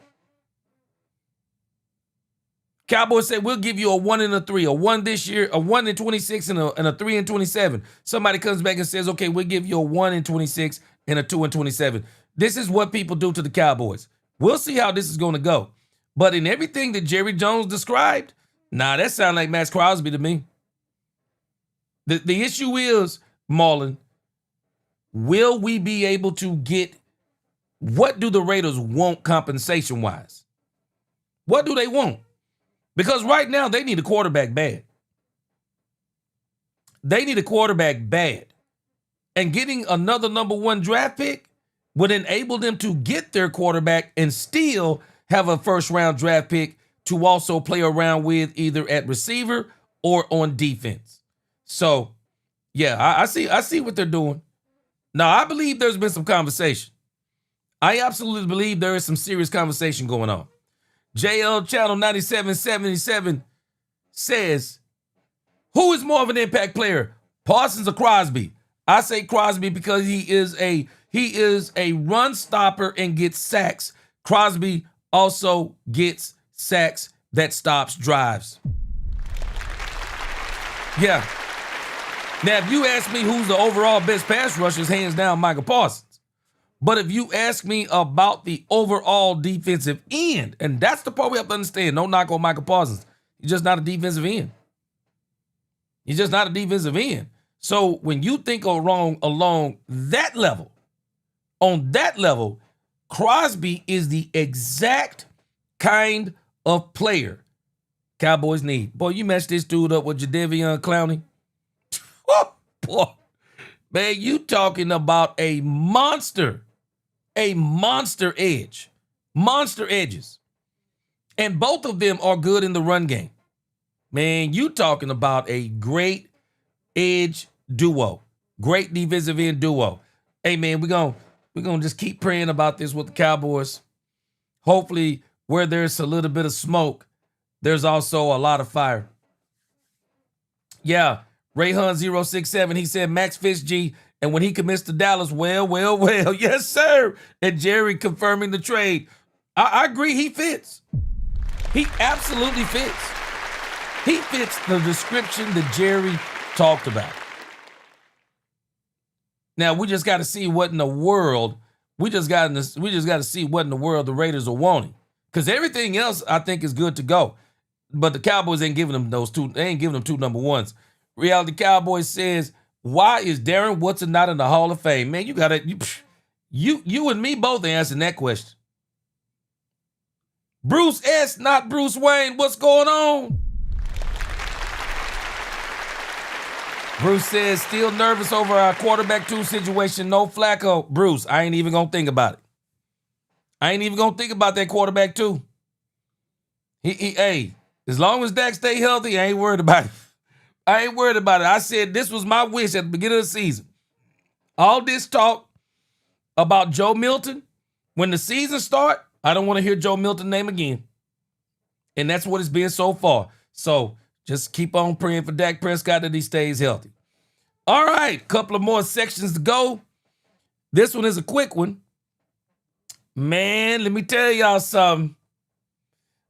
Cowboys say, we'll give you a 1 and a 3, a 1 this year, a 1 in 26 and a 3 in 27. Somebody comes back and says, okay, we'll give you a 1 in 26 and a 2 in 27. This is what people do to the Cowboys. We'll see how this is going to go. But in everything that Jerry Jones described, that sounds like Maxx Crosby to me. The issue is, Marlon, will we be able to get, what do the Raiders want compensation-wise? What do they want? Because right now, they need a quarterback bad. They need a quarterback bad. And getting another number 1 draft pick would enable them to get their quarterback and still have a first-round draft pick to also play around with either at receiver or on defense. So, yeah, I see what they're doing. Now, I believe there's been some conversation. I absolutely believe there is some serious conversation going on. JL Channel 9777 says, who is more of an impact player, Parsons or Crosby? I say Crosby because he is a run stopper and gets sacks. Crosby also gets sacks that stops drives. Yeah. Now, if you ask me who's the overall best pass rushers, hands down, Michael Parsons. But if you ask me about the overall defensive end, and that's the part we have to understand, no knock on Michael Parsons. He's just not a defensive end. He's just not a defensive end. So when you think along that level, on that level, Crosby is the exact kind of player Cowboys need. Boy, you match this dude up with Jadeveon Clowney. Oh, boy. Man, you talking about a monster edge, monster edges. And both of them are good in the run game. Man, you talking about a great edge duo, great defensive end duo. Hey, man, we're gonna just keep praying about this with the Cowboys. Hopefully, where there's a little bit of smoke, there's also a lot of fire. Yeah, Rayhan067, he said Max fits G, and when he commits to Dallas, well, yes, sir. And Jerry confirming the trade. I agree, he fits. He absolutely fits. He fits the description that Jerry talked about. Now, we just got to see what in the world, we just got to see what in the world the Raiders are wanting. Because everything else, I think, is good to go. But the Cowboys ain't giving them those 2. They ain't giving them 2 number 1s. Reality Cowboys says, why is Darren Woodson not in the Hall of Fame? Man, you and me both answering that question. Bruce S., not Bruce Wayne. What's going on? Bruce says, still nervous over our quarterback 2 situation. No Flacco. Bruce, I ain't even going to think about it. I ain't even going to think about that quarterback 2. Hey, as long as Dak stay healthy, I ain't worried about it. I ain't worried about it. I said this was my wish at the beginning of the season. All this talk about Joe Milton, when the season start, I don't want to hear Joe Milton's name again. And that's what it's been so far. So just keep on praying for Dak Prescott that he stays healthy. All right, couple of more sections to go. This one is a quick one. Man, let me tell y'all something.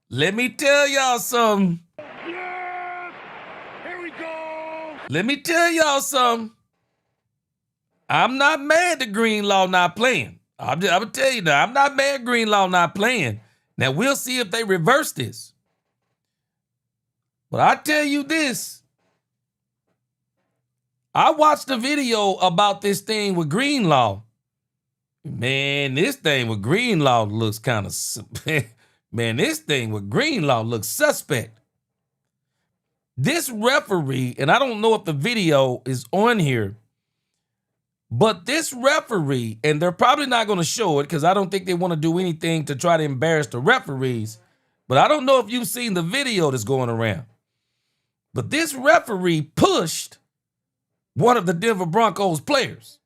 Let me tell y'all something. I'm not mad that Greenlaw not playing. I'm going to tell you now, I'm not mad Greenlaw not playing. Now, we'll see if they reverse this. But I tell you this. I watched the video about this thing with Greenlaw. Man, this thing with Greenlaw looks kind of... Man, this thing with Greenlaw looks suspect. This referee, and I don't know if the video is on here, but this referee, and they're probably not going to show it because I don't think they want to do anything to try to embarrass the referees, but I don't know if you've seen the video that's going around. But this referee pushed one of the Denver Broncos players.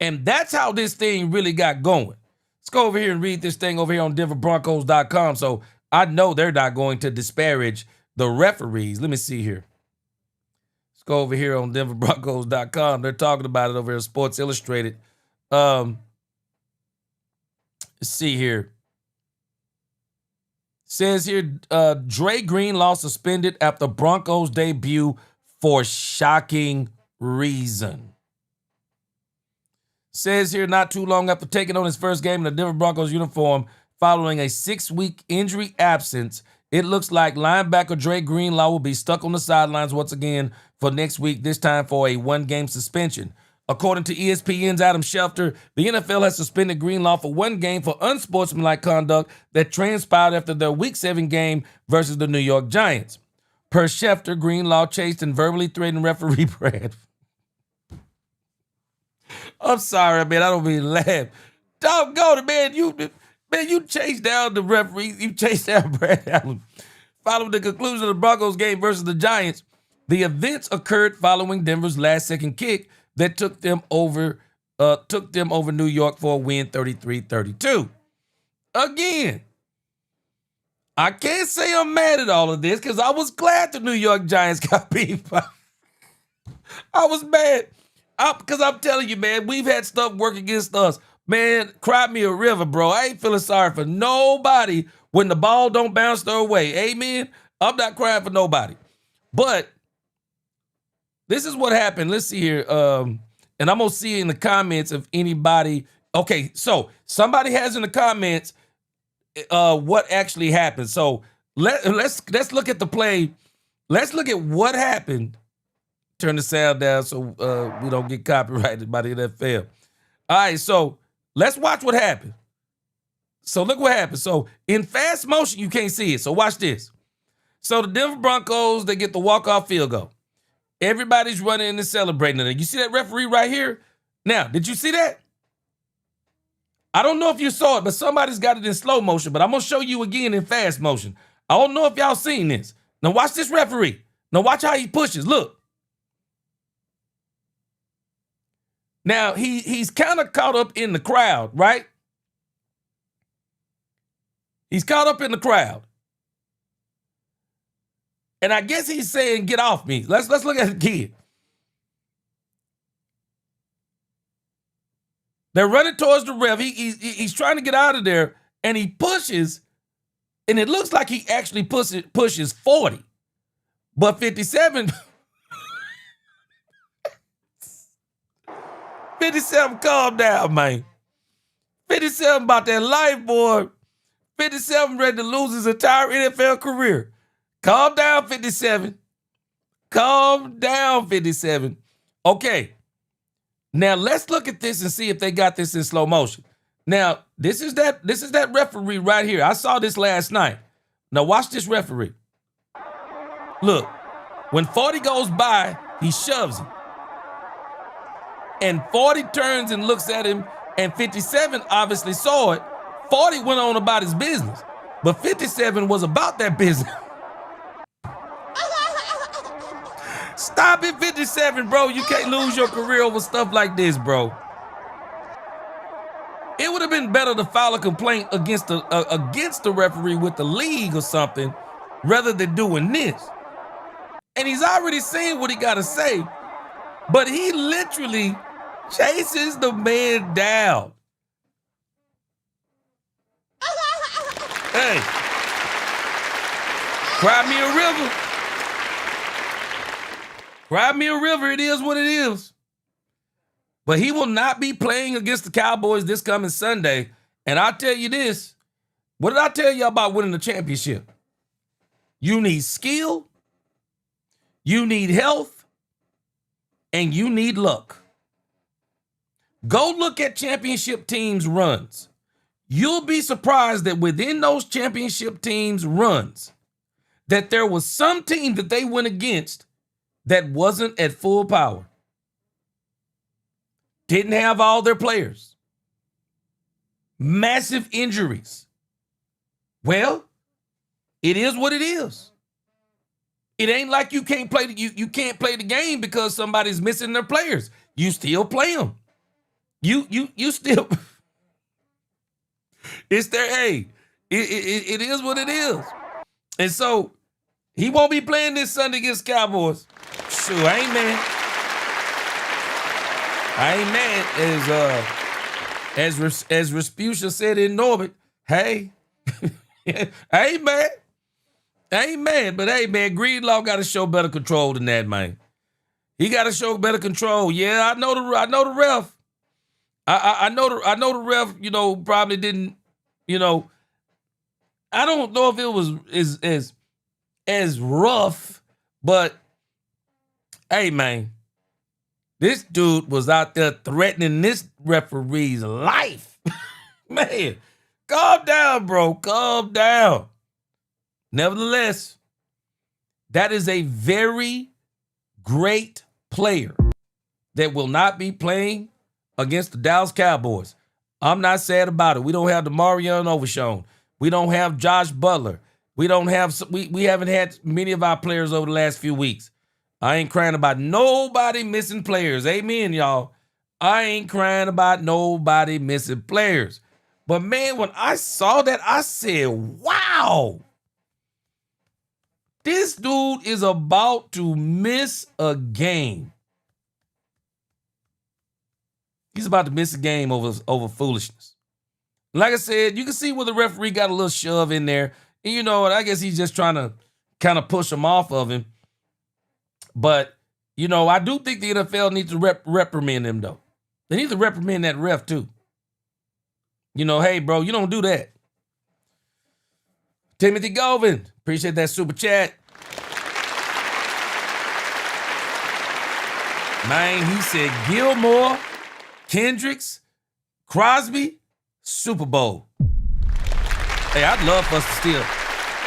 And that's how this thing really got going. Let's go over here and read this thing over here on denverbroncos.com. So I know they're not going to disparage the referees. Let me see here. Let's go over here on denverbroncos.com. They're talking about it over here on Sports Illustrated. Let's see here. Says here, Dre Greenlaw suspended after Broncos debut for shocking reason. Says here, not too long after taking on his first game in the Denver Broncos uniform following a 6-week injury absence, it looks like linebacker Dre Greenlaw will be stuck on the sidelines once again for next week, this time for a 1-game suspension. According to ESPN's Adam Schefter, the NFL has suspended Greenlaw for 1 game for unsportsmanlike conduct that transpired after their Week 7 game versus the New York Giants. Per Schefter, Greenlaw chased and verbally threatened referee Brad. I'm sorry, man. I don't mean to laugh. Doggone it, man. You chased down the referee. You chased down Brad Allen. Following the conclusion of the Broncos game versus the Giants, the events occurred following Denver's last-second kick that took them over New York for a win 33-32. Again, I can't say I'm mad at all of this because I was glad the New York Giants got beat. I was mad. Because I'm telling you, man, we've had stuff work against us. Man, cry me a river, bro. I ain't feeling sorry for nobody when the ball don't bounce their way. Amen? I'm not crying for nobody. But this is what happened. Let's see here. And I'm going to see in the comments if anybody... Okay, so somebody has in the comments what actually happened. So let's look at the play. Let's look at what happened. Turn the sound down so we don't get copyrighted by the NFL. All right, so let's watch what happened. So look what happened. So in fast motion, you can't see it. So watch this. So the Denver Broncos, they get the walk-off field goal. Everybody's running and celebrating it. You see that referee right here? Now, did you see that? I don't know if you saw it, but somebody's got it in slow motion, but I'm going to show you again in fast motion. I don't know if y'all seen this. Now watch this referee. Now watch how he pushes. Look. Now, he's kind of caught up in the crowd, right? He's caught up in the crowd. And I guess he's saying, get off me. Let's look at it again. They're running towards the ref. He's trying to get out of there, and he pushes, and it looks like he actually pushes 40. But 57... 57, calm down, man. 57 about that life, boy. 57 ready to lose his entire NFL career. Calm down, 57. Calm down, 57. Okay. Now let's look at this and see if they got this in slow motion. Now, this is that referee right here. I saw this last night. Now watch this referee. Look, when 40 goes by, He shoves him. And 40 turns and looks at him, and 57 obviously saw it. 40 went on about his business, but 57 was about that business. Stop it, 57, bro. You can't lose your career over stuff like this, bro. It would have been better to file a complaint against the referee with the league or something rather than doing this. And he's already saying what he got to say, but he literally chases the man down. Hey, cry me a river. Cry me a river. It is what it is. But he will not be playing against the Cowboys this coming Sunday. And I'll tell you this. What did I tell you about winning the championship? You need skill, you need health, and you need luck. Go look at championship teams' runs. You'll be surprised that within those championship teams' runs, that there was some team that they went against that wasn't at full power. Didn't have all their players. Massive injuries. Well, it is what it is. It ain't like you can't play you can't play the game because somebody's missing their players. You still play them. You still. It's their it is what it is. And so he won't be playing this Sunday against Cowboys. Sure, I ain't mad. As Respucia said in Norbit, hey, I ain't mad. But hey, man, Greenlaw got to show better control than that, man. He got to show better control. Yeah, I know the ref. I know the ref, probably didn't, I don't know if it was as rough, but hey, man, this dude was out there threatening this referee's life. Man, calm down, bro. Calm down. Nevertheless, that is a very great player that will not be playing against the Dallas Cowboys. I'm not sad about it. We don't have DeMarion Overshown. We don't have Josh Butler. We haven't had many of our players over the last few weeks. I ain't crying about nobody missing players. Amen, y'all. I ain't crying about nobody missing players. But man, when I saw that, I said, wow. This dude is about to miss a game. He's about to miss a game over foolishness. Like I said, you can see where the referee got a little shove in there. And you know what? I guess he's just trying to kind of push him off of him. But, I do think the NFL needs to reprimand him, though. They need to reprimand that ref, too. Hey, bro, you don't do that. Timothy Govin, appreciate that super chat. Man, he said Gilmore, Kendricks, Crosby, Super Bowl. Hey, I'd love for us to still.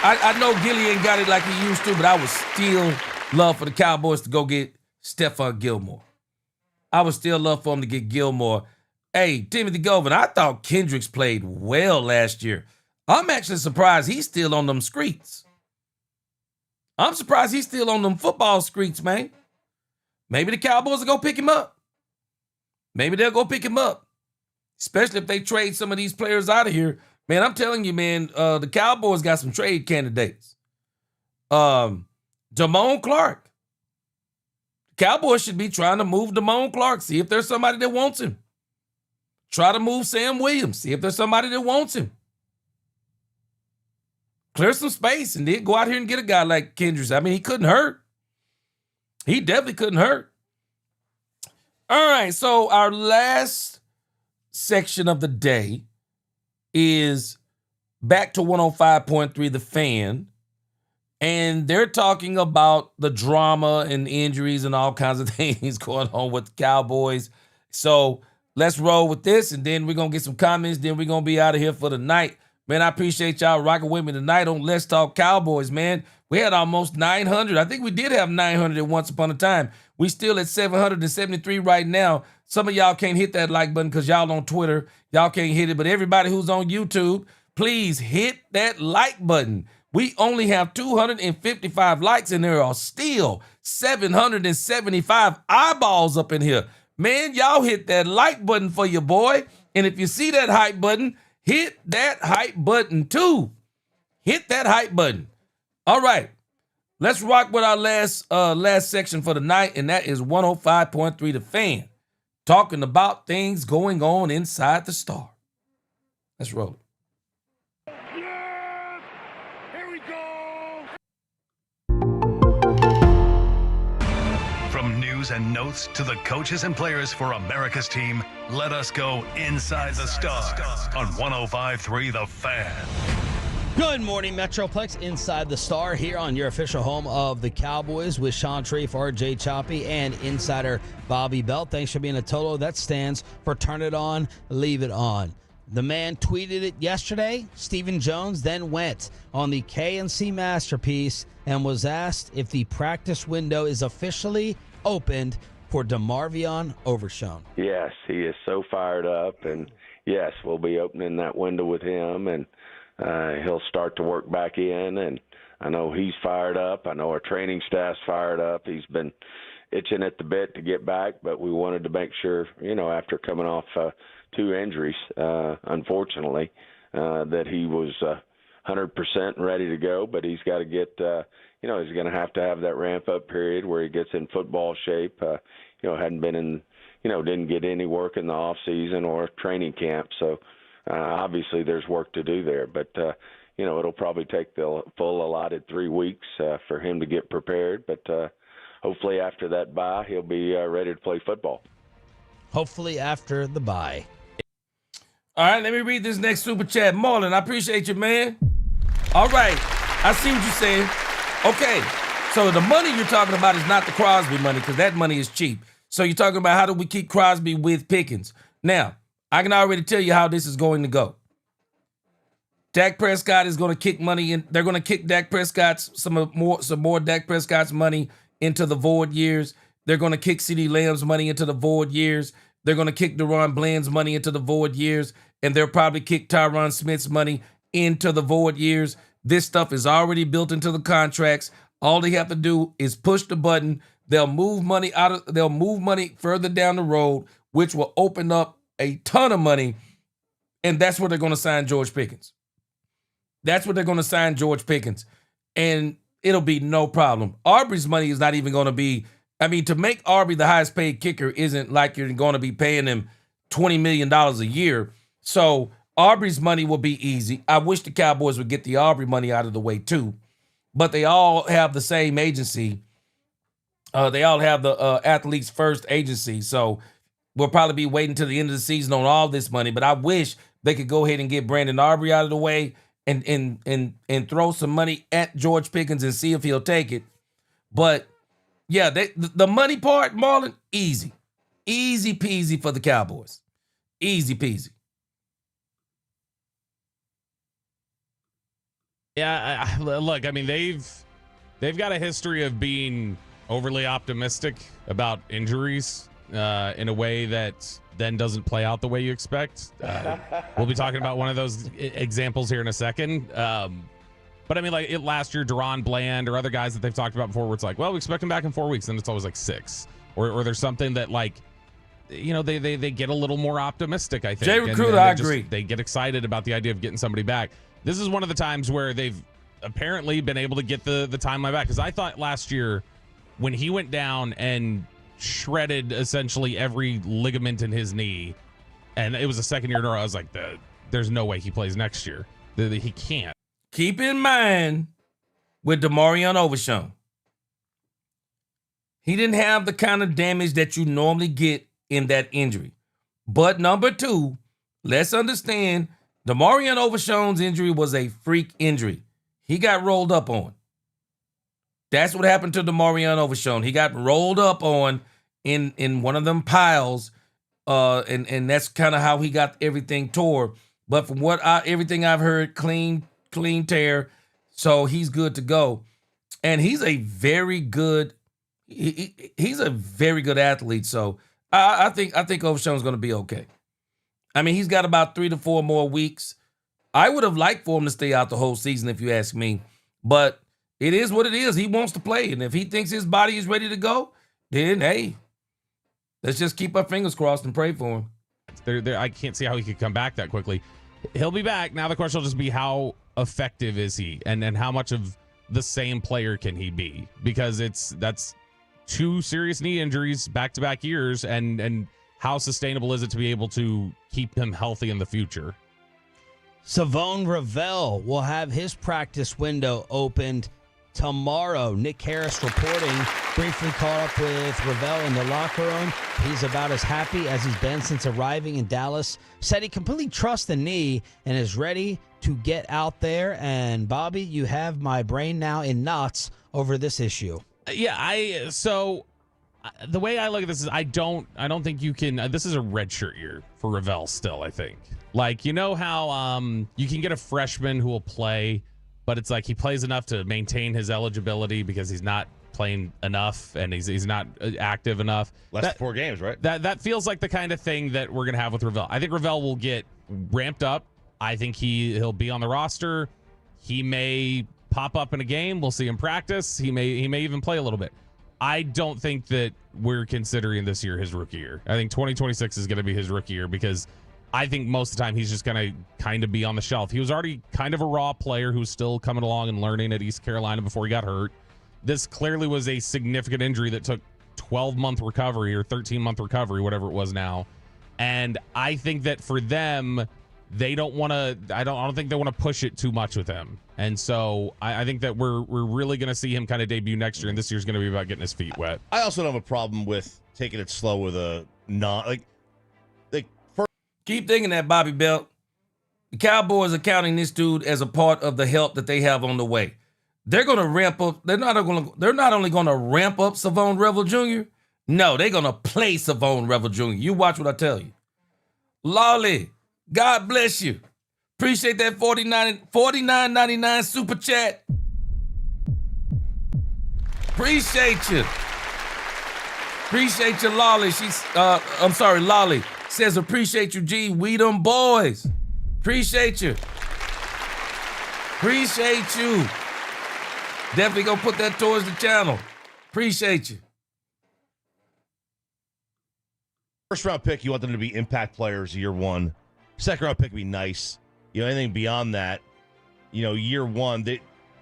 I know Gilly ain't got it like he used to, but I would still love for the Cowboys to go get Stephon Gilmore. I would still love for him to get Gilmore. Hey, Timothy Govin, I thought Kendricks played well last year. I'm actually surprised he's still on them streets. I'm surprised he's still on them football streets, man. Maybe the Cowboys will go pick him up. Maybe they'll go pick him up. Especially if they trade some of these players out of here. Man, I'm telling you, man, the Cowboys got some trade candidates. Damone Clark. Cowboys should be trying to move Damone Clark. See if there's somebody that wants him. Try to move Sam Williams. See if there's somebody that wants him. Clear some space and then go out here and get a guy like Kendricks. I mean, he couldn't hurt. He definitely couldn't hurt. All right, so our last section of the day is back to 105.3 The Fan. And they're talking about the drama and injuries and all kinds of things going on with the Cowboys. So let's roll with this, and then we're going to get some comments. Then we're going to be out of here for the night. Man, I appreciate y'all rocking with me tonight on Let's Talk Cowboys, man. We had almost 900. I think we did have 900 at once upon a time. We still at 773 right now. Some of y'all can't hit that like button because y'all on Twitter. Y'all can't hit it. But everybody who's on YouTube, please hit that like button. We only have 255 likes and there are still 775 eyeballs up in here. Man, y'all hit that like button for your boy. And if you see that hype button, hit that hype button too. Hit that hype button. All right. Let's rock with our last section for the night, and that is 105.3 The Fan. Talking about things going on inside the Star. Let's roll it. From news and notes to the coaches and players for America's team, let us go inside the Star on 105.3 The Fan. Good morning, Metroplex. Inside the Star here on your official home of the Cowboys with Sean Treef, RJ Choppy, and insider Bobby Belt. Thanks for being a Toto. That stands for Turn It On, Leave It On. The man tweeted it yesterday. Stephen Jones then went on the KNC Masterpiece and was asked if the practice window is officially opened for DeMarvion Overshown. Yes, he is so fired up, and yes, we'll be opening that window with him, and he'll start to work back in, and I know he's fired up. I know our training staff's fired up. He's been itching at the bit to get back, but we wanted to make sure, after coming off 2 injuries, unfortunately, that he was 100% ready to go. But he's got to get, he's going to have that ramp-up period where he gets in football shape. Hadn't been in, didn't get any work in the off-season or training camp, so obviously there's work to do there. But, it'll probably take the full allotted 3 weeks for him to get prepared. But hopefully after that bye, he'll be ready to play football. Hopefully after the bye. All right, let me read this next super chat. Marlon, I appreciate you, man. All right, I see what you're saying. Okay, so the money you're talking about is not the Crosby money because that money is cheap. So you're talking about how do we keep Crosby with Pickens. Now, I can already tell you how this is going to go. Dak Prescott is going to kick money in. They're going to kick Dak Prescott's some more Dak Prescott's money into the void years. They're going to kick CeeDee Lamb's money into the void years. They're going to kick Deron Bland's money into the void years, and they'll probably kick Tyron Smith's money into the void years. This stuff is already built into the contracts. All they have to do is push the button. They'll move money further down the road, which will open up a ton of money, and that's where they're going to sign George Pickens. That's what they're going to sign George Pickens, and it'll be no problem. Aubrey's money is not even going to be, to make Aubrey the highest paid kicker isn't like you're going to be paying him $20 million a year. So Aubrey's money will be easy. I wish the Cowboys would get the Aubrey money out of the way too, but they all have the same agency. They all have the Athletes First agency, so we'll probably be waiting till the end of the season on all this money. But I wish they could go ahead and get Brandon Aubrey out of the way and throw some money at George Pickens and see if he'll take it. But yeah, the money part, Marlon, easy peasy for the Cowboys, easy peasy. Yeah, look, they've got a history of being overly optimistic about injuries in a way that then doesn't play out the way you expect. We'll be talking about one of those examples here in a second. But last year, Deron Bland or other guys that they've talked about before, where it's like, well, we expect him back in 4 weeks, and it's always like 6, or there's something that they get a little more optimistic. I think. Jay Recruiter, I agree. They get excited about the idea of getting somebody back. This is one of the times where they've apparently been able to get the timeline back, because I thought last year when he went down and shredded essentially every ligament in his knee, and it was a second year in a row, I was like, there's no way he plays next year. He can't. Keep in mind with DeMarvion Overshown, he didn't have the kind of damage that you normally get in that injury. But number two, let's understand, DeMarvion Overshown's injury was a freak injury. He got rolled up on. That's what happened to DeMarvion Overshown. He got rolled up on in one of them piles, and that's kind of how he got everything tore. But from everything I've heard, clean tear, so he's good to go. And he's a very good he's a very good athlete. So I think Overshown's going to be okay. I mean, he's got about 3 to 4 more weeks. I would have liked for him to stay out the whole season, if you ask me. But it is what it is. He wants to play. And if he thinks his body is ready to go, then, hey, let's just keep our fingers crossed and pray for him. I can't see how he could come back that quickly. He'll be back. Now the question will just be how effective is he and how much of the same player can he be? Because that's 2 serious knee injuries back-to-back years, and how sustainable is it to be able to keep him healthy in the future? Savone Ravel will have his practice window opened tomorrow. Nick Harris reporting, briefly caught up with Ravel in the locker room. He's about as happy as he's been since arriving in Dallas. Said he completely trusts the knee and is ready to get out there. And Bobby, you have my brain now in knots over this issue. Yeah, so the way I look at this is I don't think you can. This is a redshirt year for Ravel still, I think. Like, you know how you can get a freshman who will play, but it's like he plays enough to maintain his eligibility because he's not playing enough and he's not active enough. Less than 4 games, right? That feels like the kind of thing that we're gonna have with Ravel. I think Ravel will get ramped up. I think he'll be on the roster. He may pop up in a game. We'll see him practice. He may even play a little bit. I don't think that we're considering this year his rookie year. I think 2026 is going to be his rookie year because I think most of the time he's just going to kind of be on the shelf. He was already kind of a raw player who's still coming along and learning at East Carolina before he got hurt. This clearly was a significant injury that took 12-month recovery or 13-month recovery, whatever it was now. And I think that for them, they don't want to. I don't think they want to push it too much with him. And so I think that we're really going to see him kind of debut next year, and this year's going to be about getting his feet wet. I also don't have a problem with taking it slow with a Keep thinking that, Bobby Belt. The Cowboys are counting this dude as a part of the help that they have on the way. They're going to ramp up. They're not only going to ramp up Savone Revel Jr. No, they're going to play Savone Revel Jr. You watch what I tell you. Lolly, God bless you. Appreciate that $49.99 super chat. Appreciate you. Appreciate you, Lolly. Lolly says appreciate you, G. We them boys. Appreciate you. Appreciate you. Definitely gonna put that towards the channel. Appreciate you. First round pick, you want them to be impact players year one. Second round pick would be nice. Anything beyond that, year one,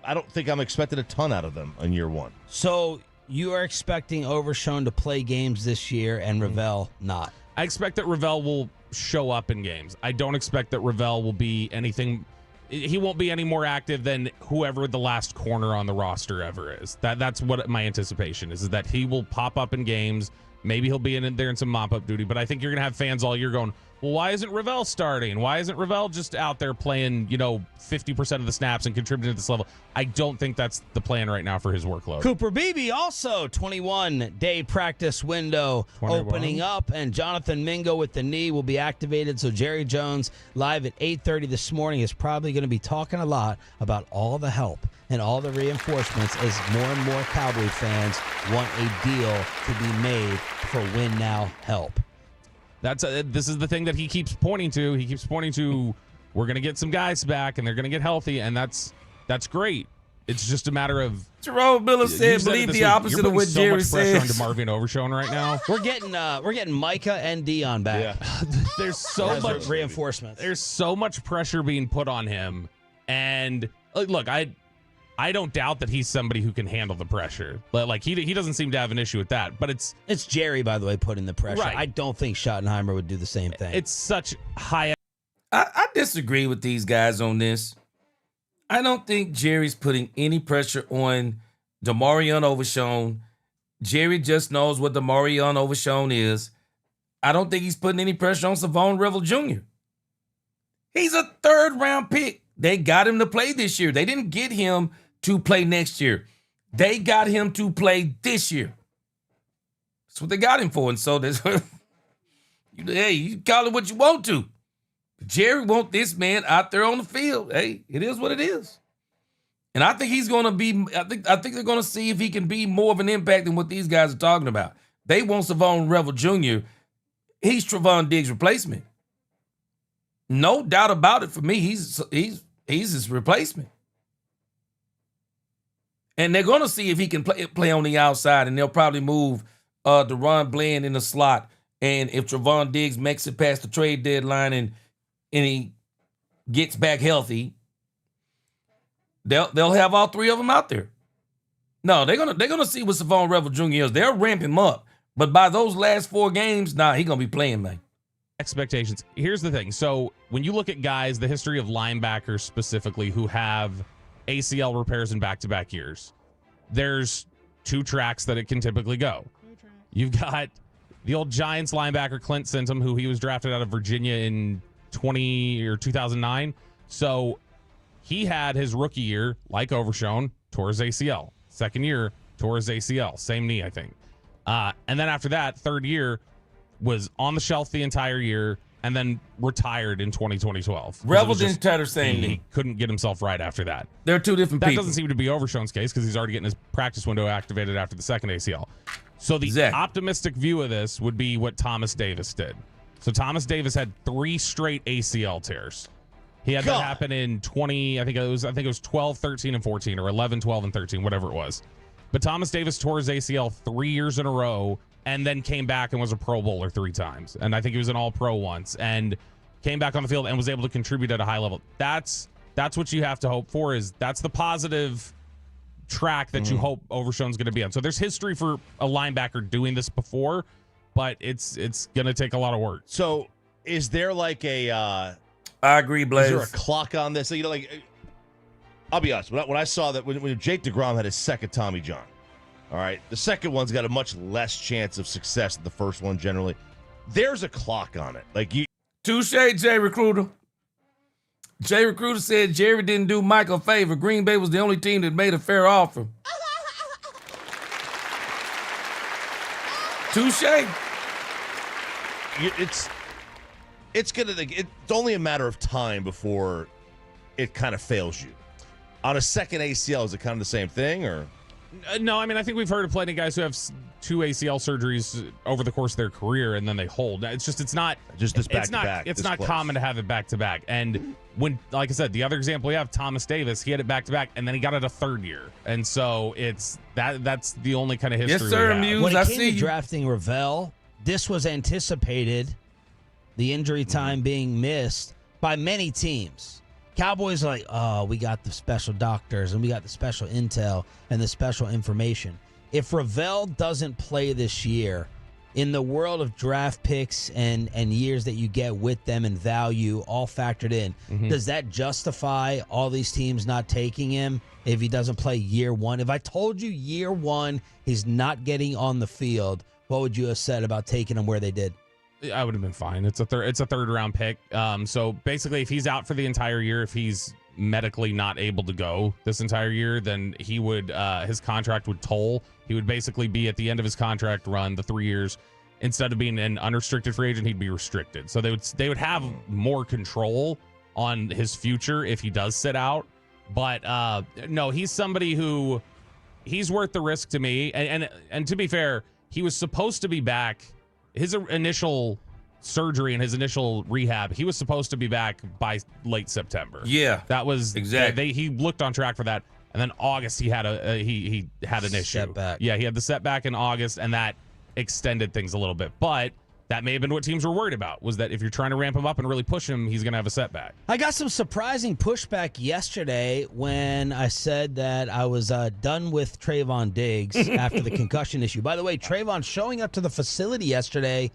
I don't think I'm expecting a ton out of them in year one. So you are expecting Overshown to play games this year and Ravel not? I expect that Ravel will show up in games. I don't expect that Ravel will be anything. He won't be any more active than whoever the last corner on the roster ever is. That's what my anticipation is that he will pop up in games. Maybe he'll be in there in some mop-up duty, but I think you're going to have fans all year going, well, why isn't Ravel starting? Why isn't Ravel just out there playing, 50% of the snaps and contributing to this level? I don't think that's the plan right now for his workload. Cooper Beebe also 21-day practice window 21. Opening up, and Jonathan Mingo with the knee will be activated. So Jerry Jones live at 8:30 this morning is probably going to be talking a lot about all the help and all the reinforcements as more and more Cowboy fans want a deal to be made for win now help. This is the thing that he keeps pointing to. He keeps pointing to, we're going to get some guys back and they're going to get healthy, and that's great. It's just a matter of Jerome Miller said, believe the opposite of what Jerry says. You're putting so much pressure onto Marvin Overshown right now. We're getting Micah and Dion back. Yeah. There's so much reinforcement. There's so much pressure being put on him, and look, I don't doubt that he's somebody who can handle the pressure. But he doesn't seem to have an issue with that. But it's Jerry, by the way, putting the pressure. Right. I don't think Schottenheimer would do the same thing. It's such high. I disagree with these guys on this. I don't think Jerry's putting any pressure on Demarion Overshown. Jerry just knows what Demarion Overshown is. I don't think he's putting any pressure on Savone Revel Jr. He's a 3rd-round pick. They got him to play this year. They didn't get him to play next year. They got him to play this year. That's what they got him for. And so hey, you call it what you want to. Jerry want this man out there on the field. Hey, it is what it is. And I think he's going to be. I think they're going to see if he can be more of an impact than what these guys are talking about. They want Savon Revel Jr. He's Trevon Diggs' replacement. No doubt about it. For me, he's his replacement. And they're going to see if he can play on the outside, and they'll probably move DeRon Bland in the slot. And if Trevon Diggs makes it past the trade deadline and he gets back healthy, they'll have all three of them out there. No, they're gonna see what Savon Revel Jr. is. They'll ramp him up, but by those last 4 games, he's gonna be playing, man. Expectations. Here's the thing. So when you look at guys, the history of linebackers specifically who have ACL repairs in back-to-back years, there's 2 tracks that it can typically go. You've got the old Giants linebacker Clint Sintum, who he was drafted out of Virginia in 2009. So he had his rookie year, like Overshown, tore his ACL. Second year, tore his ACL. Same knee, I think. And then after that, third year, was on the shelf the entire year and then retired in 2012. Revel didn't tether same knee. He couldn't get himself right after that. They're 2 different that people. That doesn't seem to be Overshown's case because he's already getting his practice window activated after the second ACL. So the optimistic view of this would be what Thomas Davis did. So Thomas Davis had 3 straight ACL tears. He had that happen in 20, I think it was 12, 13, and 14, or 11, 12, and 13, whatever it was. But Thomas Davis tore his ACL 3 years in a row and then came back and was a Pro Bowler 3 times. And I think he was an All-Pro once and came back on the field and was able to contribute at a high level. That's what you have to hope for. That's the positive track that you hope Overshown's going to be on. So there's history for a linebacker doing this before, but it's going to take a lot of work. So is there like a I agree, Blaze. Is there a clock on this? I'll be honest. When I saw that when Jake DeGrom had his second Tommy John, all right, the second one's got a much less chance of success than the first one generally. There's a clock on it. Touche, Jay Recruiter. Jay Recruiter said Jerry didn't do Mike a favor. Green Bay was the only team that made a fair offer. Touche. It's only a matter of time before it kind of fails you. On a second ACL, is it kind of the same thing, or? No, I mean, I think we've heard of plenty of guys who have 2 ACL surgeries over the course of their career and then they hold. It's not just this back to back. It's not common to have it back to back. And when, like I said, the other example we have, Thomas Davis, he had it back to back and then he got it a third year. And so that's the only kind of history. Yes, sir, Muse. When it came to drafting Ravel, this was anticipated, the injury time being missed by many teams. Cowboys are like, oh, we got the special doctors and we got the special intel and the special information. If Ravel doesn't play this year, in the world of draft picks and years that you get with them and value all factored in, does that justify all these teams not taking him if he doesn't play year one? If I told you year one he's not getting on the field, what would you have said about taking him where they did? I would have been fine. It's a third round pick. So basically, if he's out for the entire year, if he's medically not able to go this entire year, then he would his contract would toll. He would basically be at the end of his contract run, the 3 years. Instead of being an unrestricted free agent, he'd be restricted. So they would have more control on his future if he does sit out. But no, he's somebody who he's worth the risk to me. And to be fair, he was supposed to be back. His initial surgery and his initial rehab, he was supposed to be back by late September. Yeah, that was exactly. He looked on track for that, and then August he had he had an issue. Setback. Yeah, he had the setback in August, and that extended things a little bit. But that may have been what teams were worried about, was that if you're trying to ramp him up and really push him, he's going to have a setback. I got some surprising pushback yesterday when I said that I was done with Trayvon Diggs after the concussion issue. By the way, Trayvon showing up to the facility yesterday,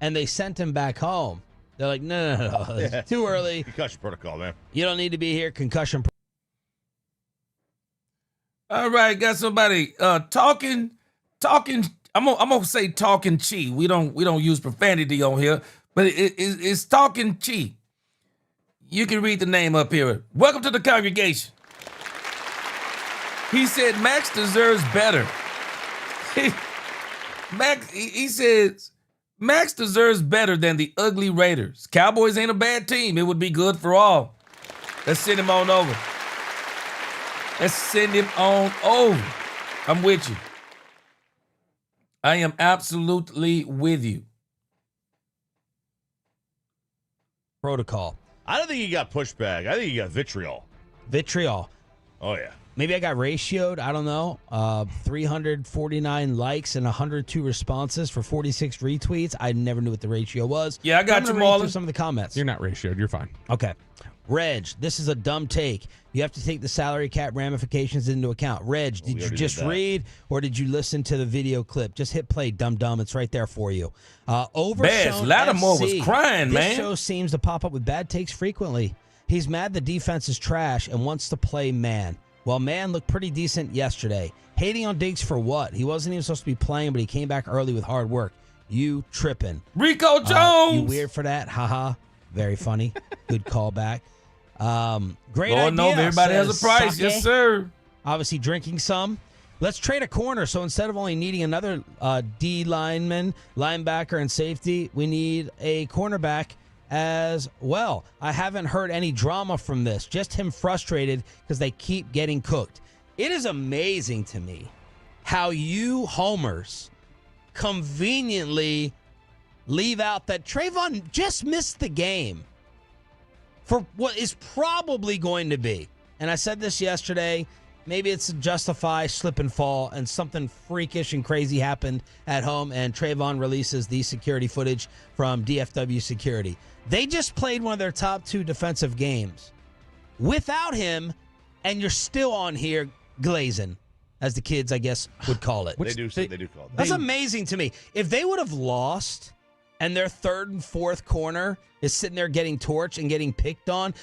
and they sent him back home. They're like, no, it's too early. Concussion protocol, man. You don't need to be here. Concussion. All right, got somebody talking. I'm gonna say talking chi. We don't use profanity on here, but it's talking chi. You can read the name up here. Welcome to the congregation. He said Maxx deserves better. He says Maxx deserves better than the ugly Raiders. Cowboys ain't a bad team. It would be good for all. Let's send him on over. Let's send him on over. I'm with you. I am absolutely with you. Protocol. I don't think he got pushback. I think he got vitriol. Vitriol. Oh, yeah. Maybe I got ratioed. I don't know. 349 likes and 102 responses for 46 retweets. I never knew what the ratio was. Yeah, I got you, Marlon. Some of the comments. You're not ratioed. You're fine. Okay. Reg, this is a dumb take. You have to take the salary cap ramifications into account. Reg, did you just read or did you listen to the video clip? Just hit play, dum-dum. It's right there for you. Overshown Lattimore FC. was crying, this man. This show seems to pop up with bad takes frequently. He's mad the defense is trash and wants to play man. Well, man looked pretty decent yesterday. Hating on Diggs for what? He wasn't even supposed to be playing, but he came back early with hard work. You tripping. Rico Jones. You weird for that? Haha. Very funny. Good callback. Great Lord idea. knows everybody has a price. Sake. Yes, sir. Obviously drinking some. Let's trade a corner. So instead of only needing another D lineman, linebacker, and safety, we need a cornerback as well. I haven't heard any drama from this. Just him frustrated because they keep getting cooked. It is amazing to me how you homers conveniently leave out that Trayvon just missed the game for what is probably going to be. And I said this yesterday. Maybe it's a justify slip and fall and something freakish and crazy happened at home and Trayvon releases the security footage from DFW Security. They just played one of their top 2 defensive games without him, and you're still on here glazing, as the kids, I guess, would call it. They do call it. That's amazing to me. If they would have lost and their third and fourth corner is sitting there getting torched and getting picked on,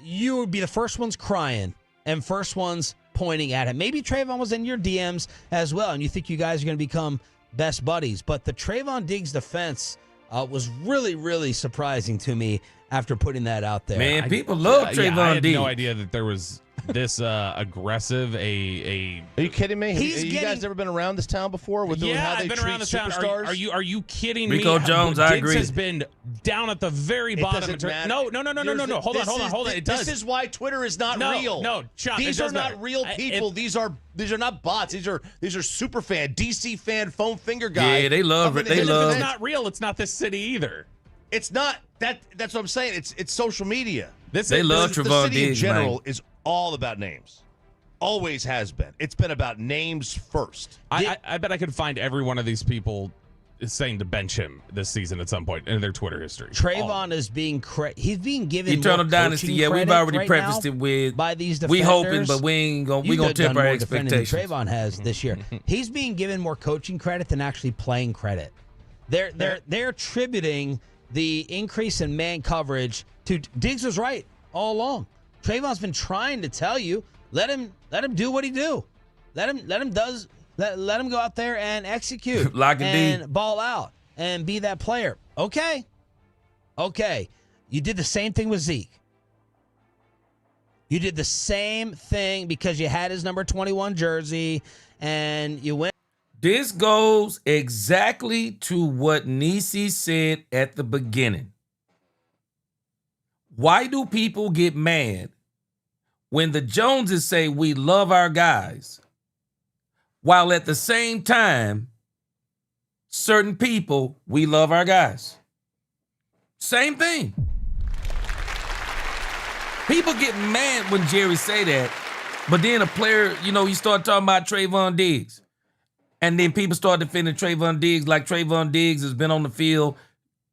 you would be the first ones crying and first ones pointing at him. Maybe Trayvon was in your DMs as well, and you think you guys are going to become best buddies. But the Trayvon Diggs defense was really, really surprising to me after putting that out there. Man, people love Trayvon I had Diggs. no idea that there was this aggressive Are you kidding me? You guys ever been around this town before with how they I've been treat around this town. superstars? Are you kidding Rico me? Jones, I Diggs agree. has been down at the very bottom. doesn't matter. No. Hold on. It does. This is why Twitter is not real. No, Chop, these it are does not matter. real people. These are not bots. These are super fan, DC fan, foam finger guy. Yeah, they love it. They If love it's not real, it's not this city either. It's not that. That's what I'm saying. It's social media. They love the Trayvon city in Diggs, general man. is all about names. Always has been. It's been about names first. I bet I could find every one of these people saying to bench him this season at some point in their Twitter history. Trayvon is being he's being given Eternal more Dynasty. coaching Yeah, we've credit already right prefaced now it with by these we defenders. hoping, but we ain't gonna You've temper done our more defending than expectations. Trayvon has this year. He's being given more coaching credit than actually playing credit. They're attributing the increase in man coverage to Diggs was right all along. Trayvon's been trying to tell you, let him do what he do. Let him go out there and execute Lock it and deep. ball out and be that player. Okay. You did the same thing with Zeke. You did the same thing because you had his number 21 jersey and you went. This goes exactly to what Nisi said at the beginning. Why do people get mad when the Joneses say we love our guys, while at the same time, certain people, we love our guys? Same thing. People get mad when Jerry say that, but then a player, you start talking about Trayvon Diggs. And then people start defending Trayvon Diggs like Trayvon Diggs has been on the field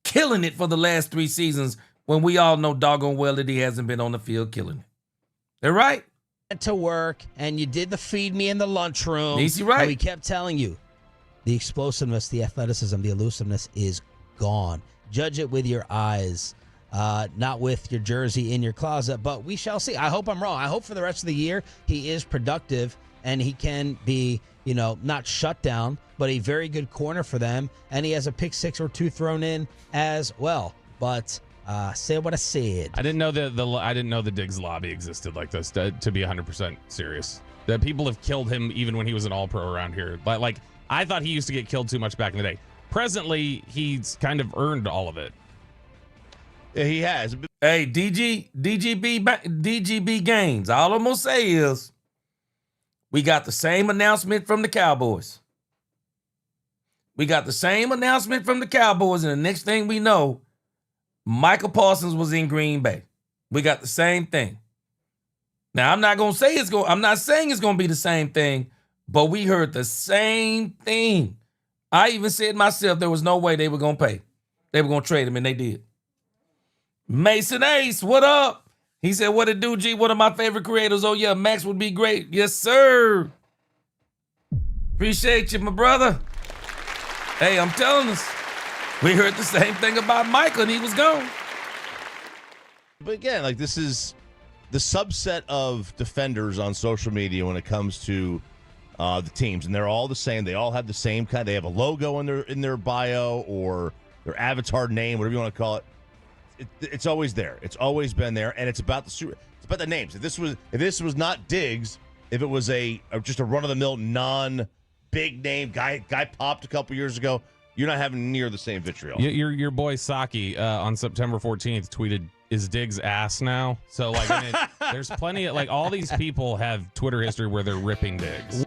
killing it for the last 3 seasons when we all know doggone well that he hasn't been on the field killing it. They're right. To work and you did the feed me in the lunchroom. Easy right. And we kept telling you the explosiveness, the athleticism, the elusiveness is gone. Judge it with your eyes, not with your jersey in your closet, but we shall see. I hope I'm wrong. I hope for the rest of the year he is productive and he can be, not shut down, but a very good corner for them. And he has a pick 6 or 2 thrown in as well. But say what I said. I didn't know the Diggs lobby existed like this. To be 100% serious, that people have killed him even when he was an All-Pro around here. But I thought he used to get killed too much back in the day. Presently, he's kind of earned all of it. Yeah, he has. Hey, DGB Gaines. All I'm gonna say is We got the same announcement from the Cowboys. And the next thing we know, Michael Parsons was in Green Bay. We got the same thing. Now, I'm not saying it's going to be the same thing, but we heard the same thing. I even said myself there was no way they were going to pay. They were going to trade him, and they did. Mason Ace, what up? He said, what it do, G? One of my favorite creators. Oh, yeah, Max would be great. Yes, sir. Appreciate you, my brother. Hey, I'm telling us, we heard the same thing about Michael, and he was gone. But again, like, this is the subset of defenders on social media when it comes to the teams, and they're all the same. They all have the same kind. They have a logo in their bio or their avatar name, whatever you want to call it. It's always there. It's always been there, and it's about the names. If this was not Diggs, if it was just a run of the mill non-big name guy popped a couple years ago, you're not having near the same vitriol. Your boy Saki on September 14th tweeted, "Is Diggs ass now?" So like, I mean, there's plenty of like all these people have Twitter history where they're ripping Diggs.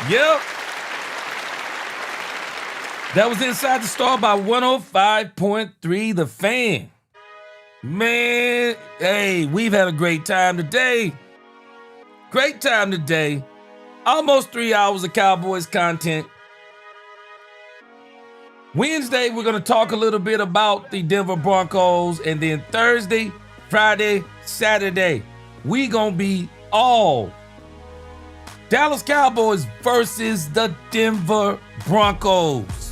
Yep. That was Inside the Star by 105.3 The Fan. Man, hey, we've had a great time today. Almost 3 hours of Cowboys content. Wednesday, we're going to talk a little bit about the Denver Broncos. And then Thursday, Friday, Saturday, we going to be all Dallas Cowboys versus the Denver Broncos.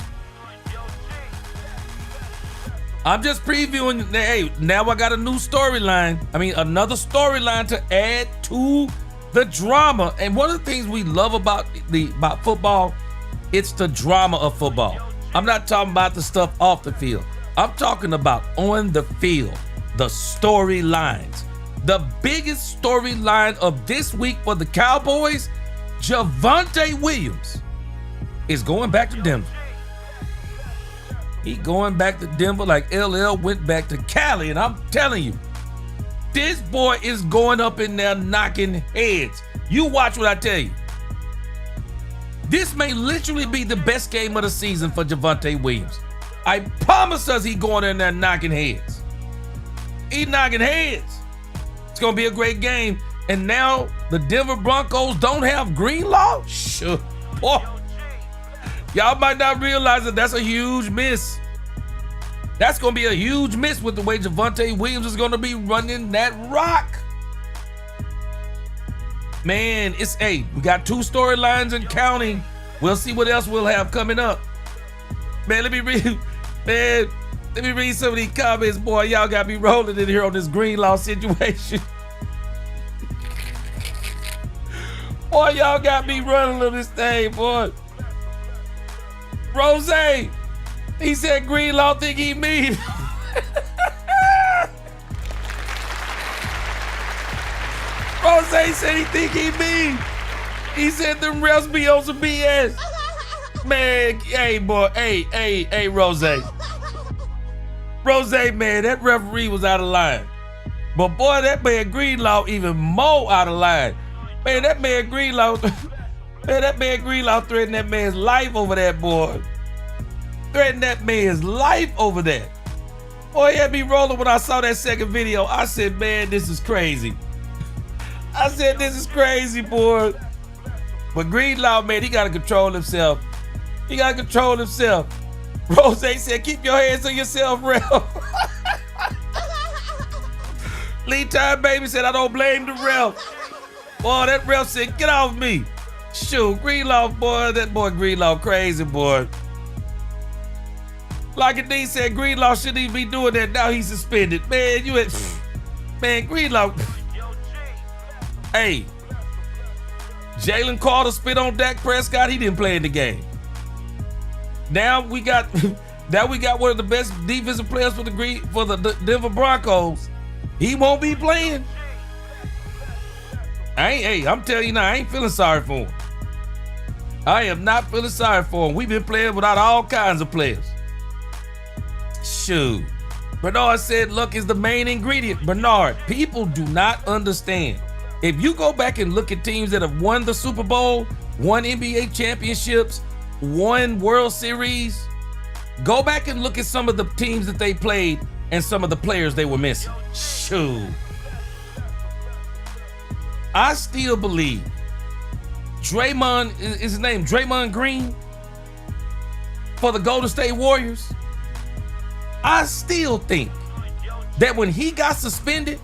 I'm just previewing. Hey, now I got a new storyline. Another storyline to add to the drama. And one of the things we love about football, it's the drama of football. I'm not talking about the stuff off the field. I'm talking about on the field, the storylines. The biggest storyline of this week for the Cowboys, Javonte Williams is going back to Denver. He going back to Denver like LL went back to Cali. And I'm telling you, this boy is going up in there knocking heads. You watch what I tell you. This may literally be the best game of the season for Javonte Williams. I promise us he going in there knocking heads. He knocking heads. It's going to be a great game. And now the Denver Broncos don't have Greenlaw? Sure. Boy. Y'all might not realize that that's a huge miss. That's going to be a huge miss with the way Javonte Williams is going to be running that rock. Man, we got 2 storylines and counting. We'll see what else we'll have coming up. Man, let me read some of these comments. Boy, y'all got me rolling in here on this Greenlaw situation. Boy, y'all got me running on this thing, boy. Rose, he said Greenlaw think he mean. Rose said he think he mean. He said them refs be on some BS. Man, hey, boy, hey, Rose. Rose, man, that referee was out of line. But boy, that man Greenlaw even more out of line. Man, that man Greenlaw threatened that man's life over that, boy. Threatened that man's life over that. Boy, he had me rolling when I saw that second video. I said, man, this is crazy. I said, this is crazy, boy. But Greenlaw, man, he got to control himself. Rose said, keep your hands on yourself, ref. Lead time baby said, I don't blame the ref. Boy, that ref said, get off me. Shoot, Greenlaw, boy, that boy Greenlaw crazy, boy. Like a D said, Greenlaw shouldn't even be doing that. Now he's suspended. Man, man, Greenlaw. Hey, Jalen Carter spit on Dak Prescott. He didn't play in the game. Now we got one of the best defensive players for the Denver Broncos. He won't be playing. I'm telling you now, I ain't feeling sorry for him. I am not feeling sorry for him. We've been playing without all kinds of players. Shoot. Bernard said luck is the main ingredient. Bernard, people do not understand. If you go back and look at teams that have won the Super Bowl, won NBA championships, won World Series, go back and look at some of the teams that they played and some of the players they were missing. Shoot. I still believe Draymond, is his name Draymond Green for the Golden State Warriors? I still think that when he got suspended,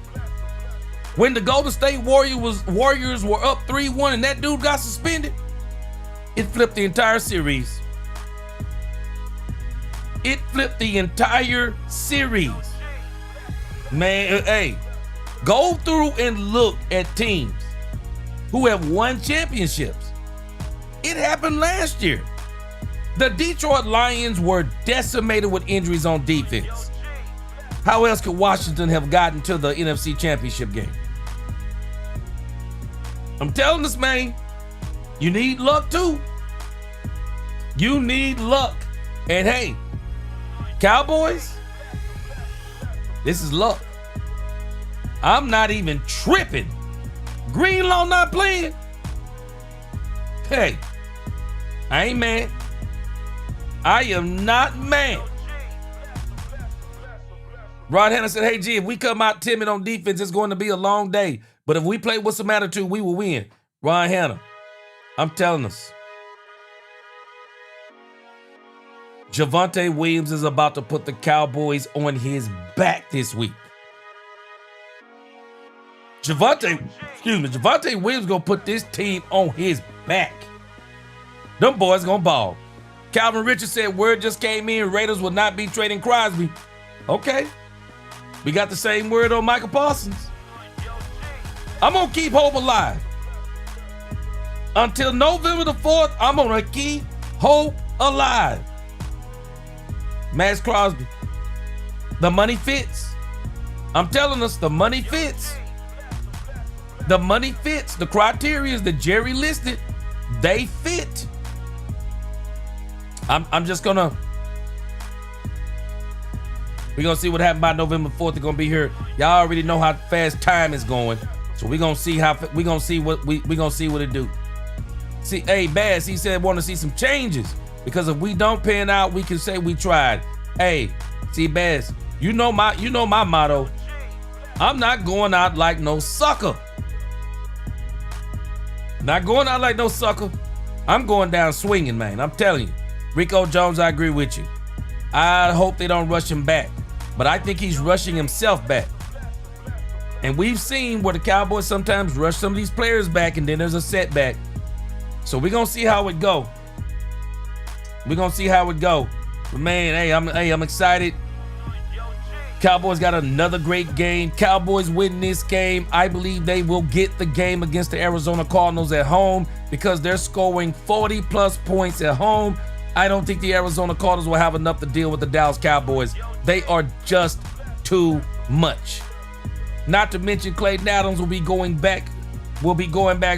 when the Golden State Warriors were up 3-1 and that dude got suspended, it flipped the entire series. It flipped the entire series. Man, hey, go through and look at teams who have won championships. It happened last year. The Detroit Lions were decimated with injuries on defense. How else could Washington have gotten to the NFC Championship game? I'm telling this, man, you need luck too. You need luck. And hey, Cowboys, this is luck. I'm not even tripping. Greenlaw not playing. Hey, I ain't mad. I am not mad. Rod Hanna said, hey, G, if we come out timid on defense, it's going to be a long day. But if we play with some attitude, we will win. Rod Hanna, I'm telling us. Javonte Williams is about to put the Cowboys on his back this week. Javonte Williams gonna put this team on his back. Them boys gonna ball. Calvin Richards said word just came in, Raiders will not be trading Crosby. Okay. We got the same word on Michael Parsons. I'm gonna keep hope alive. Until November the 4th, I'm gonna keep hope alive. Maxx Crosby. The money fits. I'm telling us, the money fits. The money fits. The criteria that Jerry listed, they fit. I'm just gonna. We're gonna see what happened by November 4th. They're gonna be here. Y'all already know how fast time is going, so we're gonna see what it do. See, hey, Bass, he said want to see some changes because if we don't pan out, we can say we tried. Hey, see, Bass, you know my motto. I'm not going out like no sucker. Not going out like no sucker. I'm going down swinging, man. I'm telling you. Rico Jones, I agree with you. I hope they don't rush him back. But I think he's rushing himself back. And we've seen where the Cowboys sometimes rush some of these players back and then there's a setback. So we're going to see how it go. We're going to see how it go. But man, I'm excited. Cowboys got another great game. Cowboys win this game. I believe they will get the game against the Arizona Cardinals at home because they're scoring 40+ points at home. I don't think the Arizona Cardinals will have enough to deal with the Dallas Cowboys. They are just too much. Not to mention Clayton Adams will be going back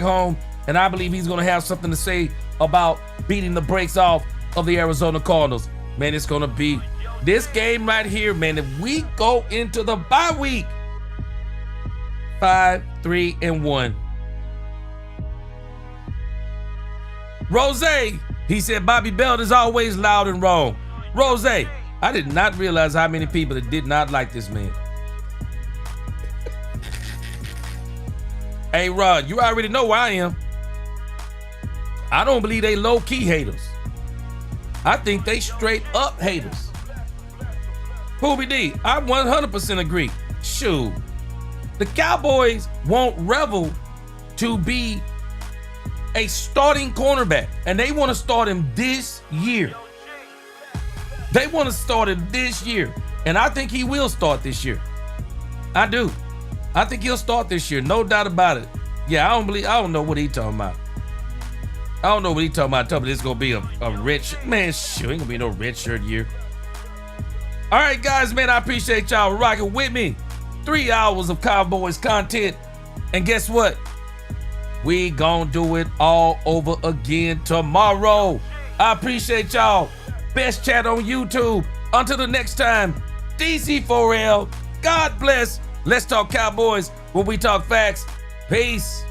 home, and I believe he's going to have something to say about beating the brakes off of the Arizona Cardinals. Man, it's going to be this game right here, man. If we go into the bye week 5-3-1. Rose, he said Bobby Belt is always loud and wrong. Rose, I did not realize how many people that did not like this man. Hey, Rod, you already know where I am. I don't believe they low-key haters. I think they straight up haters. Poobie D, I 100% agree. Shoot. The Cowboys want Revel to be a starting cornerback, and they want to start him this year. They want to start him this year, and I think he will start this year. I do. I think he'll start this year, no doubt about it. Yeah, I don't know what he talking about. I don't know what he talking about. Tell me this is gonna be a rich man. Shoot, ain't gonna be no red shirt year. All right, guys, man, I appreciate y'all rocking with me. 3 hours of Cowboys content, and guess what? We gonna do it all over again tomorrow. I appreciate y'all. Best chat on YouTube. Until the next time, DC Forel. God bless. Let's talk Cowboys when we talk facts. Peace.